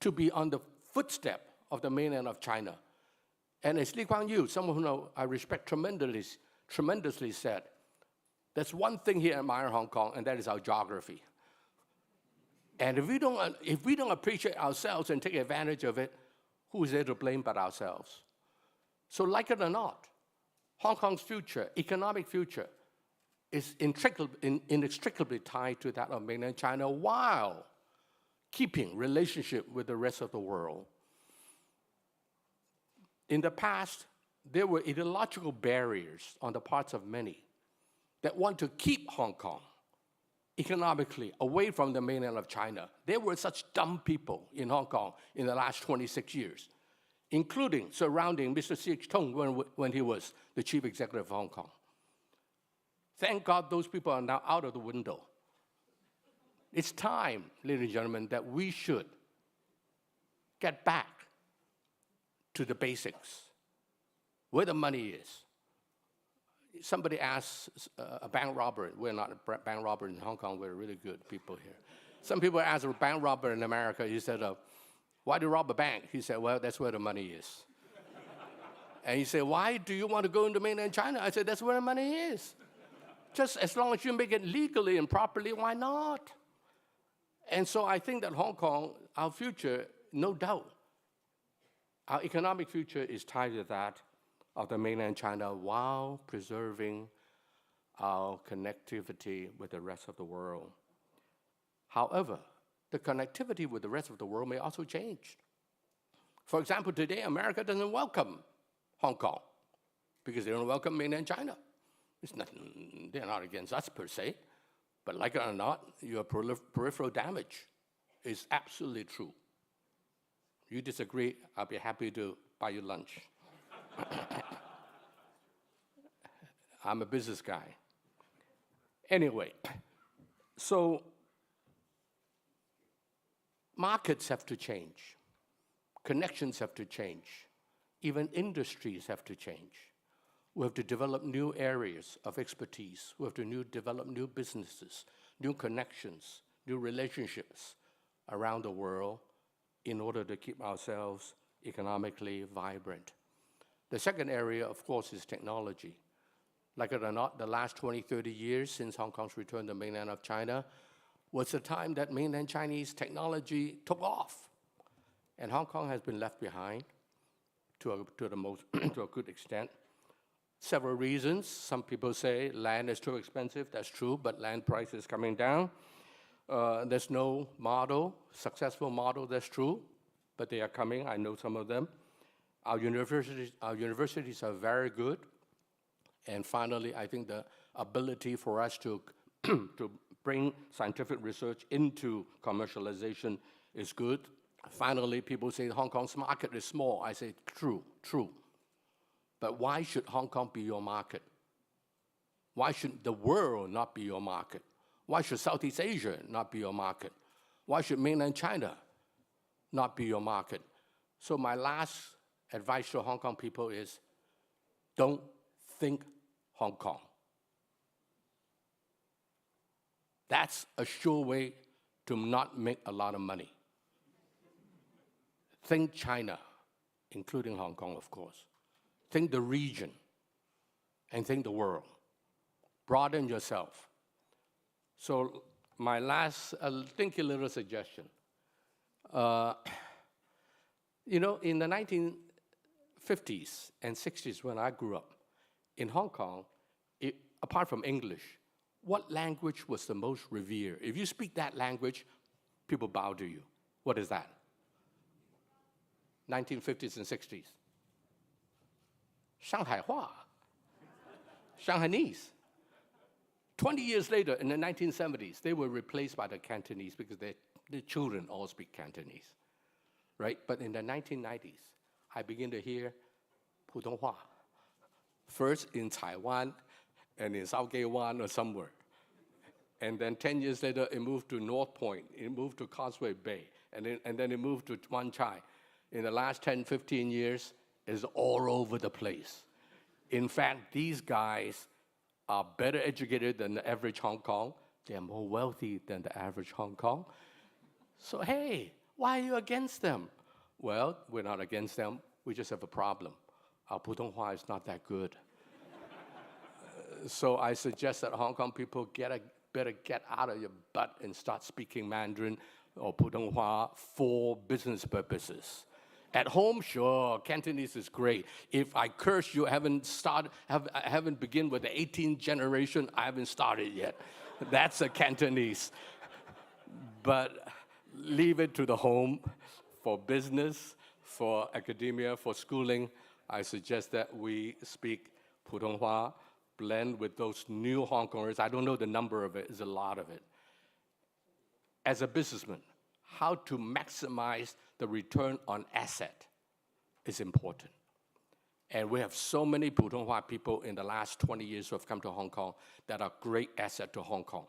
to be on the footstep of the mainland of China. And as Lee Kuan Yew, someone who I respect tremendously said, there's one thing he admires Hong Kong, and that is our geography. And if we don't appreciate ourselves and take advantage of it, who is there to blame but ourselves? So like it or not, Hong Kong's future, economic future, is inextricably tied to that of mainland China while keeping relationship with the rest of the world. In the past, there were ideological barriers on the parts of many that want to keep Hong Kong economically away from the mainland of China. There were such dumb people in Hong Kong in the last 26 years, including surrounding Mr. Zheng when he was the chief executive of Hong Kong. Thank God those people are now out of the window. It's time, ladies and gentlemen, that we should get back to the basics, where the money is. Somebody asked a bank robber, we're not a bank robber in Hong Kong, we're really good people here. Some people asked a bank robber in America, he said, why do you rob a bank? He said, well, that's where the money is. And he said, why do you want to go into mainland China? I said, that's where the money is. Just as long as you make it legally and properly, why not? And so I think that Hong Kong, our future, no doubt, our economic future is tied to that of the mainland China while preserving our connectivity with the rest of the world. However, the connectivity with the rest of the world may also change. For example, today, America doesn't welcome Hong Kong because they don't welcome mainland China. It's nothing, they're not against us per se, but like it or not, your peripheral damage is absolutely true. You disagree, I'll be happy to buy you lunch. I'm a business guy. Anyway, so markets have to change. Connections have to change. Even industries have to change. We have to develop new areas of expertise. We have to develop new businesses, new connections, new relationships around the world in order to keep ourselves economically vibrant. The second area, of course, is technology. Like it or not, the last 20, 30 years since Hong Kong's return to the mainland of China was the time that mainland Chinese technology took off. And Hong Kong has been left behind to a good extent. Several reasons. Some people say land is too expensive. That's true, but land price is coming down. There's no model, successful model, that's true, but they are coming. I know some of them. Our universities are very good. And finally, I think the ability for us to bring scientific research into commercialization is good. Finally, people say Hong Kong's market is small. I say, true, true. But why should Hong Kong be your market? Why should the world not be your market? Why should Southeast Asia not be your market? Why should mainland China not be your market? So my last advice to Hong Kong people is, don't think Hong Kong. That's a sure way to not make a lot of money. Think China, including Hong Kong, of course. Think the region, and think the world. Broaden yourself. So my last thinky little suggestion. You know, in the 1950s and 60s when I grew up, in Hong Kong, apart from English, what language was the most revered? If you speak that language, people bow to you. What is that? 1950s and 60s. Shanghai-hua, Shanghainese. 20 years later, in the 1970s, they were replaced by the Cantonese because the children all speak Cantonese, right? But in the 1990s, I began to hear Putonghua, first in Taiwan and in South Geiwan or somewhere. And then 10 years later, it moved to North Point, it moved to Causeway Bay, and then it moved to Wan Chai. In the last 10, 15 years, it's all over the place. In fact, these guys are better educated than the average Hong Kong. They're more wealthy than the average Hong Kong. So hey, why are you against them? Well, we're not against them. We just have a problem. Our Putonghua is not that good. So I suggest that Hong Kong people better get out of your butt and start speaking Mandarin or Putonghua for business purposes. At home, sure, Cantonese is great. If I curse you, haven't begun with the 18th generation, I haven't started yet. That's a Cantonese. But leave it to the home for business, for academia, for schooling. I suggest that we speak Putonghua, blend with those new Hong Kongers. I don't know the number of it, it's a lot of it. as a businessman, how to maximize the return on asset is important. And we have so many Putonghua people in the last 20 years who have come to Hong Kong that are great asset to Hong Kong.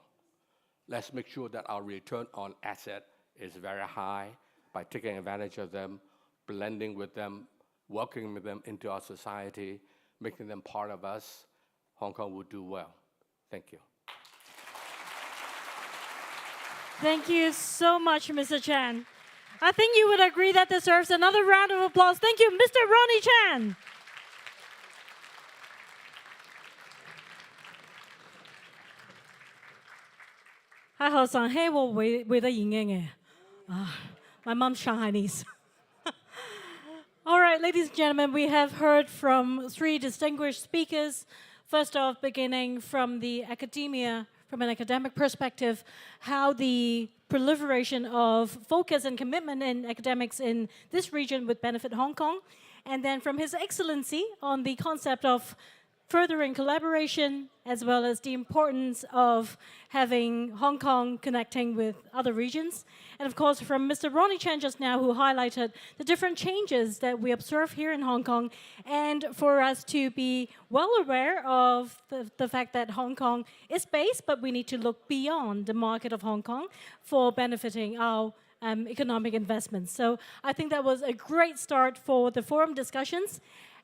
Let's make sure that our return on asset is very high by taking advantage of them, blending with them, welcoming them into our society, making them part of us. Hong Kong will do well. Thank you. Thank you so much, Mr. Chan. I think you would agree that deserves another round of applause. Thank you, Mr. Ronnie Chan. My mom's Shanghainese. All right, ladies and gentlemen, we have heard from 3 distinguished speakers. First off, beginning from the academia, from an academic perspective, how the proliferation of focus and commitment in academics in this region would benefit Hong Kong. And then from His Excellency on the concept of furthering collaboration, as well as the importance of having Hong Kong connecting with other regions. And of course, from Mr. Ronnie Chan just now, who highlighted the different changes that we observe here in Hong Kong, and for us to be well aware of the fact that Hong Kong is based, but we need to look beyond the market of Hong Kong for benefiting our economic investments. So I think that was a great start for the forum discussions.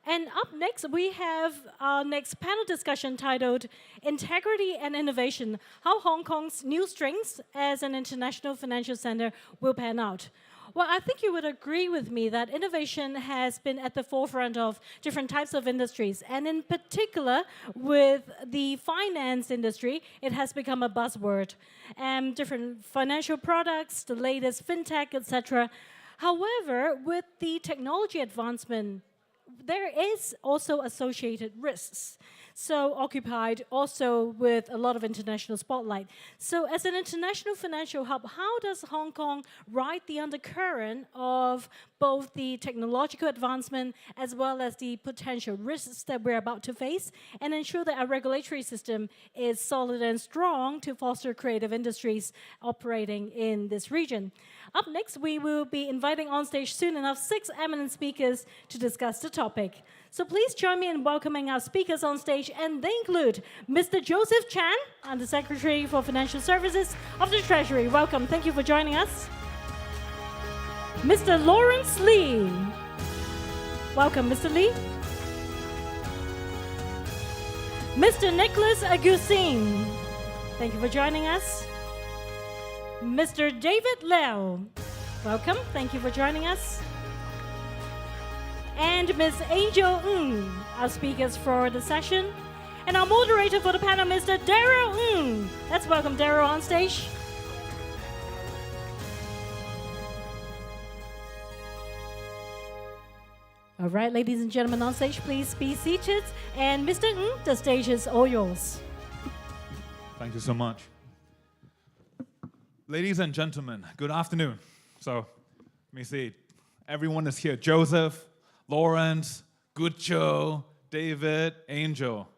And up next, we have our next panel discussion titled Integrity and Innovation, How Hong Kong's New Strengths as an International Financial Center Will Pan Out. Well, I think you would agree with me that innovation has been at the forefront of different types of industries. And in particular, with the finance industry, it has become a buzzword. Different financial products, the latest fintech, etc. However, with the technology advancement, there is also associated risks, so occupied also with a lot of international spotlight. So as an international financial hub, how does Hong Kong ride the undercurrent of both the technological advancement as well as the potential risks that we're about to face, and ensure that our regulatory system is solid and strong to foster creative industries operating in this region? Up next, we will be inviting on stage soon enough 6 eminent speakers to discuss the topic. So please join me in welcoming our speakers on stage, and they include Mr. Joseph Chan, Under Secretary for Financial Services of the Treasury. Welcome, thank you for joining us. Mr. Lawrence Lee. Welcome, Mr. Lee. Mr. Nicholas Agustin. Thank you for joining us. Mr. David Lau. Welcome, thank you for joining us. And Ms. Angel Ng, our speakers for the session. And our moderator for the panel, Mr. Daryl Ng. Let's welcome Daryl on stage. All right, ladies and gentlemen on stage, please be seated. And Mr. Ng, the stage is all yours. Thank you so much. Ladies and gentlemen, good afternoon. So, let me see. Everyone is here. Joseph, Lawrence, Good Joe, David, Angel.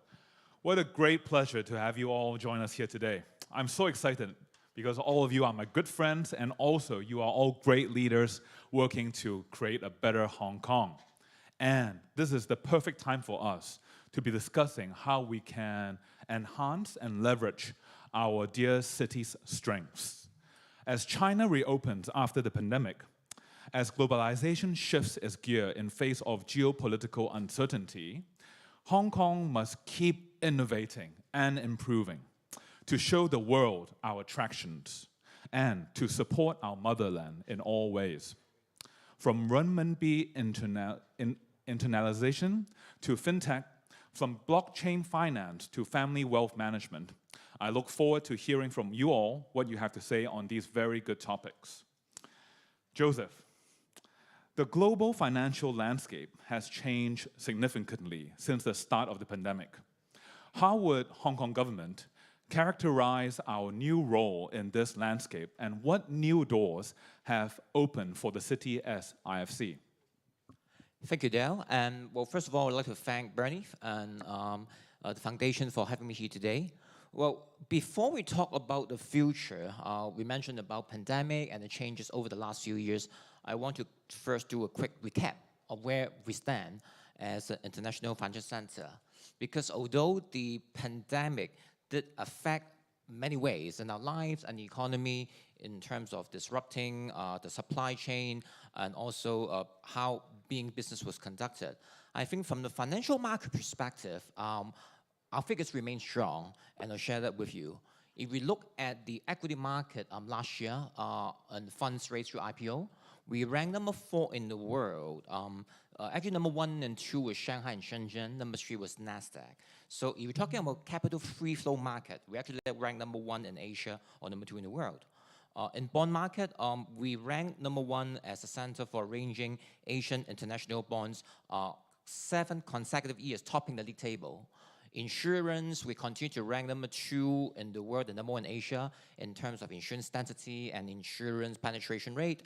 What a great pleasure to have you all join us here today. I'm so excited because all of you are my good friends, and also you are all great leaders working to create a better Hong Kong. And this is the perfect time for us to be discussing how we can enhance and leverage our dear city's strengths. As China reopens after the pandemic, as globalization shifts its gear in face of geopolitical uncertainty, Hong Kong must keep innovating and improving to show the world our attractions and to support our motherland in all ways. From renminbi internalization to fintech, from blockchain finance to family wealth management, I look forward to hearing from you all what you have to say on these very good topics. Joseph, the global financial landscape has changed significantly since the start of the pandemic. How would Hong Kong government characterize our new role in this landscape, and what new doors have opened for the city as IFC? Thank you, Dale. And well, first of all, I'd like to thank Bernie and the foundation for having me here today. Well, before we talk about the future, we mentioned about pandemic and the changes over the last few years. I want to first do a quick recap of where we stand as an international financial center. Because although the pandemic did affect many ways in our lives and the economy in terms of disrupting the supply chain and also how being business was conducted, I think from the financial market perspective, our figures remain strong, and I'll share that with you. If we look at the equity market last year and funds raised through IPO, we ranked number 4 in the world. Actually, number 1 and 2 was Shanghai and Shenzhen. Number 3 was NASDAQ. So if you're talking about capital free flow market, we actually ranked number 1 in Asia or number 2 in the world. In bond market, we ranked number 1 as a center for arranging Asian international bonds 7 consecutive years, topping the league table. Insurance, we continue to rank number 2 in the world and number 1 in Asia in terms of insurance density and insurance penetration rate.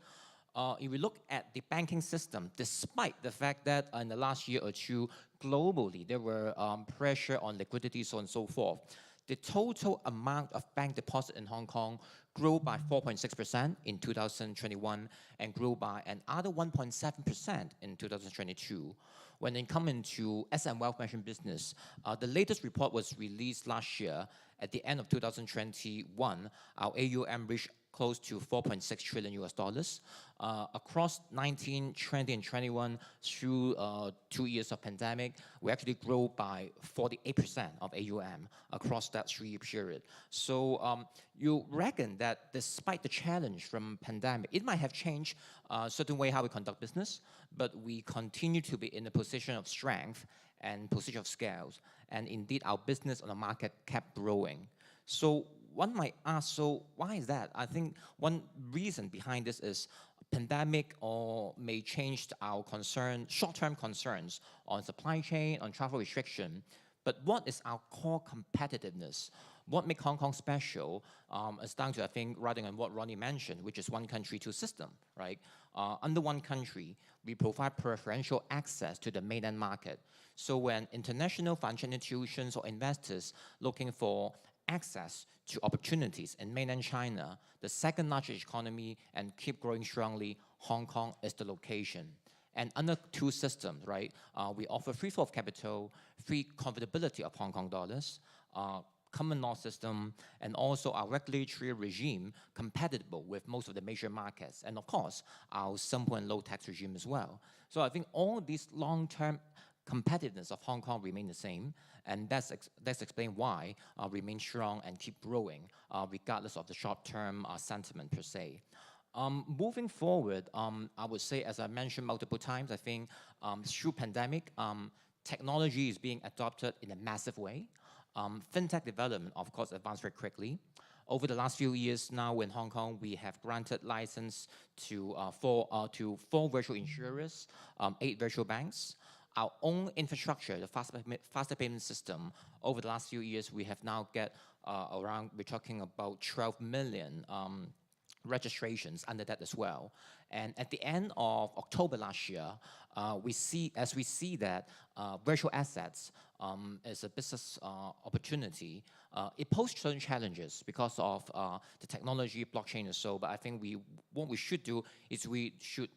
If we look at the banking system, despite the fact that in the last year or two, globally, there were pressure on liquidity, so on and so forth, the total amount of bank deposit in Hong Kong grew by 4.6% in 2021 and grew by another 1.7% in 2022. When it comes into asset and wealth management business, the latest report was released last year. At the end of 2021, our AUM reached close to $4.6 trillion across 19, 20, and 21 through 2 years of pandemic. We actually grew by 48% of AUM across that 3-year period. So you reckon that despite the challenge from pandemic, it might have changed a certain way how we conduct business, but we continue to be in a position of strength and position of scales. And indeed, our business on the market kept growing. So one might ask, so why is that? I think one reason behind this is pandemic or may change our concern, short-term concerns on supply chain, on travel restriction. But what is our core competitiveness? What makes Hong Kong special is down to, I think, rather than what Ronnie mentioned, which is one country, two system, right? Under one country, we provide preferential access to the mainland market. So when international financial institutions or investors looking for access to opportunities in mainland China, the second largest economy and keep growing strongly, Hong Kong is the location. And under two systems, right, we offer free flow of capital, free convertibility of Hong Kong dollars, common law system, and also our regulatory regime compatible with most of the major markets. And of course, our simple and low tax regime as well. So I think all these long-term competitiveness of Hong Kong remain the same, and that's explained why remain strong and keep growing regardless of the short-term sentiment per se. Moving forward, I would say, as I mentioned multiple times, I think through pandemic, technology is being adopted in a massive way. Fintech development, of course, advanced very quickly. Over the last few years now in Hong Kong, we have granted license to 4 virtual insurers, 8 virtual banks. Our own infrastructure, the faster payment system, over the last few years, we have now get around, we're talking about 12 million registrations under that as well. And at the end of October last year, we see that virtual assets is a business opportunity. It poses certain challenges because of the technology, blockchain and so, but I think what we should do is we should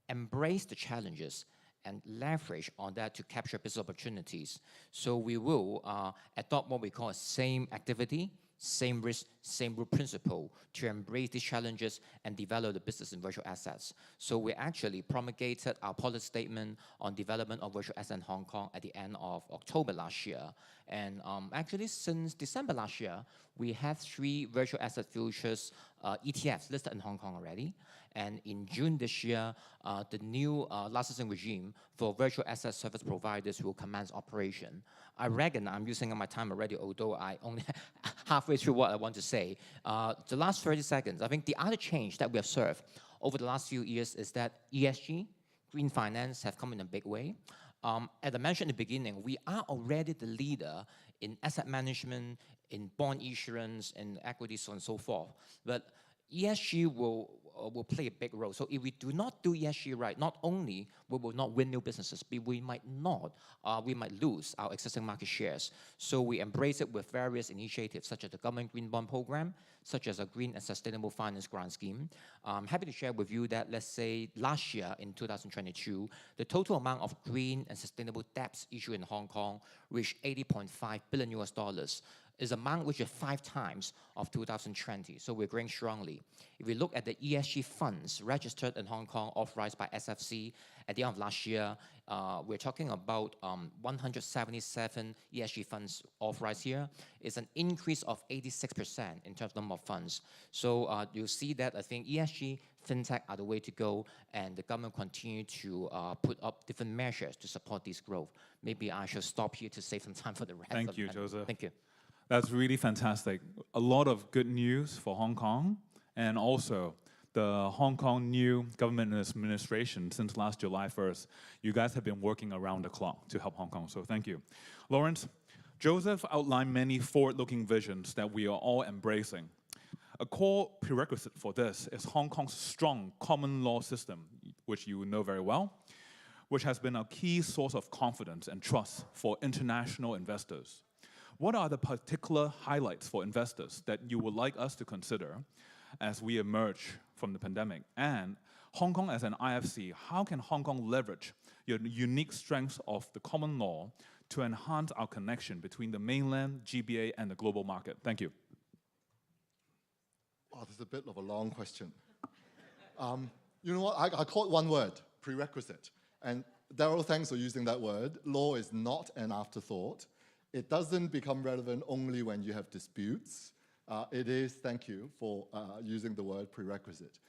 embrace the challenges and leverage on that to capture business opportunities. So we will adopt what we call a same activity, same risk, same rule principle to embrace these challenges and develop the business in virtual assets. So we actually promulgated our policy statement on development of virtual assets in Hong Kong at the end of October last year. And actually since December last year, we have 3 virtual asset futures ETFs listed in Hong Kong already. And in June this year, the new licensing regime for virtual asset service providers will commence operation. I reckon I'm using up my time already, although I only halfway through what I want to say. The last 30 seconds, I think the other change that we have observed over the last few years is that ESG, green finance, have come in a big way. As I mentioned in the beginning, we are already the leader in asset management, in bond issuance, in equities, so on and so forth. But ESG will play a big role. So if we do not do ESG right, not only we will not win new businesses, but we might lose our existing market shares. So we embrace it with various initiatives, such as the government green bond program, such as a green and sustainable finance grant scheme. I'm happy to share with you that, let's say, last year in 2022, the total amount of green and sustainable debts issued in Hong Kong reached $80.5 billion US. Is amount which is 5 times of 2020, so we're growing strongly. If we look at the ESG funds registered in Hong Kong, authorized by SFC at the end of last year, we're talking about 177 ESG funds authorized here. It's an increase of 86% in terms of number of funds. So you'll see that I think ESG, fintech are the way to go, and the government continue to put up different measures to support this growth. Maybe I should stop here to save some time for the rest. Thank you, Joseph. Thank you. That's really fantastic. A lot of good news for Hong Kong, and also the Hong Kong new government administration since last July 1st. You guys have been working around the clock to help Hong Kong, so thank you. Lawrence, Joseph outlined many forward-looking visions that we are all embracing. A core prerequisite for this is Hong Kong's strong common law system, which you know very well, which has been a key source of confidence and trust for international investors. What are the particular highlights for investors that you would like us to consider as we emerge from the pandemic? And Hong Kong as an IFC, how can Hong Kong leverage your unique strengths of the common law to enhance our connection between the mainland, GBA, and the global market? Thank you. Oh, this is a bit of a long question. You know what, I caught one word, prerequisite. And Daryl, thanks for using that word. Law is not an afterthought. It doesn't become relevant only when you have disputes. It is, thank you for using the word prerequisite.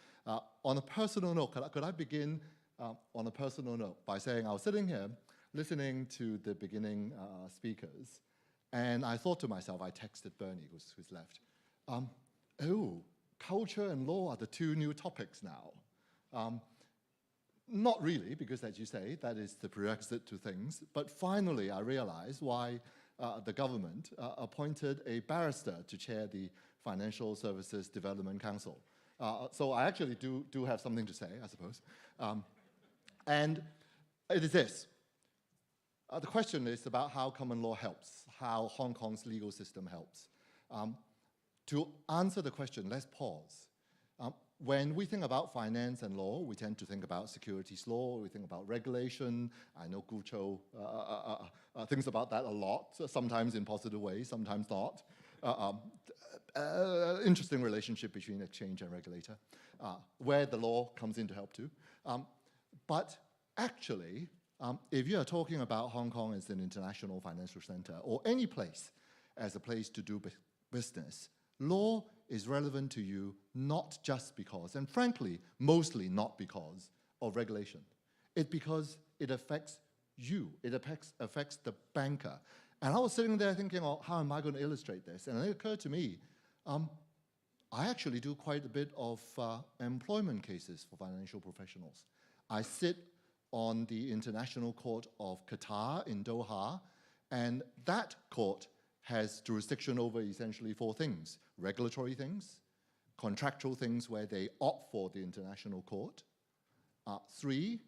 On a personal note, could I begin on a personal note by saying I was sitting here listening to the beginning speakers, and I thought to myself, I texted Bernie, who's left, oh, culture and law are the 2 new topics now. Not really, because as you say, that is the prerequisite to things, but finally I realized why the government appointed a barrister to chair the Financial Services Development Council. So I actually do have something to say, I suppose. And it is this. The question is about how common law helps, how Hong Kong's legal system helps. To answer the question, let's pause. When we think about finance and law, we tend to think about securities law, we think about regulation. I know Gu Cho thinks about that a lot, sometimes in positive ways, sometimes not. Interesting relationship between exchange and regulator, where the law comes in to help too. But actually, if you are talking about Hong Kong as an international financial center, or any place as a place to do business, law is relevant to you not just because, and frankly, mostly not because of regulation. It's because it affects you. It affects the banker. And I was sitting there thinking, oh, how am I going to illustrate this? And it occurred to me, I actually do quite a bit of employment cases for financial professionals. I sit on the International Court of Qatar in Doha, and that court has jurisdiction over essentially 4 things: regulatory things, contractual things where they opt for the international court, 3,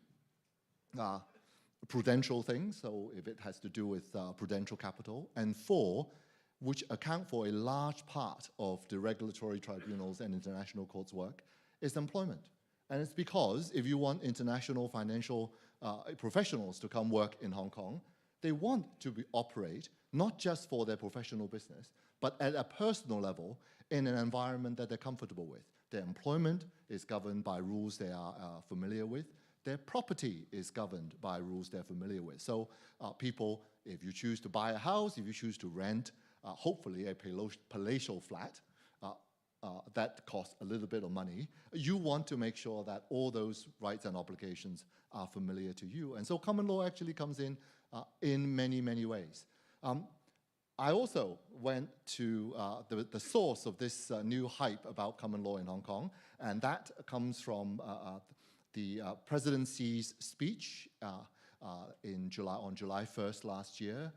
prudential things, so if it has to do with prudential capital, and 4, which account for a large part of the regulatory tribunals and international courts' work, is employment. And it's because if you want international financial professionals to come work in Hong Kong, they want to operate not just for their professional business, but at a personal level in an environment that they're comfortable with. Their employment is governed by rules they are familiar with. Their property is governed by rules they're familiar with. So people, if you choose to buy a house, if you choose to rent, hopefully a palatial flat, that costs a little bit of money, you want to make sure that all those rights and obligations are familiar to you. And so common law actually comes in many, many ways. I also went to the source of this new hype about common law in Hong Kong, and that comes from the presidency's speech on July 1st last year.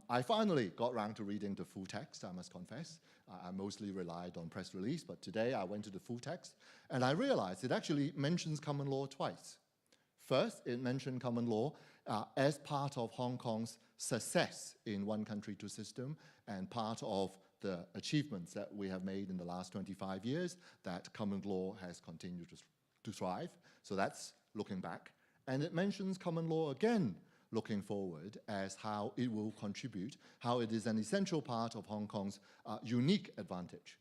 I finally got around to reading the full text, I must confess. I mostly relied on press release, but today I went to the full text, and I realized it actually mentions common law twice. First, it mentioned common law as part of Hong Kong's success in one country, two system, and part of the achievements that we have made in the last 25 years, that common law has continued to thrive. So that's looking back. And it mentions common law again, looking forward, as how it will contribute, how it is an essential part of Hong Kong's unique advantage.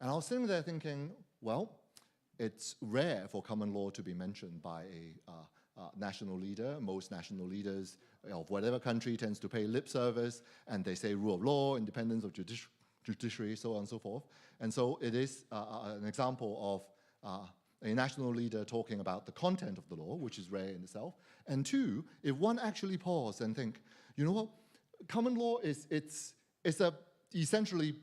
And I was sitting there thinking, well, it's rare for common law to be mentioned by a national leader. Most national leaders of whatever country tends to pay lip service, and they say rule of law, independence of judiciary, so on and so forth. And so it is an example of a national leader talking about the content of the law, which is rare in itself. And two, if one actually pause and think, you know what, common law it's a essentially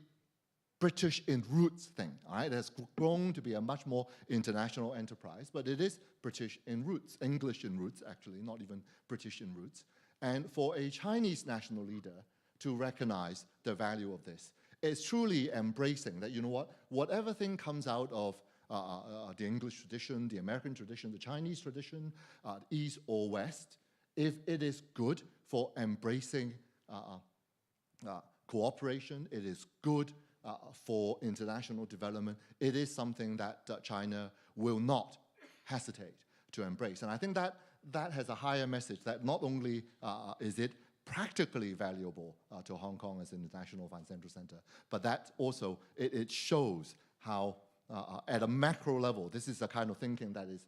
British in roots thing, all right? It has grown to be a much more international enterprise, but it is British in roots, English in roots, actually, not even British in roots. And for a Chinese national leader to recognize the value of this, it's truly embracing that, you know what, whatever thing comes out of the English tradition, the American tradition, the Chinese tradition, East or West, if it is good for embracing cooperation, it is good for international development, it is something that China will not hesitate to embrace. And I think that has a higher message, that not only is it practically valuable to Hong Kong as an international financial center, but that also, it shows how at a macro level, this is the kind of thinking that is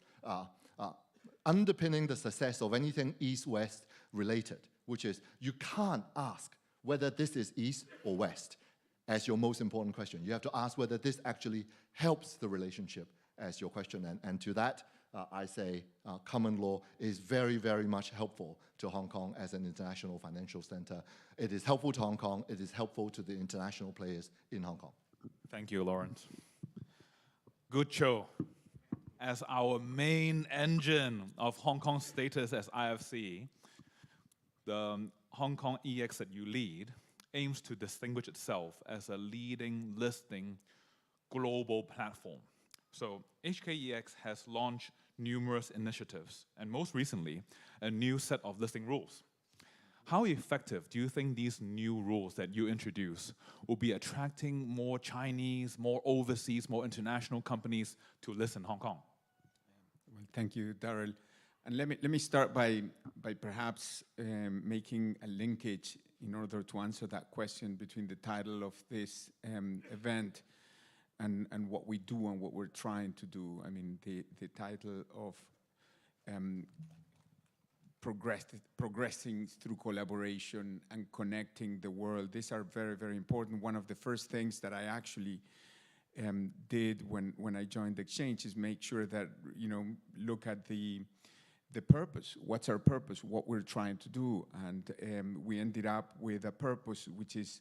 underpinning the success of anything East-West related, which is you can't ask whether this is East or West as your most important question. You have to ask whether this actually helps the relationship as your question. And to that, I say common law is very, very much helpful to Hong Kong as an international financial center. It is helpful to Hong Kong. It is helpful to the international players in Hong Kong. Thank you, Lawrence. Good show. As our main engine of Hong Kong's status as IFC, the Hong Kong EX that you lead aims to distinguish itself as a leading listing global platform. So HKEX has launched numerous initiatives, and most recently, a new set of listing rules. How effective do you think these new rules that you introduce will be attracting more Chinese, more overseas, more international companies to list in Hong Kong? Well, thank you, Darrell. And let me start by perhaps making a linkage in order to answer that question between the title of this event and what we do and what we're trying to do. I mean, the title of progressing through collaboration and connecting the world. These are very, very important. One of the first things that I actually did when I joined the exchange is make sure that, you know, look at the purpose. What's our purpose? What we're trying to do? And we ended up with a purpose which is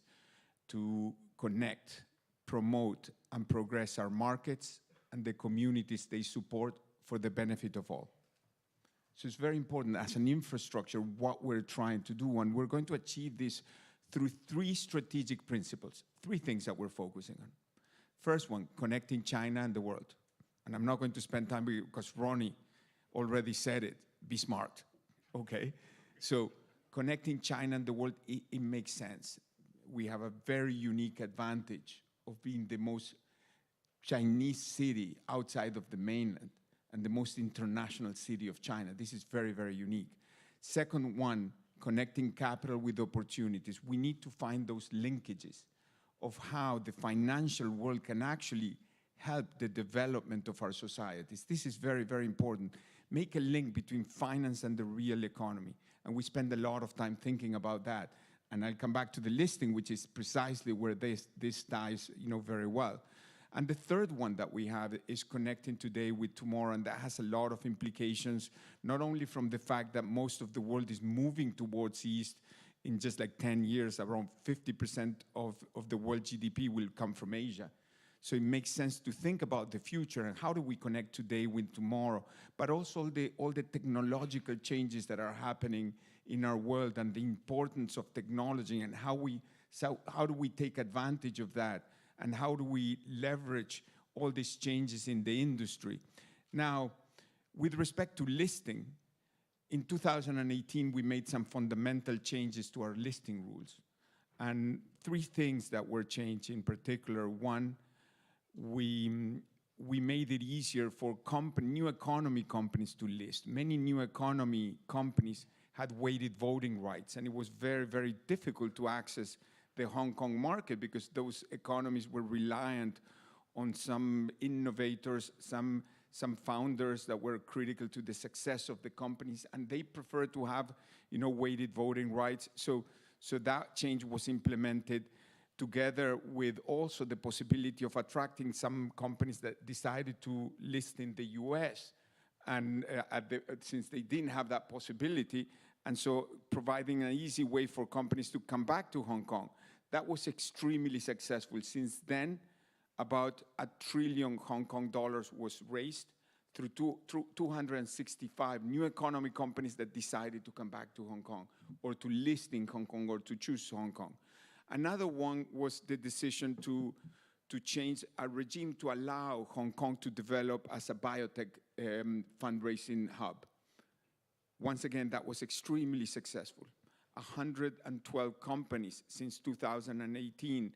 to connect, promote, and progress our markets and the communities they support for the benefit of all. So it's very important as an infrastructure what we're trying to do, and we're going to achieve this through three strategic principles, three things that we're focusing on. First one, connecting China and the world. And I'm not going to spend time with you because Ronnie already said it, be smart, okay? So connecting China and the world, it makes sense. We have a very unique advantage of being the most Chinese city outside of the mainland and the most international city of China. This is very, very unique. Second one, connecting capital with opportunities. We need to find those linkages of how the financial world can actually help the development of our societies. This is very, very important. Make a link between finance and the real economy. And we spend a lot of time thinking about that. And I'll come back to the listing, which is precisely where this ties, you know, very well. And the third one that we have is connecting today with tomorrow, and that has a lot of implications, not only from the fact that most of the world is moving towards East. In just like 10 years, around 50% of the world GDP will come from Asia. So it makes sense to think about the future and how do we connect today with tomorrow, but also all the technological changes that are happening in our world and the importance of technology and how do we take advantage of that and how do we leverage all these changes in the industry. Now, with respect to listing, in 2018, we made some fundamental changes to our listing rules. And 3 things that were changed in particular. One, we made it easier for new economy companies to list. Many new economy companies had weighted voting rights, and it was very, very difficult to access the Hong Kong market because those economies were reliant on some innovators, some founders that were critical to the success of the companies, and they preferred to have, weighted voting rights. So that change was implemented together with also the possibility of attracting some companies that decided to list in the US, and since they didn't have that possibility, and so providing an easy way for companies to come back to Hong Kong. That was extremely successful. Since then, about $1 trillion Hong Kong dollars was raised through 265 new economy companies that decided to come back to Hong Kong or to list in Hong Kong or to choose Hong Kong. Another one was the decision to change a regime to allow Hong Kong to develop as a biotech fundraising hub. Once again, that was extremely successful. 112 companies since 2018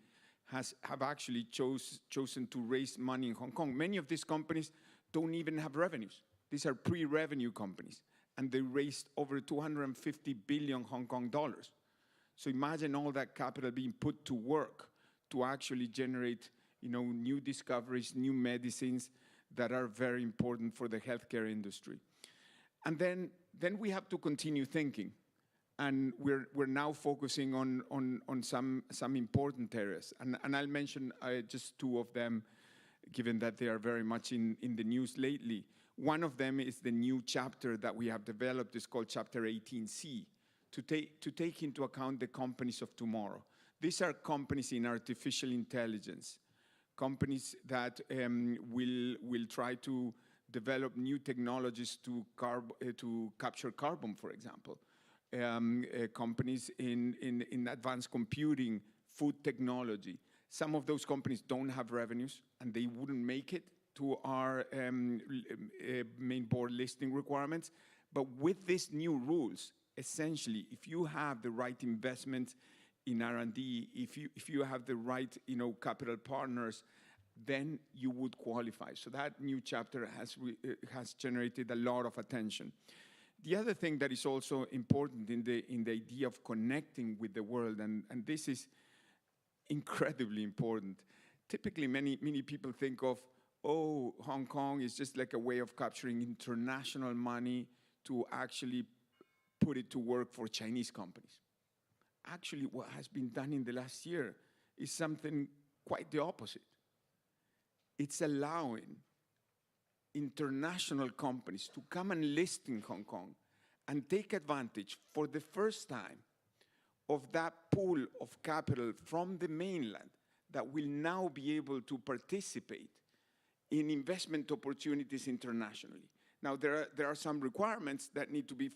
have actually chosen to raise money in Hong Kong. Many of these companies don't even have revenues. These are pre-revenue companies, and they raised over 250 billion Hong Kong dollars. So imagine all that capital being put to work to actually generate, new discoveries, new medicines that are very important for the healthcare industry. And then we have to continue thinking. And we're now focusing on some important areas. And I'll mention just 2 of them, given that they are very much in the news lately. One of them is the new chapter that we have developed. It's called Chapter 18C, to take into account the companies of tomorrow. These are companies in artificial intelligence, companies that will try to develop new technologies to capture carbon, for example. Companies in advanced computing, food technology. Some of those companies don't have revenues, and they wouldn't make it to our main board listing requirements. But with these new rules, essentially, if you have the right investment in R&D, if you have the right capital partners, then you would qualify. So that new chapter has generated a lot of attention. The other thing that is also important in the idea of connecting with the world, and this is incredibly important. Typically, many people think of, Hong Kong is just like a way of capturing international money to actually put it to work for Chinese companies. Actually, what has been done in the last year is something quite the opposite. It's allowing international companies to come and list in Hong Kong and take advantage for the first time of that pool of capital from the mainland that will now be able to participate in investment opportunities internationally. Now, there are some requirements that need to be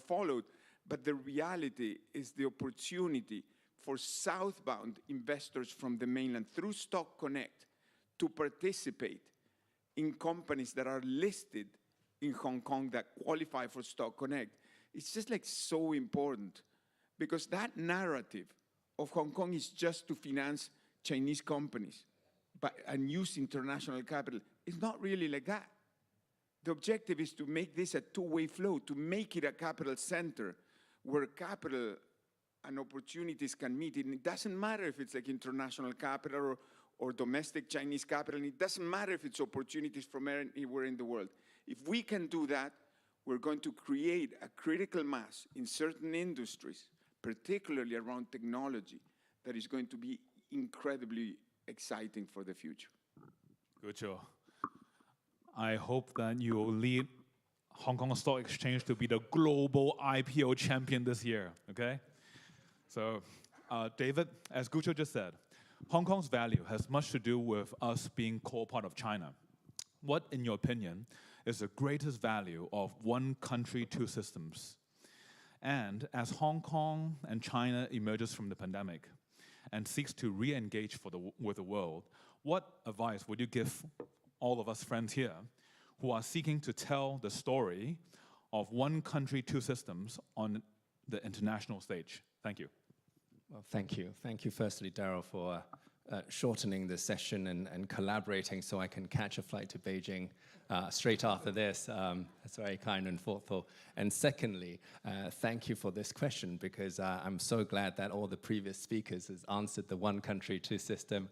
followed, but the reality is the opportunity for southbound investors from the mainland through Stock Connect to participate in companies that are listed in Hong Kong that qualify for Stock Connect. It's just so important, because that narrative of Hong Kong is just to finance Chinese companies and use international capital. It's not really like that. The objective is to make this a two-way flow, to make it a capital center where capital and opportunities can meet. And it doesn't matter if it's international capital or domestic Chinese capital, and it doesn't matter if it's opportunities from anywhere in the world. If we can do that, we're going to create a critical mass in certain industries, particularly around technology, that is going to be incredibly exciting for the future. Good job. I hope that you will lead Hong Kong Stock Exchange to be the global IPO champion this year, okay? So, David, as Gucho just said, Hong Kong's value has much to do with us being core part of China. What, in your opinion, is the greatest value of one country, 2 systems? And as Hong Kong and China emerges from the pandemic, and seeks to re-engage with the world, what advice would you give all of us friends here who are seeking to tell the story of one country, two systems on the international stage? Thank you. Well, thank you. Thank you, firstly, Daryl, for shortening the session and collaborating so I can catch a flight to Beijing straight after this. That's very kind and thoughtful. And secondly, thank you for this question, because I'm so glad that all the previous speakers has answered the one country, two system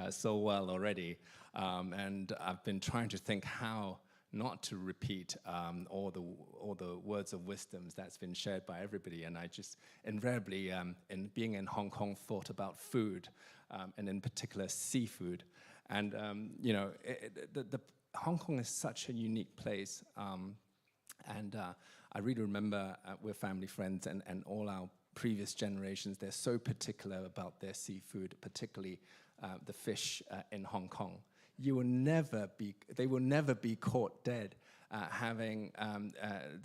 so well already. And I've been trying to think how not to repeat all the words of wisdoms that's been shared by everybody. And I just invariably, in being in Hong Kong, thought about food, and in particular seafood. And you know, Hong Kong is such a unique place. And I really remember with family friends and all our previous generations, they're so particular about their seafood, particularly the fish in Hong Kong. They will never be caught dead having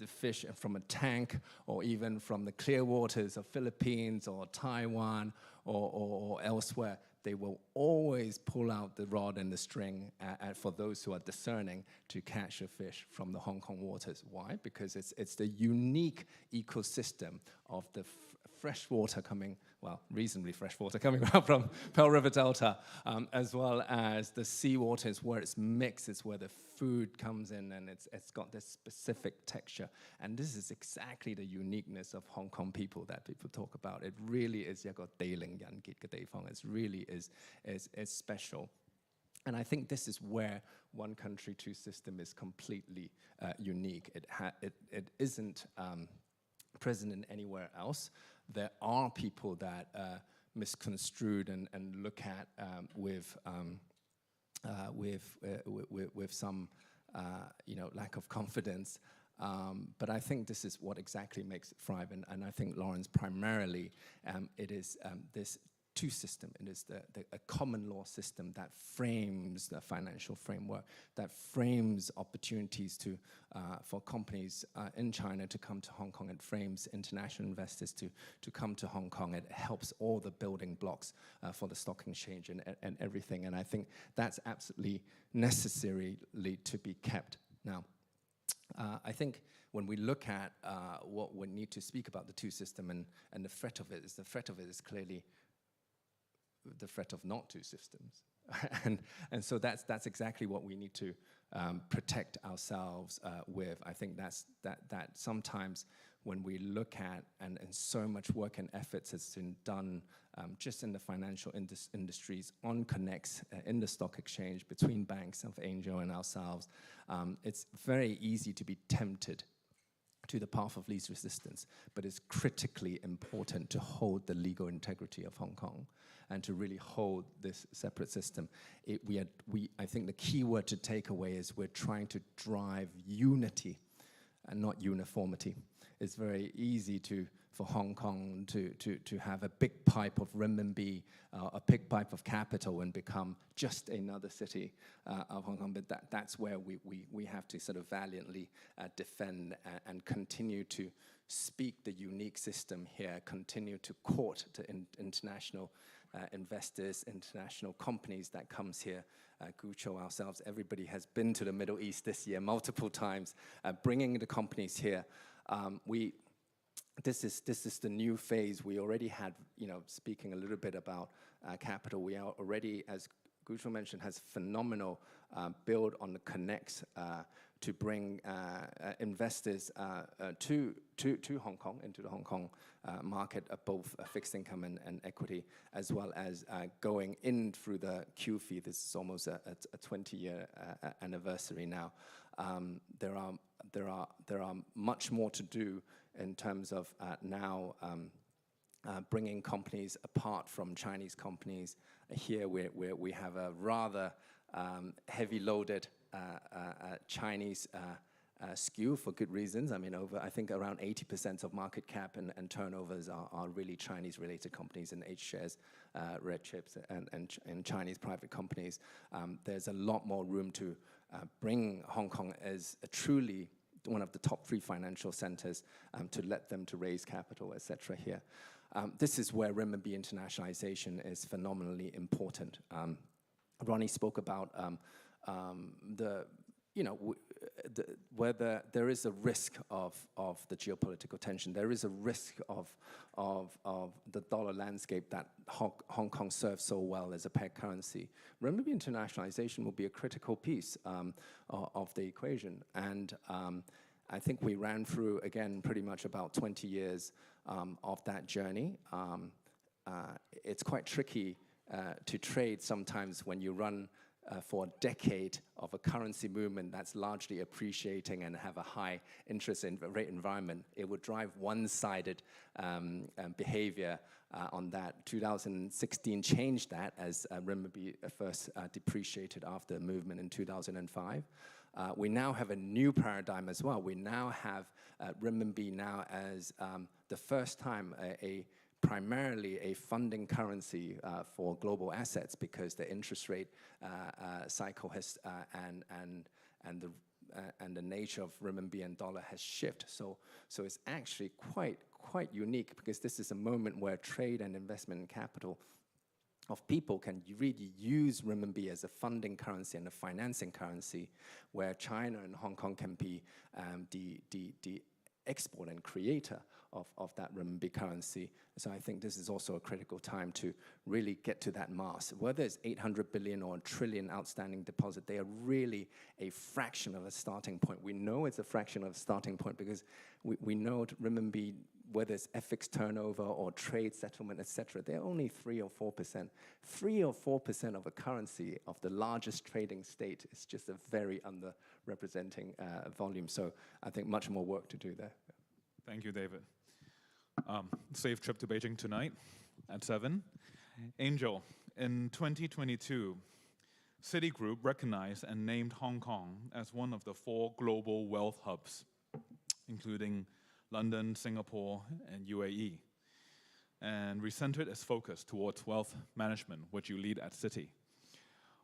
the fish from a tank, or even from the clear waters of Philippines or Taiwan or elsewhere. They will always pull out the rod and the string for those who are discerning to catch a fish from the Hong Kong waters. Why? Because it's the unique ecosystem of the fresh water coming, well, reasonably fresh water coming out from Pearl River Delta, as well as the sea waters where it's mixed, it's where the food comes in, and it's got this specific texture. And this is exactly the uniqueness of Hong Kong people that people talk about. It really is, it really is special. And I think this is where one country, two system is completely unique. It isn't present in anywhere else. There are people that misconstrued and look at with some lack of confidence. But I think this is what exactly makes it thrive. And I think, Lawrence, primarily it is this two system. It is a common law system that frames the financial framework, that frames opportunities for companies in China to come to Hong Kong. It frames international investors to come to Hong Kong. It helps all the building blocks for the stock exchange and everything. And I think that's absolutely necessary to be kept. Now, I think when we look at what we need to speak about the two system and the threat of it is clearly the threat of not two systems. and so that's exactly what we need to protect ourselves with. I think that sometimes when we look at, and so much work and efforts has been done just in the financial industries on connects in the stock exchange between banks of Angel and ourselves, it's very easy to be tempted to the path of least resistance, but it's critically important to hold the legal integrity of Hong Kong and to really hold this separate system. I think the key word to take away is we're trying to drive unity and not uniformity. It's very easy for Hong Kong to have a big pipe of renminbi, a big pipe of capital, and become just another city of Hong Kong. But that's where we have to sort of valiantly defend and continue to speak the unique system here, continue to court the international investors, international companies that comes here. Gucho, ourselves, everybody has been to the Middle East this year multiple times, bringing the companies here. This is the new phase. We already had, speaking a little bit about capital, we are already, as Gucho mentioned, has phenomenal build on the connects to bring investors to Hong Kong, into the Hong Kong market, both fixed income and equity, as well as going in through the Q fee. This is almost a 20-year anniversary now. There are much more to do in terms of now bringing companies apart from Chinese companies. Here we have a rather heavy loaded Chinese skew for good reasons. I mean, I think around 80% of market cap and turnovers are really Chinese related companies, and H shares, red chips, and Chinese private companies. There's a lot more room to bring Hong Kong as a truly one of the top 3 financial centers to let them to raise capital, etc. here. This is where renminbi internationalization is phenomenally important. Ronnie spoke about whether there is a risk of the geopolitical tension, there is a risk of the dollar landscape that Hong Kong serves so well as a peg currency. Renminbi internationalization will be a critical piece of the equation. And I think we ran through, again, pretty much about 20 years of that journey. It's quite tricky to trade sometimes when you run for a decade of a currency movement that's largely appreciating and have a high interest rate environment. It would drive one-sided behavior on that. 2016 changed that as renminbi first depreciated after the movement in 2005. We now have a new paradigm as well. We now have renminbi now as the first time primarily a funding currency for global assets, because the interest rate cycle has and the nature of renminbi and dollar has shifted. So it's actually quite unique, because this is a moment where trade and investment capital of people can really use renminbi as a funding currency and a financing currency, where China and Hong Kong can be the export and creator of that renminbi currency. So I think this is also a critical time to really get to that mass. Whether it's 800 billion or a trillion outstanding deposit, they are really a fraction of a starting point. We know it's a fraction of a starting point because we know renminbi, whether it's FX turnover or trade settlement, etc., they're only 3 or 4%. 3 or 4% of a currency of the largest trading state is just a very underrepresenting volume. So I think much more work to do there. Thank you, David. Safe trip to Beijing tonight at 7. Angel, in 2022, Citigroup recognized and named Hong Kong as one of the 4 global wealth hubs, including London, Singapore, and UAE, and recentered its focus towards wealth management, which you lead at Citi.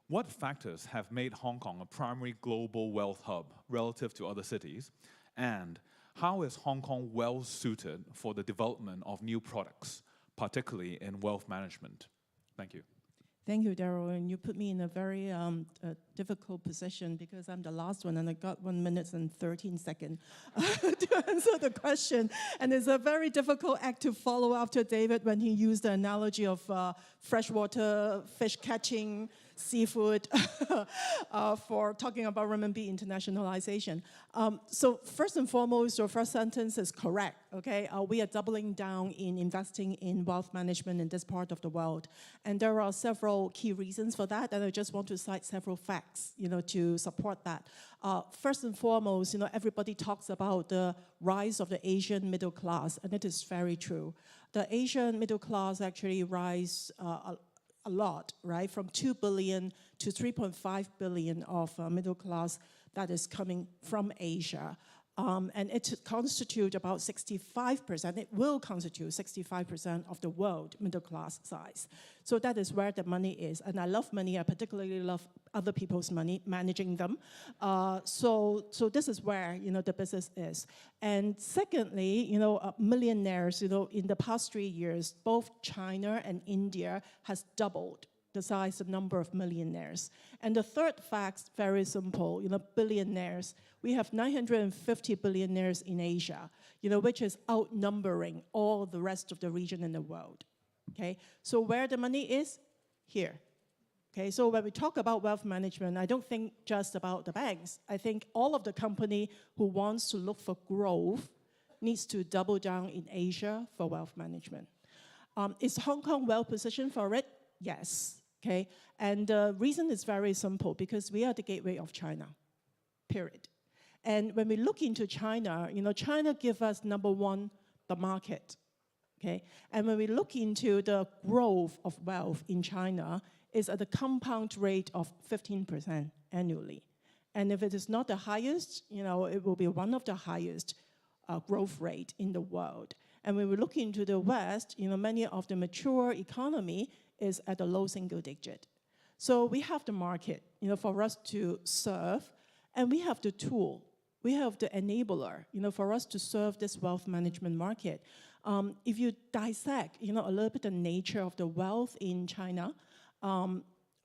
What factors have made Hong Kong a primary global wealth hub relative to other cities, and how is Hong Kong well suited for the development of new products, particularly in wealth management? Thank you. Thank you, Daryl. And you put me in a very difficult position, because I'm the last one and I got 1 minute and 13 seconds to answer the question. And it's a very difficult act to follow after David when he used the analogy of freshwater fish catching, seafood, for talking about renminbi internationalization. So first and foremost, your first sentence is correct, okay? We are doubling down in investing in wealth management in this part of the world. And there are several key reasons for that, and I just want to cite several facts, to support that. First and foremost, everybody talks about the rise of the Asian middle class, and it is very true. The Asian middle class actually rise a lot, right? From 2 billion to 3.5 billion of middle class that is coming from Asia. And it constitutes about 65%, it will constitute 65% of the world middle class size. So that is where the money is. And I love money, I particularly love other people's money, managing them. So this is where, the business is. And secondly, millionaires, in the past 3 years, both China and India has doubled the size, the number of millionaires. And the third fact, very simple, billionaires. We have 950 billionaires in Asia, which is outnumbering all the rest of the region in the world, okay? So where the money is? Here, okay? So when we talk about wealth management, I don't think just about the banks. I think all of the company who wants to look for growth needs to double down in Asia for wealth management. Is Hong Kong well positioned for it? Yes. Okay, and the reason is very simple, because we are the gateway of China, period. And when we look into China, China gives us, number one, the market, okay? And when we look into the growth of wealth in China, it's at a compound rate of 15% annually. And if it is not the highest, it will be one of the highest growth rate in the world. And when we look into the West, many of the mature economy is at a low single digit. So we have the market, for us to serve, and we have the tool, We have the enabler, for us to serve this wealth management market. If you dissect, a little bit the nature of the wealth in China,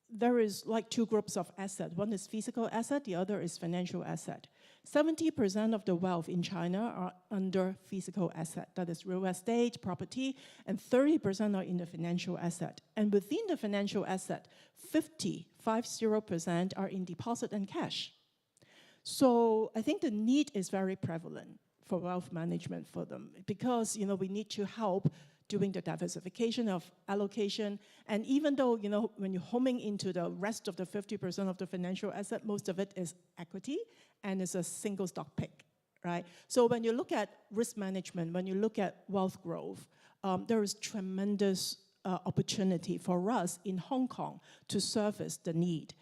there is like two groups of assets. One is physical asset, the other is financial asset. 70% of the wealth in China are under physical asset. That is real estate, property, and 30% are in the financial asset. And within the financial asset, 50% are in deposit and cash. So I think the need is very prevalent for wealth management for them because, we need to help doing the diversification of allocation. And even though, when you're homing into the rest of the 50% of the financial asset, most of it is equity and it's a single stock pick, right? So when you look at risk management, when you look at wealth growth, there is tremendous opportunity for us in Hong Kong to service the need.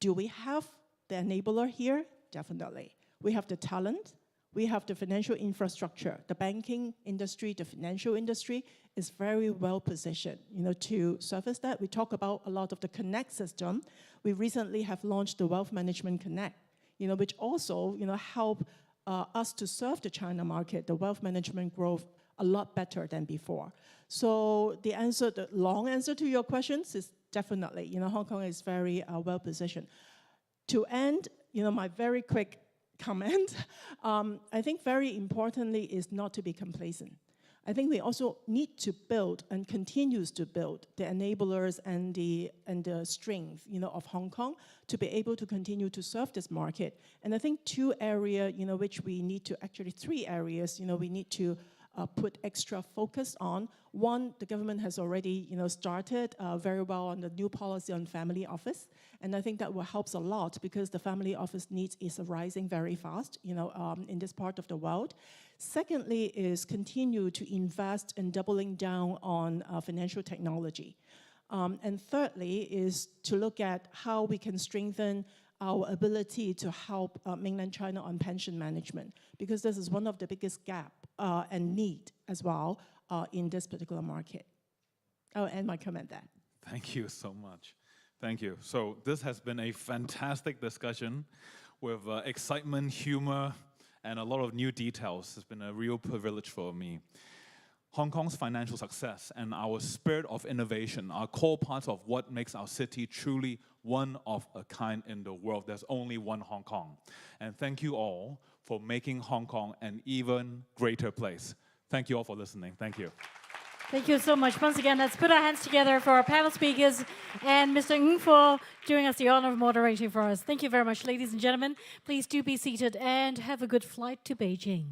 Do we have the enabler here? Definitely. We have the talent. We have the financial infrastructure. The banking industry, the financial industry is very well positioned, to service that. We talk about a lot of the Connect system. We recently have launched the Wealth Management Connect, which also, help us to serve the China market, the wealth management growth a lot better than before. So the long answer to your questions is definitely, Hong Kong is very well positioned. To end, my very quick comment, I think very importantly is not to be complacent. I think we also need to build and continues to build the enablers and the strength, of Hong Kong to be able to continue to serve this market. And I think two areas, which we need to actually three areas, we need to put extra focus on. One, the government has already, started very well on the new policy on family office. And I think that will help a lot because the family office needs is rising very fast, in this part of the world. Secondly is continue to invest in doubling down on financial technology. And thirdly is to look at how we can strengthen our ability to help mainland China on pension management, because this is one of the biggest gap and need as well in this particular market. I'll end my comment there. Thank you so much. Thank you. So this has been a fantastic discussion with excitement, humor, and a lot of new details. It's been a real privilege for me. Hong Kong's financial success and our spirit of innovation are core parts of what makes our city truly one of a kind in the world. There's only one Hong Kong. And thank you all for making Hong Kong an even greater place. Thank you all for listening. Thank you. Thank you so much. Once again, let's put our hands together for our panel speakers and Mr. Ng for doing us the honor of moderating for us. Thank you very much, ladies and gentlemen. Please do be seated and have a good flight to Beijing.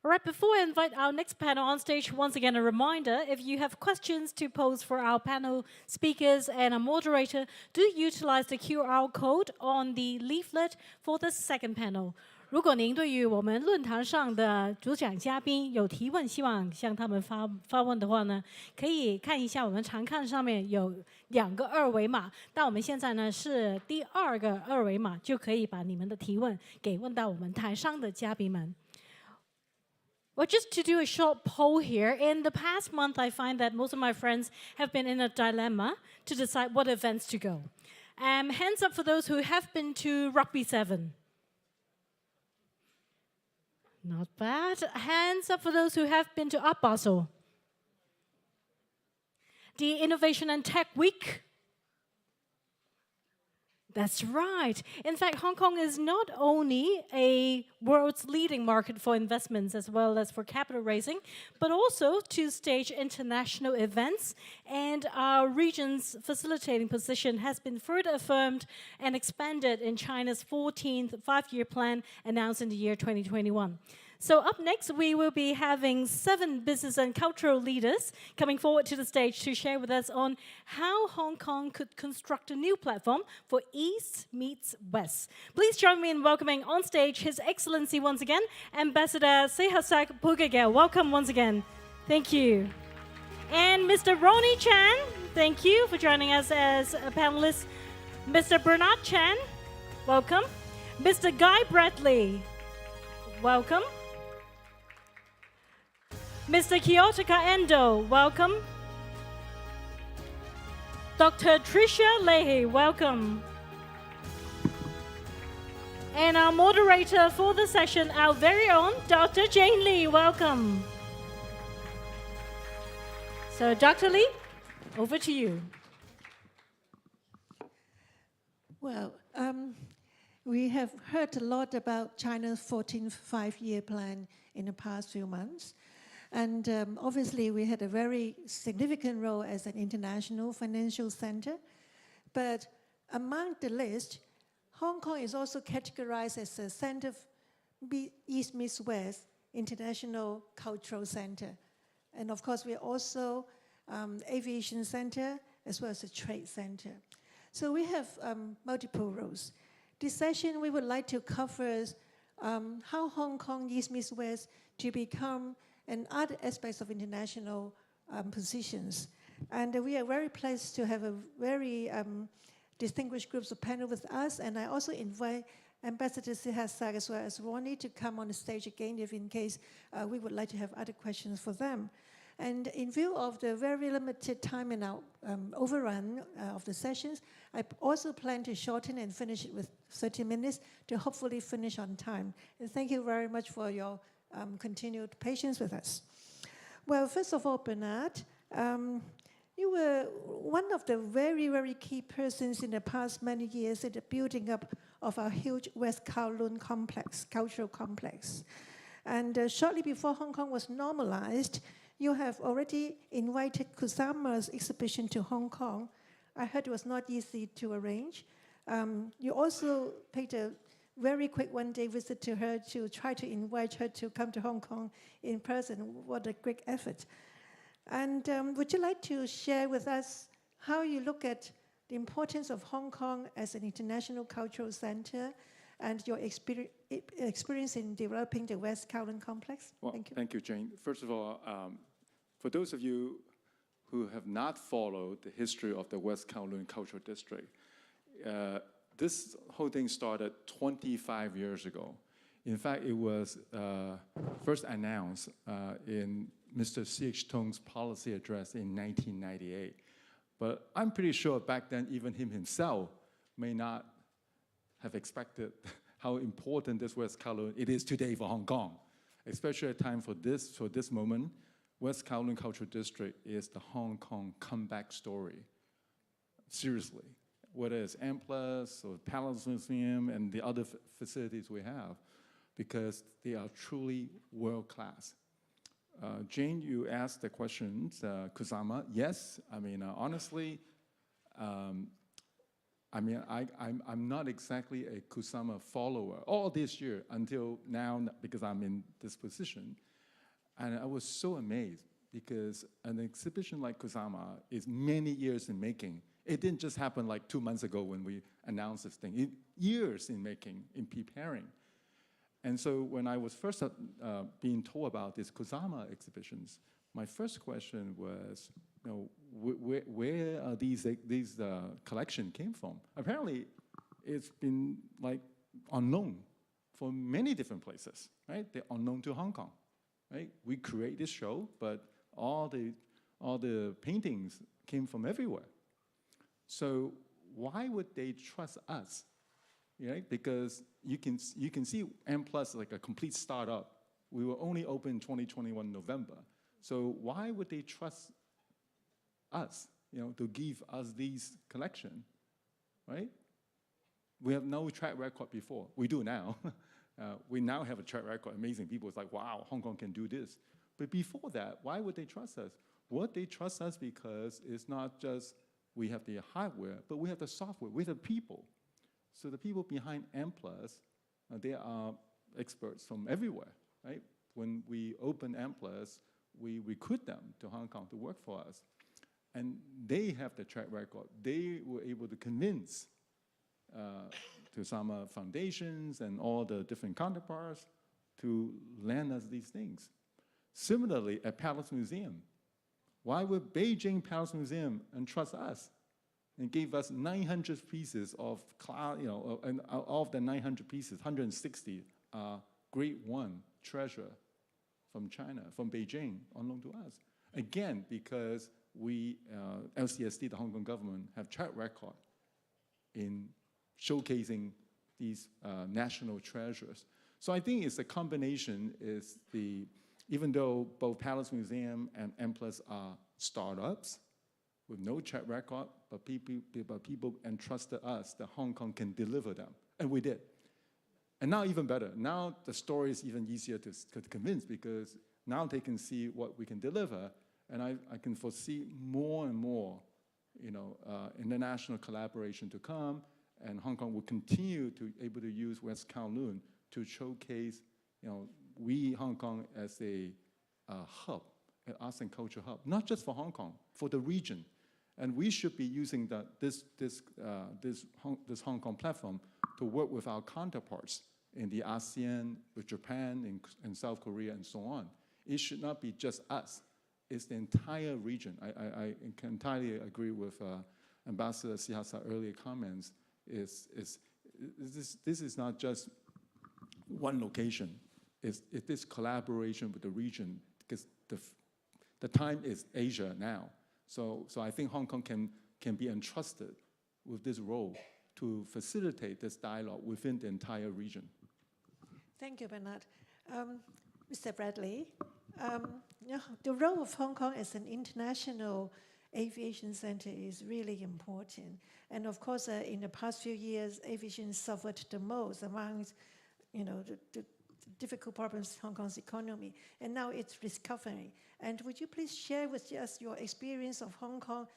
All right, before I invite our next panel on stage, once again, a reminder, if you have questions to pose for our panel speakers and our moderator, do utilize the QR code on the leaflet for the second panel. 如果您对于我们论坛上的主讲嘉宾有提问，希望向他们发问的话呢，可以看一下我们常看上面有2个二维码，但我们现在呢是第2个二维码，就可以把你们的提问给问到我们台上的嘉宾们。Well, just to do a short poll here, in the past month, I find that most of my friends have been in a dilemma to decide what events to go. Hands up for those who have been to Rugby 7. Not bad. Hands up for those who have been to Art Basel. The Innovation and Tech Week. That's right. In fact, Hong Kong is not only a world's leading market for investments as well as for capital raising, but also to stage international events. And our region's facilitating position has been further affirmed and expanded in China's 14th five-year plan announced in the year 2021. So up next, we will be having 7 business and cultural leaders coming forward to the stage to share with us on how Hong Kong could construct a new platform for East meets West. Please join me in welcoming on stage His Excellency once again, Ambassador Sehasak Pugagel. Welcome once again. Thank you. And Mr. Ronnie Chan, thank you for joining us as a panelist. Mr. Bernard Chan, welcome. Mr. Guy Bradley, welcome. Mr. Kiyotaka Endo, welcome. Dr. Tricia Leahy, welcome. And our moderator for the session, our very own Dr. Jane Lee. Welcome. So, Dr. Lee, over to you. Well, we have heard a lot about China's 14th five-year plan in the past few months. And obviously, we had a very significant role as an international financial center. But among the list, Hong Kong is also categorized as a center of East meets West International Cultural Center. And of course, we're also aviation center as well as a trade center. So we have multiple roles. This session, we would like to cover how Hong Kong East meets West to become and other aspects of international positions. And we are very pleased to have a very distinguished groups of panel with us. And I also invite Ambassador Sihasak as well as Ronnie to come on the stage again if in case we would like to have other questions for them. And in view of the very limited time and our overrun of the sessions, I also plan to shorten and finish it with 30 minutes to hopefully finish on time. And thank you very much for your continued patience with us. Well, first of all, Bernard, you were one of the very, very key persons in the past many years in the building up of our huge West Kowloon complex, cultural complex. And shortly before Hong Kong was normalized, you have already invited Kusama's exhibition to Hong Kong. I heard it was not easy to arrange. You also paid a very quick one-day visit to her to try to invite her to come to Hong Kong in person. What a great effort. And would you like to share with us how you look at the importance of Hong Kong as an international cultural center and your experience in developing the West Kowloon complex? Well, thank you, Jane. First of all, for those of you who have not followed the history of the West Kowloon Cultural District, this whole thing started 25 years ago. In fact, it was first announced in Mr. C.H. Tong's policy address in 1998. But I'm pretty sure back then, even him himself may not have expected how important this West Kowloon it is today for Hong Kong, especially at a time for this moment. West Kowloon Cultural District is the Hong Kong comeback story. Seriously, whether it's M+ or Palace Museum and the other facilities we have, because they are truly world-class. Jane, you asked the questions, Kusama. Yes, I mean, honestly, I'm not exactly a Kusama follower all this year until now because I'm in this position. And I was so amazed because an exhibition like Kusama is many years in making. It didn't just happen like 2 months ago when we announced this thing. Years in making, in preparing. And so when I was first being told about these Kusama exhibitions, my first question was, you know, where are these collection came from? Apparently, it's been like unknown for many different places, right? They're unknown to Hong Kong, right? We create this show, but all the paintings came from everywhere. So why would they trust us? Right? Because you can see M+ like a complete startup. We were only open in 2021 November. So why would they trust us, you know, to give us these collection, right? We have no track record before. We do now. We now have a track record. Amazing people. It's like, wow, Hong Kong can do this. But before that, why would they trust us? Would they trust us because it's not just we have the hardware, but we have the software, we have the people. So the people behind M+, they are experts from everywhere, right? When we open M+, we recruit them to Hong Kong to work for us. And they have the track record. They were able to convince to some foundations and all the different counterparts to lend us these things. Similarly, at Palace Museum, why would Beijing Palace Museum entrust us and gave us 900 pieces of, you know, and of the 900 pieces, 160 are Grade 1 treasure from China, from Beijing, on loan to us. Again, because we, LCSD, the Hong Kong government, have track record in showcasing these national treasures. So I think it's a combination, even though both Palace Museum and M+ are startups with no track record, but people entrusted us that Hong Kong can deliver them, and we did. And now even better, now the story is even easier to convince because now they can see what we can deliver, and I can foresee more and more, international collaboration to come, and Hong Kong will continue to able to use West Kowloon to showcase, we Hong Kong as a hub, an arts and culture hub, not just for Hong Kong, for the region, and we should be using this Hong Kong platform to work with our counterparts in the ASEAN, with Japan, and South Korea, and so on. It should not be just us. It's the entire region. I can entirely agree with Ambassador Sihasa earlier comments. This is not just one location. It's this collaboration with the region because the time is Asia now. So I think Hong Kong can be entrusted with this role to facilitate this dialogue within the entire region. Thank you, Bernard. Mr. Bradley, the role of Hong Kong as an international aviation center is really important. And of course, in the past few years, aviation suffered the most among, the difficult problems Hong Kong's economy. And now it's recovering. And would you please share with us your experience of Hong Kong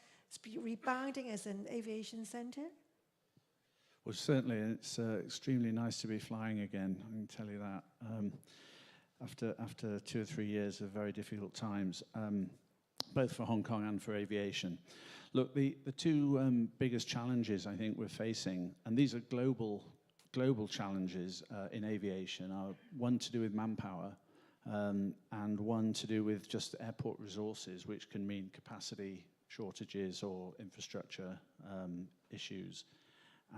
rebounding as an aviation center? Well, certainly, it's extremely nice to be flying again, I can tell you that. After 2 or 3 years of very difficult times, both for Hong Kong and for aviation. Look, the two biggest challenges I think we're facing, and these are global challenges in aviation, are one to do with manpower and one to do with just airport resources, which can mean capacity shortages or infrastructure issues.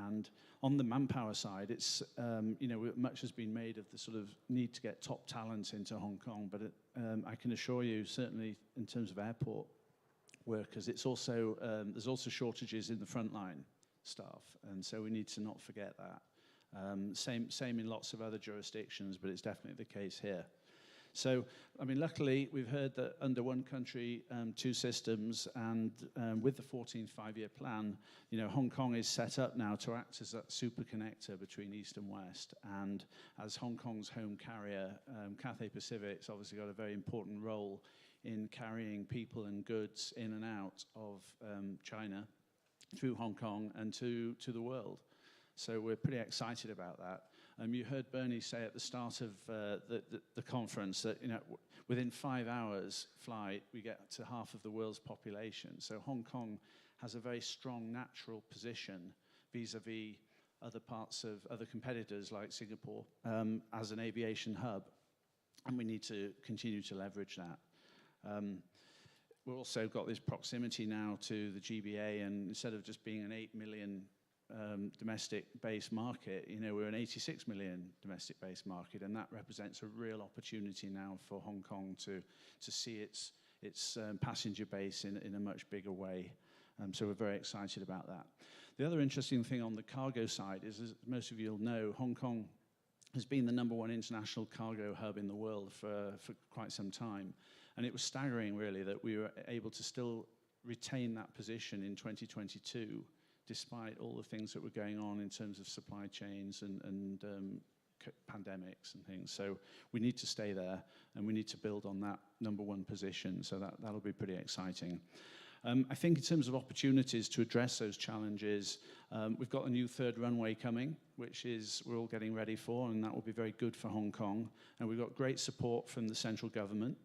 And on the manpower side, it's, much has been made of the sort of need to get top talent into Hong Kong, but I can assure you, certainly in terms of airport workers, it's also, there's also shortages in the frontline staff, and so we need to not forget that. Same in lots of other jurisdictions, but it's definitely the case here. So, luckily, we've heard that under one country, two systems, and with the 14th five-year plan, Hong Kong is set up now to act as that super connector between East and West. And as Hong Kong's home carrier, Cathay Pacific's obviously got a very important role in carrying people and goods in and out of China through Hong Kong and to the world. So we're pretty excited about that. You heard Bernie say at the start of the conference that within 5 hours flight, we get to half of the world's population. So Hong Kong has a very strong natural position vis-a-vis other parts of other competitors like Singapore as an aviation hub, and we need to continue to leverage that. We've also got this proximity now to the GBA, and instead of just being an 8 million domestic-based market, we're an 86 million domestic-based market, and that represents a real opportunity now for Hong Kong to see its passenger base in a much bigger way. So we're very excited about that. The other interesting thing on the cargo side is, as most of you will know, Hong Kong has been the #1 international cargo hub in the world for quite some time. And it was staggering, really, that we were able to still retain that position in 2022, despite all the things that were going on in terms of supply chains and pandemics and things. So we need to stay there, and we need to build on that #1 position. So that'll be pretty exciting. I think in terms of opportunities to address those challenges, we've got a new 3rd runway coming, which we're all getting ready for, and that will be very good for Hong Kong. And we've got great support from the central government,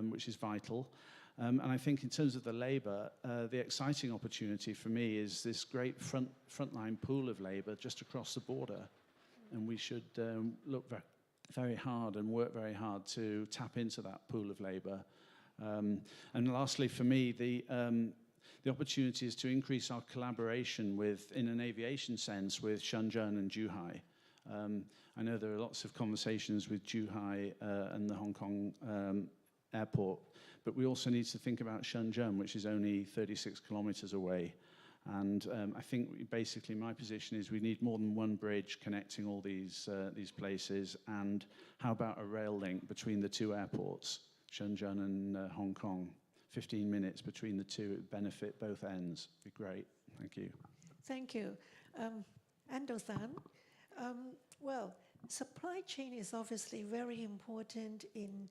which is vital. And I think in terms of the labour, the exciting opportunity for me is this great frontline pool of labour just across the border. And we should look very hard and work very hard to tap into that pool of labour. And lastly, for me, the opportunity is to increase our collaboration in an aviation sense, with Shenzhen and Zhuhai. I know there are lots of conversations with Zhuhai and the Hong Kong airport, but we also need to think about Shenzhen, which is only 36 kilometers away. And I think basically my position is we need more than one bridge connecting all these places. And how about a rail link between the two airports, Shenzhen and Hong Kong? 15 minutes between the two, it would benefit both ends. It'd be great. Thank you. Thank you. Ando-san, well, supply chain is obviously very important in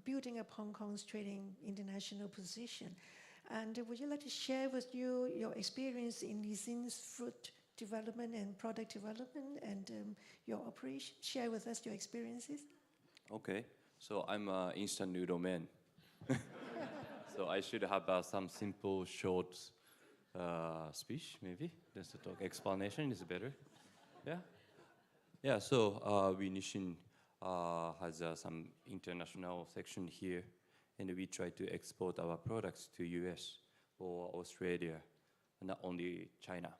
building up Hong Kong's trading international position. And would you like to share with you your experience in Liaison's fruit development and product development and your operation? Share with us your experiences. Okay, so I'm an instant noodle man. So I should have some simple, short speech, maybe. Just to talk. Explanation is better. Yeah? Yeah, so Liaison has some international section here, and we try to export our products to US or Australia, not only China.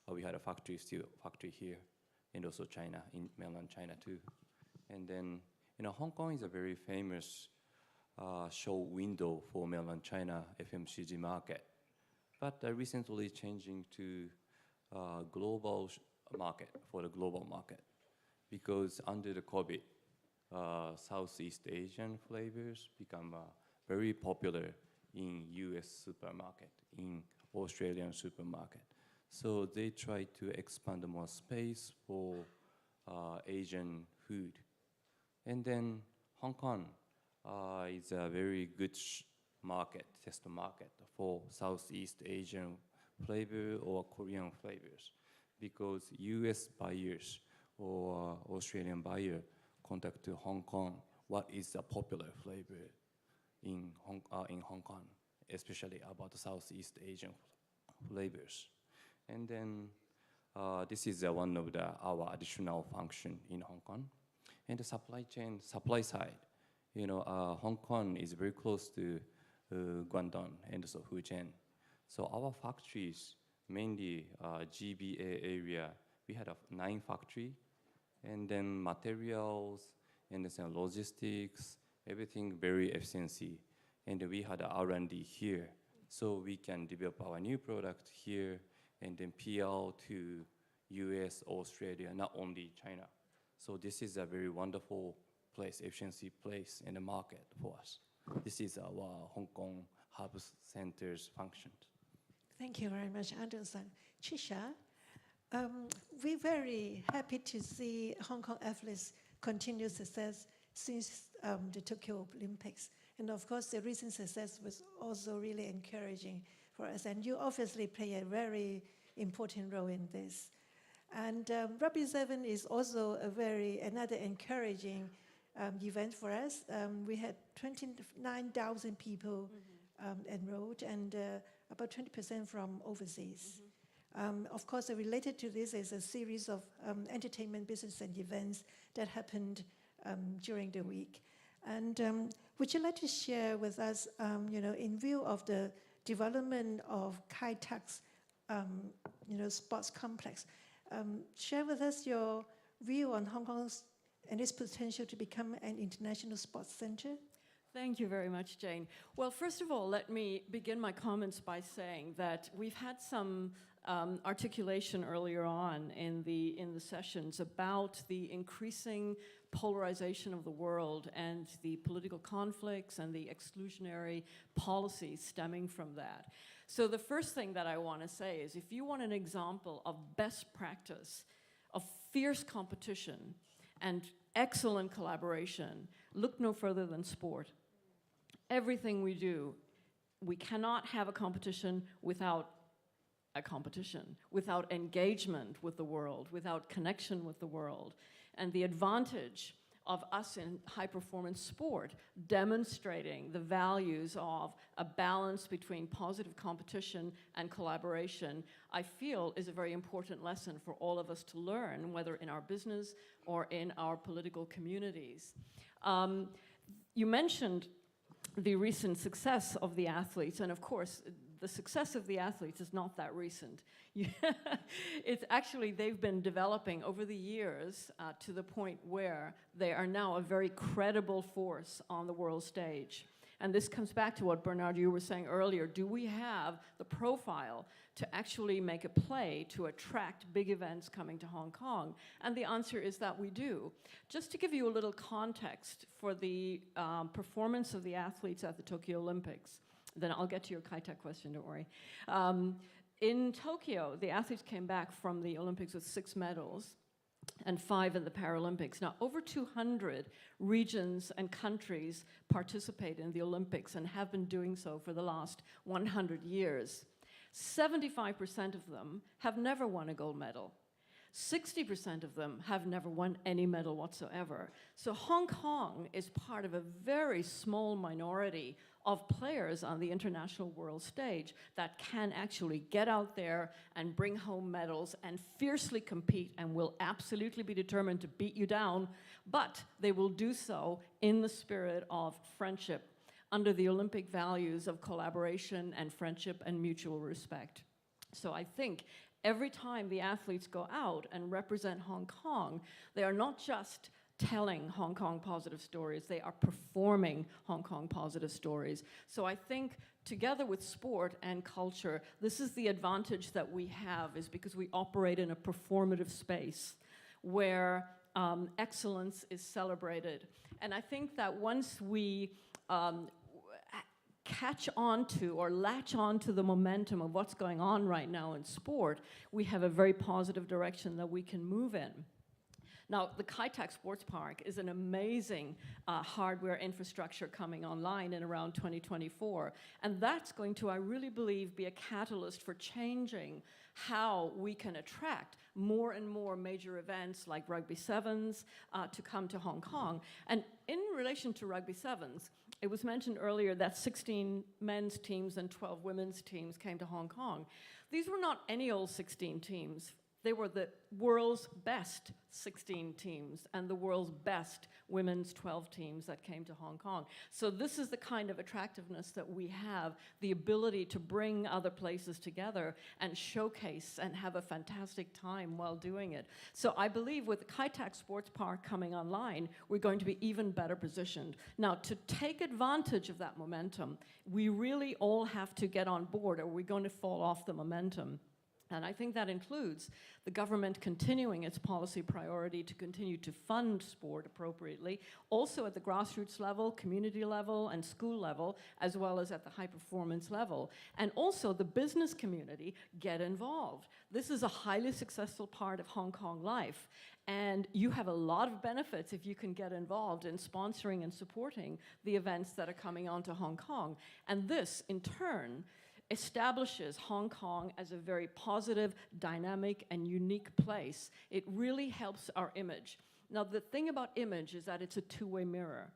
We had a factory here, and also China, in mainland China too. And then, Hong Kong is a very famous show window for mainland China FMCG market, but recently changing to global market, for the global market, because under the COVID, Southeast Asian flavors become very popular in US supermarket, in Australian supermarket. So they try to expand more space for Asian food. And then Hong Kong is a very good market, test market for Southeast Asian flavor or Korean flavors, because US buyers or Australian buyer contact to Hong Kong, what is a popular flavor in Hong Kong, especially about the Southeast Asian flavors. And then this is one of our additional function in Hong Kong. And the supply chain, supply side, Hong Kong is very close to Guangdong and also Fujian. So our factories, mainly GBA area, we had 9 factories, and then materials, and then logistics, everything very efficiency. And we had R&D here, so we can develop our new product here, and then PL to US, Australia, not only China. So this is a very wonderful place, efficiency place in the market for us. This is our Hong Kong Hub Center's function. Thank you very much, Anderson. Trisha, we're very happy to see Hong Kong athletes continue success since the Tokyo Olympics. And of course, the recent success was also really encouraging for us. And you obviously play a very important role in this. And Rugby 7 is also another encouraging event for us. We had 29,000 people enrolled, and about 20% from overseas. Of course, related to this is a series of entertainment, business, and events that happened during the week. And would you like to share with us, in view of the development of Kai Tak's, sports complex, share with us your view on Hong Kong's and its potential to become an international sports center? Thank you very much, Jane. Well, first of all, let me begin my comments by saying that we've had some articulation earlier on in the sessions about the increasing polarization of the world and the political conflicts and the exclusionary policies stemming from that. So the first thing that I want to say is, if you want an example of best practice, of fierce competition, and excellent collaboration, look no further than sport. Everything we do, we cannot have a competition without a competition, without engagement with the world, without connection with the world. And the advantage of us in high-performance sport demonstrating the values of a balance between positive competition and collaboration, I feel is a very important lesson for all of us to learn, whether in our business or in our political communities. You mentioned the recent success of the athletes, and of course, the success of the athletes is not that recent. It's actually, they've been developing over the years to the point where they are now a very credible force on the world stage. And this comes back to what Bernard, you were saying earlier. Do we have the profile to actually make a play to attract big events coming to Hong Kong? And the answer is that we do. Just to give you a little context for the performance of the athletes at the Tokyo Olympics, then I'll get to your Kai-Tak question, don't worry. In Tokyo, the athletes came back from the Olympics with 6 medals and 5 in the Paralympics. Now, over 200 regions and countries participate in the Olympics and have been doing so for the last 100 years. 75% of them have never won a gold medal. 60% of them have never won any medal whatsoever. So Hong Kong is part of a very small minority of players on the international world stage that can actually get out there and bring home medals and fiercely compete and will absolutely be determined to beat you down, but they will do so in the spirit of friendship, under the Olympic values of collaboration and friendship and mutual respect. So I think every time the athletes go out and represent Hong Kong, they are not just telling Hong Kong positive stories, they are performing Hong Kong positive stories. So I think together with sport and culture, this is the advantage that we have, is because we operate in a performative space where excellence is celebrated. And I think that once we catch on to or latch on to the momentum of what's going on right now in sport, we have a very positive direction that we can move in. Now, the Kai-Tak Sports Park is an amazing hardware infrastructure coming online in around 2024. And that's going to, I really believe, be a catalyst for changing how we can attract more and more major events like Rugby Sevens to come to Hong Kong. And in relation to Rugby Sevens, it was mentioned earlier that 16 men's teams and 12 women's teams came to Hong Kong. These were not any old 16 teams. They were the world's best 16 teams and the world's best women's 12 teams that came to Hong Kong. So this is the kind of attractiveness that we have, the ability to bring other places together and showcase and have a fantastic time while doing it. So I believe with the Kai-Tak Sports Park coming online, we're going to be even better positioned. Now, to take advantage of that momentum, we really all have to get on board, or we're going to fall off the momentum. And I think that includes the government continuing its policy priority to continue to fund sport appropriately, also at the grassroots level, community level, and school level, as well as at the high performance level. And also the business community get involved. This is a highly successful part of Hong Kong life. And you have a lot of benefits if you can get involved in sponsoring and supporting the events that are coming onto Hong Kong. And this, in turn, establishes Hong Kong as a very positive, dynamic, and unique place. It really helps our image. Now, the thing about image is that it's a two-way mirror.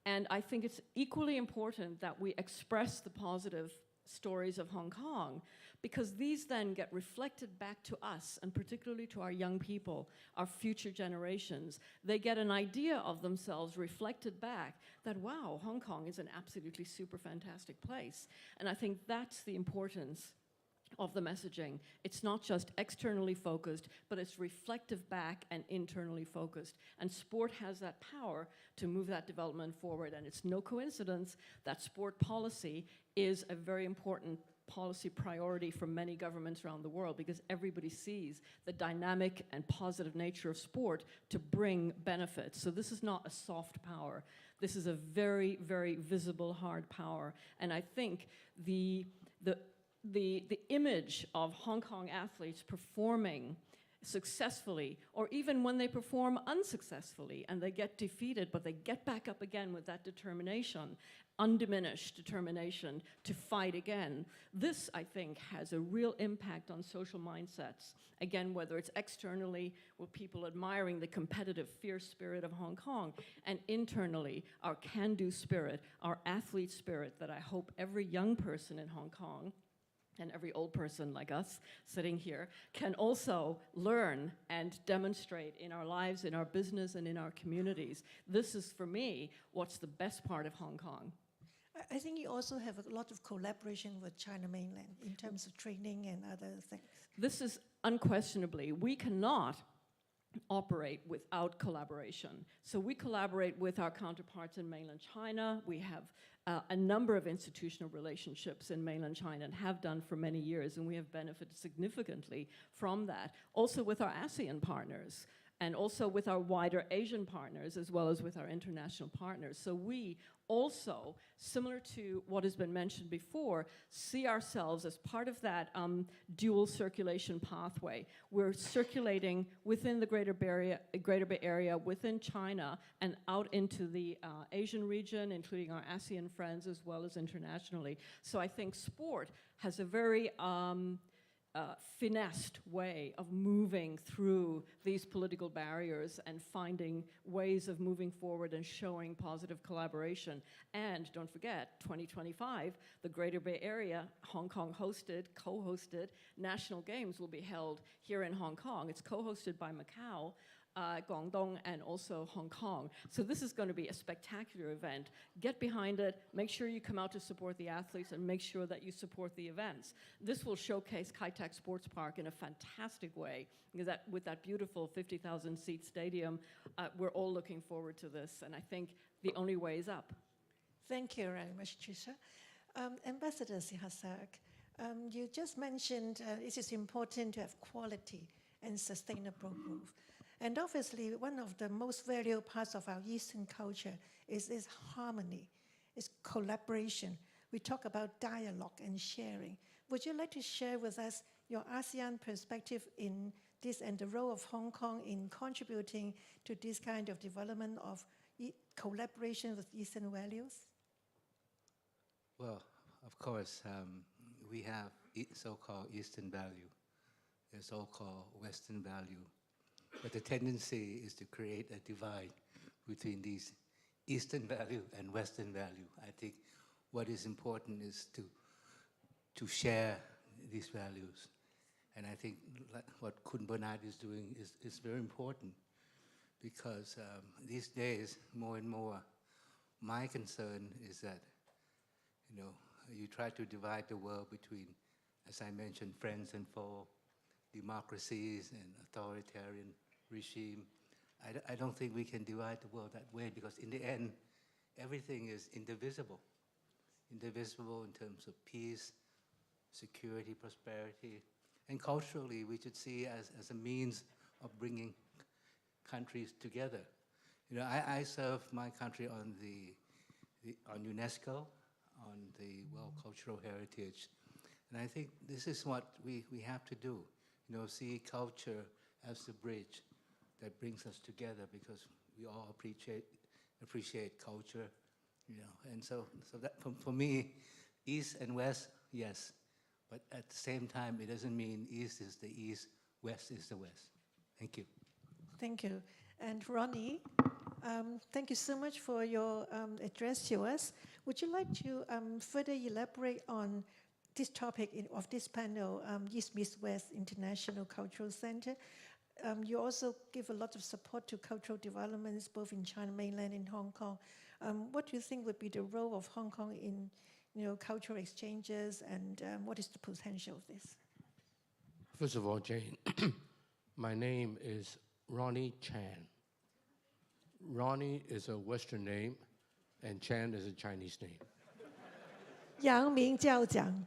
And I think it's equally important that we express the positive stories of Hong Kong, because these then get reflected back to us, and particularly to our young people, our future generations. They get an idea of themselves reflected back that, wow, Hong Kong is an absolutely super fantastic place. And I think that's the importance of the messaging. It's not just externally focused, but it's reflective back and internally focused. And sport has that power to move that development forward. And it's no coincidence that sport policy is a very important policy priority for many governments around the world, because everybody sees the dynamic and positive nature of sport to bring benefits. So this is not a soft power. This is a very, very visible hard power. And I think the image of Hong Kong athletes performing successfully, or even when they perform unsuccessfully and they get defeated, but they get back up again with that determination, undiminished determination to fight again. This, I think, has a real impact on social mindsets. Again, whether it's externally with people admiring the competitive, fierce spirit of Hong Kong, and internally, our can-do spirit, our athlete spirit that I hope every young person in Hong Kong and every old person like us sitting here can also learn and demonstrate in our lives, in our business, and in our communities. This is, for me, what's the best part of Hong Kong. I think you also have a lot of collaboration with China mainland in terms of training and other things. This is unquestionably, we cannot operate without collaboration. So we collaborate with our counterparts in mainland China. We have a number of institutional relationships in mainland China and have done for many years, and we have benefited significantly from that. Also with our ASEAN partners, and also with our wider Asian partners, as well as with our international partners. So we also, similar to what has been mentioned before, see ourselves as part of that dual circulation pathway. We're circulating within the Greater Bay Area, within China, and out into the Asian region, including our ASEAN friends, as well as internationally. So I think sport has a very finessed way of moving through these political barriers and finding ways of moving forward and showing positive collaboration. And don't forget, 2025, the Greater Bay Area, Hong Kong hosted, co-hosted, National Games will be held here in Hong Kong. It's co-hosted by Macau, Guangdong, and also Hong Kong. So this is going to be a spectacular event. Get behind it, make sure you come out to support the athletes, and make sure that you support the events. This will showcase Kai Tak Sports Park in a fantastic way, because with that beautiful 50,000 seat stadium, we're all looking forward to this, and I think the only way is up. Thank you very much, Trisha. Ambassador Sihasak, you just mentioned it is important to have quality and sustainable growth. And obviously, one of the most valuable parts of our Eastern culture is harmony, is collaboration. We talk about dialogue and sharing. Would you like to share with us your ASEAN perspective in this and the role of Hong Kong in contributing to this kind of development of collaboration with Eastern values? Well, of course, we have so-called Eastern value. There's so-called Western value. But the tendency is to create a divide between these Eastern value and Western value. I think what is important is to share these values. And I think what Kun Bernard is doing is very important, because these days, more and more, my concern is that, you try to divide the world between, as I mentioned, friends and foes, democracies and authoritarian regime. I don't think we can divide the world that way, because in the end, everything is indivisible. Indivisible in terms of peace, security, prosperity. And culturally, we should see as a means of bringing countries together. I serve my country on UNESCO, on the World Cultural Heritage. And I think this is what we have to do. See culture as the bridge that brings us together, because we all appreciate culture, And so that for me, East and West, yes, but at the same time, it doesn't mean East is the East, West is the West. Thank you. Thank you. And Ronnie, thank you so much for your address to us. Would you like to further elaborate on this topic of this panel, East Meets West International Cultural Center? You also give a lot of support to cultural developments, both in China mainland and Hong Kong. What do you think would be the role of Hong Kong in cultural exchanges, and what is the potential of this? First of all, Jane, my name is Ronnie Chan. Ronnie is a Western name, and Chan is a Chinese name. 杨名教长.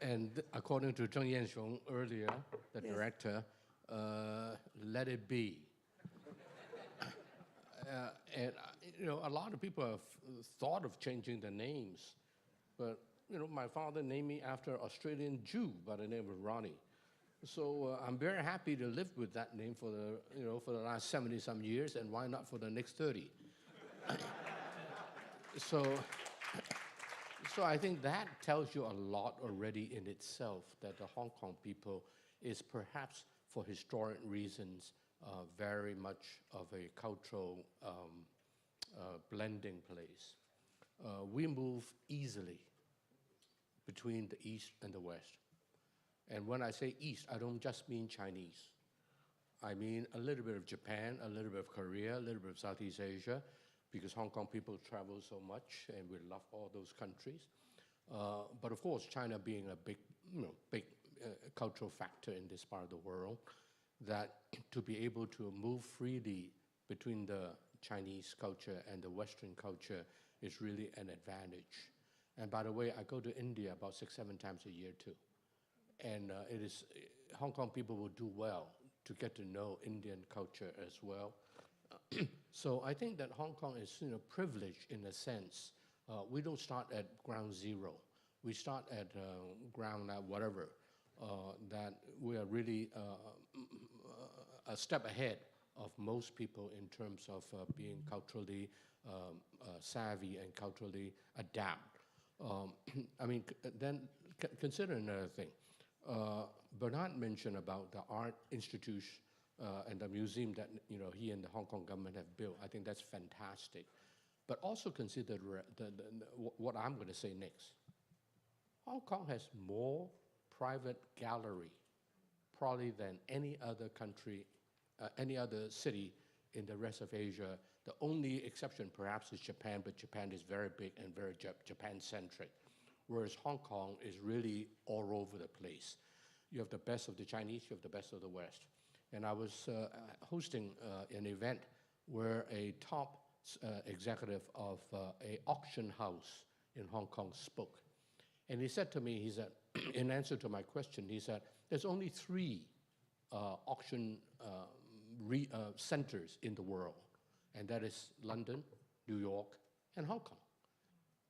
And according to Zheng Yanxiong earlier, the director, let it be. And a lot of people have thought of changing the names, but my father named me after an Australian Jew by the name of Ronnie. So I'm very happy to live with that name for the last 70-some years, and why not for the next 30? So I think that tells you a lot already in itself, that the Hong Kong people is perhaps, for historic reasons, very much of a cultural blending place. We move easily between the East and the West. And when I say East, I don't just mean Chinese. I mean a little bit of Japan, a little bit of Korea, a little bit of Southeast Asia, because Hong Kong people travel so much, and we love all those countries. But of course, China being a big cultural factor in this part of the world, that to be able to move freely between the Chinese culture and the Western culture is really an advantage. And by the way, I go to India about 6-7 times a year too. And Hong Kong people will do well to get to know Indian culture as well. So I think that Hong Kong is privileged in a sense. We don't start at ground zero. We start at ground whatever, that we are really a step ahead of most people in terms of being culturally savvy and culturally adapt. I mean, then consider another thing. Bernard mentioned about the art institution and the museum that he and the Hong Kong government have built. I think that's fantastic. But also consider what I'm going to say next. Hong Kong has more private gallery probably than any other country, any other city in the rest of Asia. The only exception perhaps is Japan, but Japan is very big and very Japan-centric, whereas Hong Kong is really all over the place. You have the best of the Chinese, you have the best of the West. And I was hosting an event where a top executive of an auction house in Hong Kong spoke. And he said to me, he said, in answer to my question, he said, there's only 3 auction centers in the world, and that is London, New York, and Hong Kong.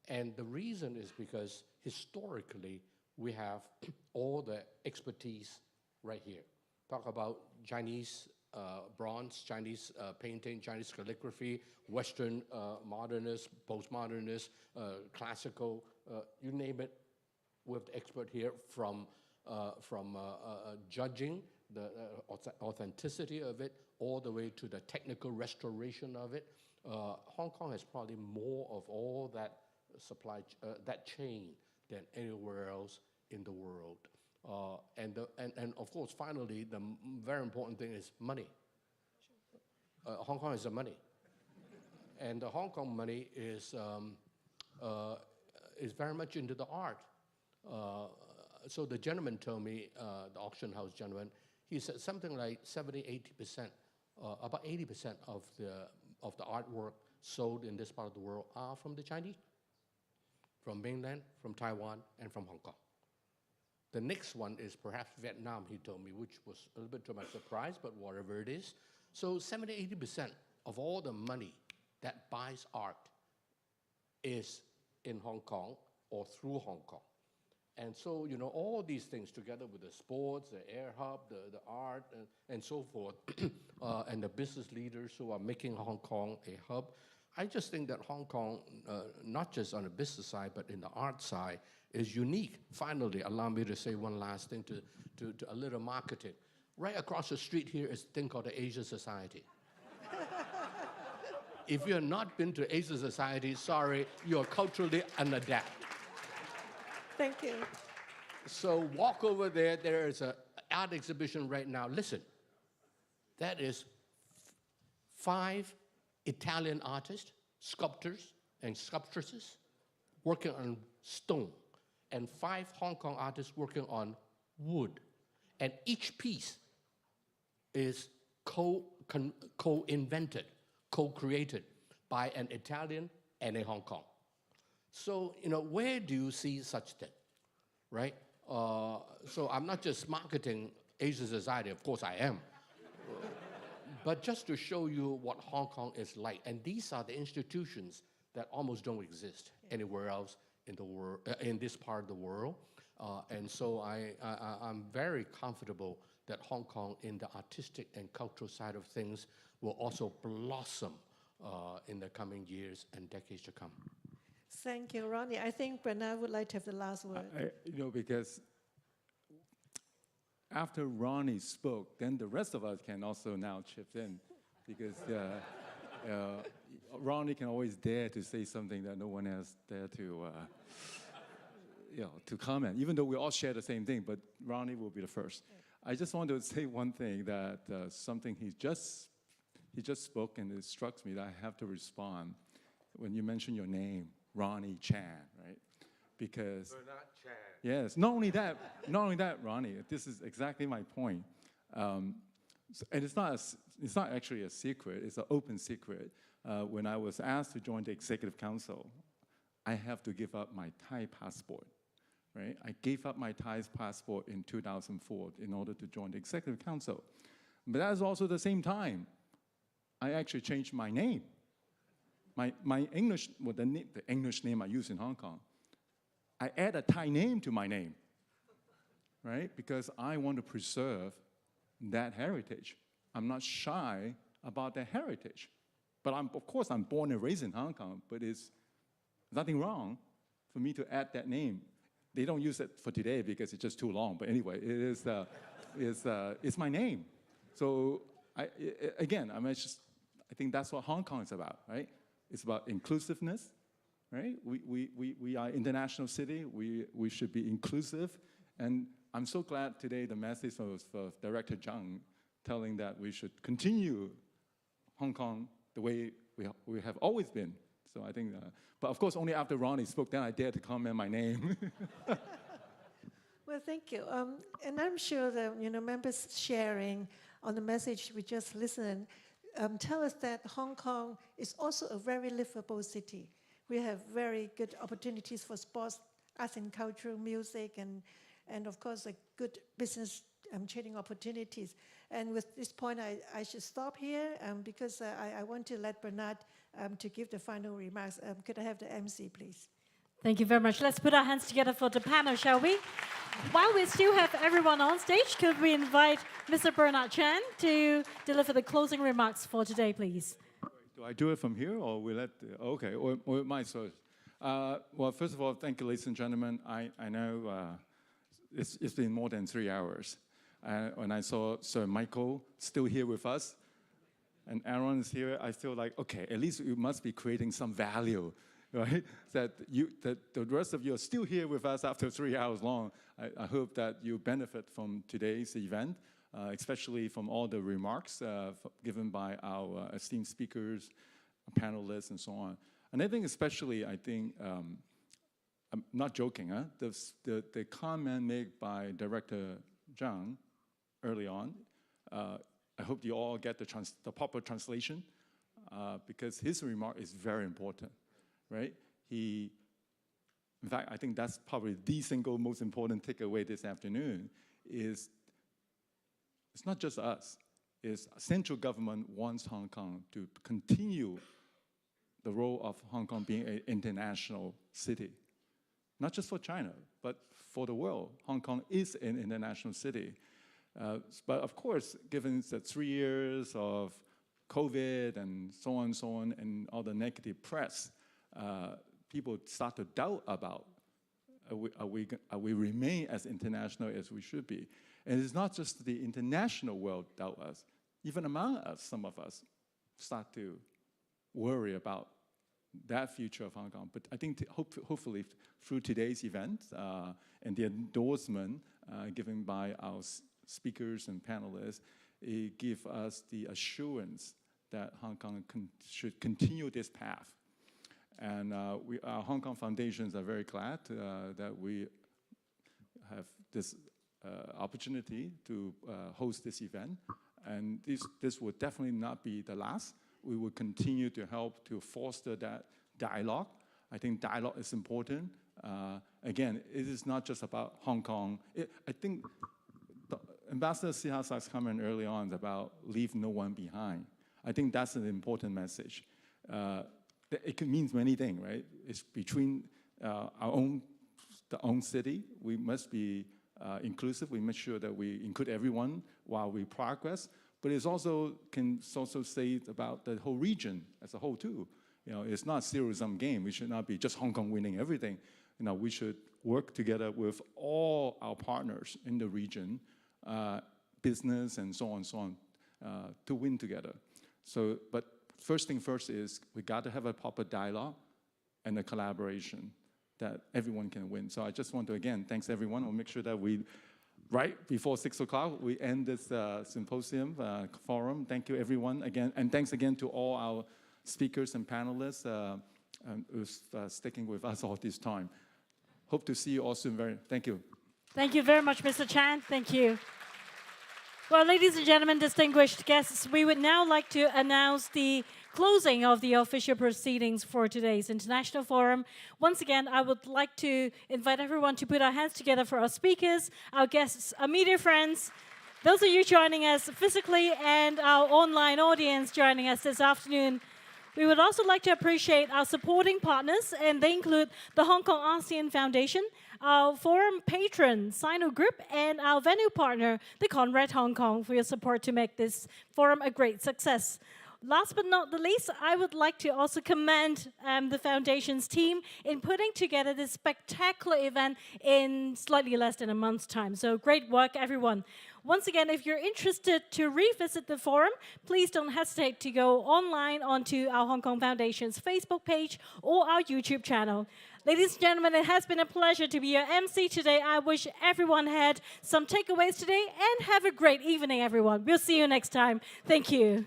And the reason is because historically, we have all the expertise right here. Talk about Chinese bronze, Chinese painting, Chinese calligraphy, Western modernist, postmodernist, classical, you name it. We have the expert here from judging the authenticity of it all the way to the technical restoration of it. Hong Kong has probably more of all that that chain than anywhere else in the world. And of course, finally, the very important thing is money. Hong Kong is the money. And the Hong Kong money is very much into the art. So the gentleman told me, the auction house gentleman, he said something like 70-80%, about 80% of the artwork sold in this part of the world are from the Chinese, from mainland, from Taiwan, and from Hong Kong. The next one is perhaps Vietnam, he told me, which was a little bit to my surprise, but whatever it is. So 70-80% of all the money that buys art is in Hong Kong or through Hong Kong. And so, all these things together with the sports, the air hub, the art, and so forth, and the business leaders who are making Hong Kong a hub, I just think that Hong Kong, not just on the business side, but in the art side, is unique. Finally, allow me to say one last thing to a little marketing. Right across the street here is a thing called the Asia Society. If you have not been to Asia Society, sorry, you are culturally unadapted. Thank you. So walk over there. There is an art exhibition right now. Listen, that is 5 Italian artists, sculptors, and sculptresses working on stone, and 5 Hong Kong artists working on wood. And each piece is co-invented, co-created by an Italian and a Hong Kong. So, where do you see such thing, right? So I'm not just marketing Asia Society, of course I am, but just to show you what Hong Kong is like. And these are the institutions that almost don't exist anywhere else in the world, in this part of the world. And so I'm very comfortable that Hong Kong, in the artistic and cultural side of things, will also blossom in the coming years and decades to come. Thank you, Ronnie. I think Bernard would like to have the last word. Because after Ronnie spoke, then the rest of us can also now chip in, because Ronnie can always dare to say something that no one else dare to comment, even though we all share the same thing, but Ronnie will be the first. I just want to say one thing, that something he just spoke, and it struck me that I have to respond when you mention your name, Ronnie Chan, right? Because Bernard Chan. Yes, not only that, Ronnie, this is exactly my point. And it's not actually a secret, it's an open secret. When I was asked to join the Executive Council, I have to give up my Thai passport, right? I gave up my Thai passport in 2004 in order to join the Executive Council. But that is also the same time, I actually changed my name. My English, well, the English name I use in Hong Kong, I add a Thai name to my name, right? Because I want to preserve that heritage. I'm not shy about that heritage. But of course, I'm born and raised in Hong Kong, but it's nothing wrong for me to add that name. They don't use it for today because it's just too long. But anyway, it's my name. So I think that's what Hong Kong is about, right? It's about inclusiveness, right? We are an international city. We should be inclusive. And I'm so glad today the message of Director Zheng telling that we should continue Hong Kong the way we have always been. So I think, but of course only after Ronnie spoke, then I dared to comment my name. Well, thank you. And I'm sure that members sharing on the message we just listened tell us that Hong Kong is also a very livable city. We have very good opportunities for sports, arts and culture, music, and of course, good business trading opportunities. And with this point, I should stop here because I want to let Bernard to give the final remarks. Could I have the MC, please? Thank you very much. Let's put our hands together for the panel, shall we? While we still have everyone on stage, could we invite Mr. Bernard Chan to deliver the closing remarks for today, please? Do I do it from here, or we let? Okay, or my first. Well, first of all, thank you, ladies and gentlemen. I know it's been more than 3 hours. When I saw Sir Michael still here with us, and Aaron is here, I feel like, okay, at least you must be creating some value, right? That the rest of you are still here with us after 3 hours long. I hope that you benefit from today's event, especially from all the remarks given by our esteemed speakers, panelists, and so on. And I think especially, I'm not joking, the comment made by Director Zheng early on, I hope you all get the proper translation because his remark is very important, right? In fact, I think that's probably the single most important takeaway this afternoon is it's not just us, it's central government wants Hong Kong to continue the role of Hong Kong being an international city. Not just for China, but for the world. Hong Kong is an international city. But of course, given the 3 years of COVID and so on, and all the negative press, people start to doubt about are we remain as international as we should be. And it's not just the international world doubt us. Even among us, some of us start to worry about that future of Hong Kong. But I think hopefully through today's event and the endorsement given by our speakers and panelists, it gives us the assurance that Hong Kong should continue this path. And our Hong Kong foundations are very glad that we have this opportunity to host this event. And this will definitely not be the last. We will continue to help to foster that dialogue. I think dialogue is important. Again, it is not just about Hong Kong. I think Ambassador Sihasa's comment early on about leave no one behind. I think that's an important message. It means many things, right? It's between the own city. We must be inclusive. We make sure that we include everyone while we progress. But it can also say about the whole region as a whole too. It's not a zero-sum game. We should not be just Hong Kong winning everything. We should work together with all our partners in the region, business and so on, to win together. But first thing first is we got to have a proper dialogue and a collaboration that everyone can win. So I just want to, again, thanks everyone. We'll make sure that right before 6 o'clock, we end this symposium, forum. Thank you everyone again. And thanks again to all our speakers and panelists who's sticking with us all this time. Hope to see you all soon. Thank you. Thank you very much, Mr. Chan. Thank you. Well, ladies and gentlemen, distinguished guests, we would now like to announce the closing of the official proceedings for today's International Forum. Once again, I would like to invite everyone to put our hands together for our speakers, our guests, our media friends, those of you joining us physically, and our online audience joining us this afternoon. We would also like to appreciate our supporting partners, and they include the Hong Kong ASEAN Foundation, our forum patron, Sino Group, and our venue partner, the Conrad Hong Kong, for your support to make this forum a great success. Last but not the least, I would like to also commend the Foundation's team in putting together this spectacular event in slightly less than a month's time. So great work, everyone. Once again, if you're interested to revisit the forum, please don't hesitate to go online onto our Hong Kong Foundation's Facebook page or our YouTube channel. Ladies and gentlemen, it has been a pleasure to be your MC today. I wish everyone had some takeaways today, and have a great evening, everyone. We'll see you next time. Thank you.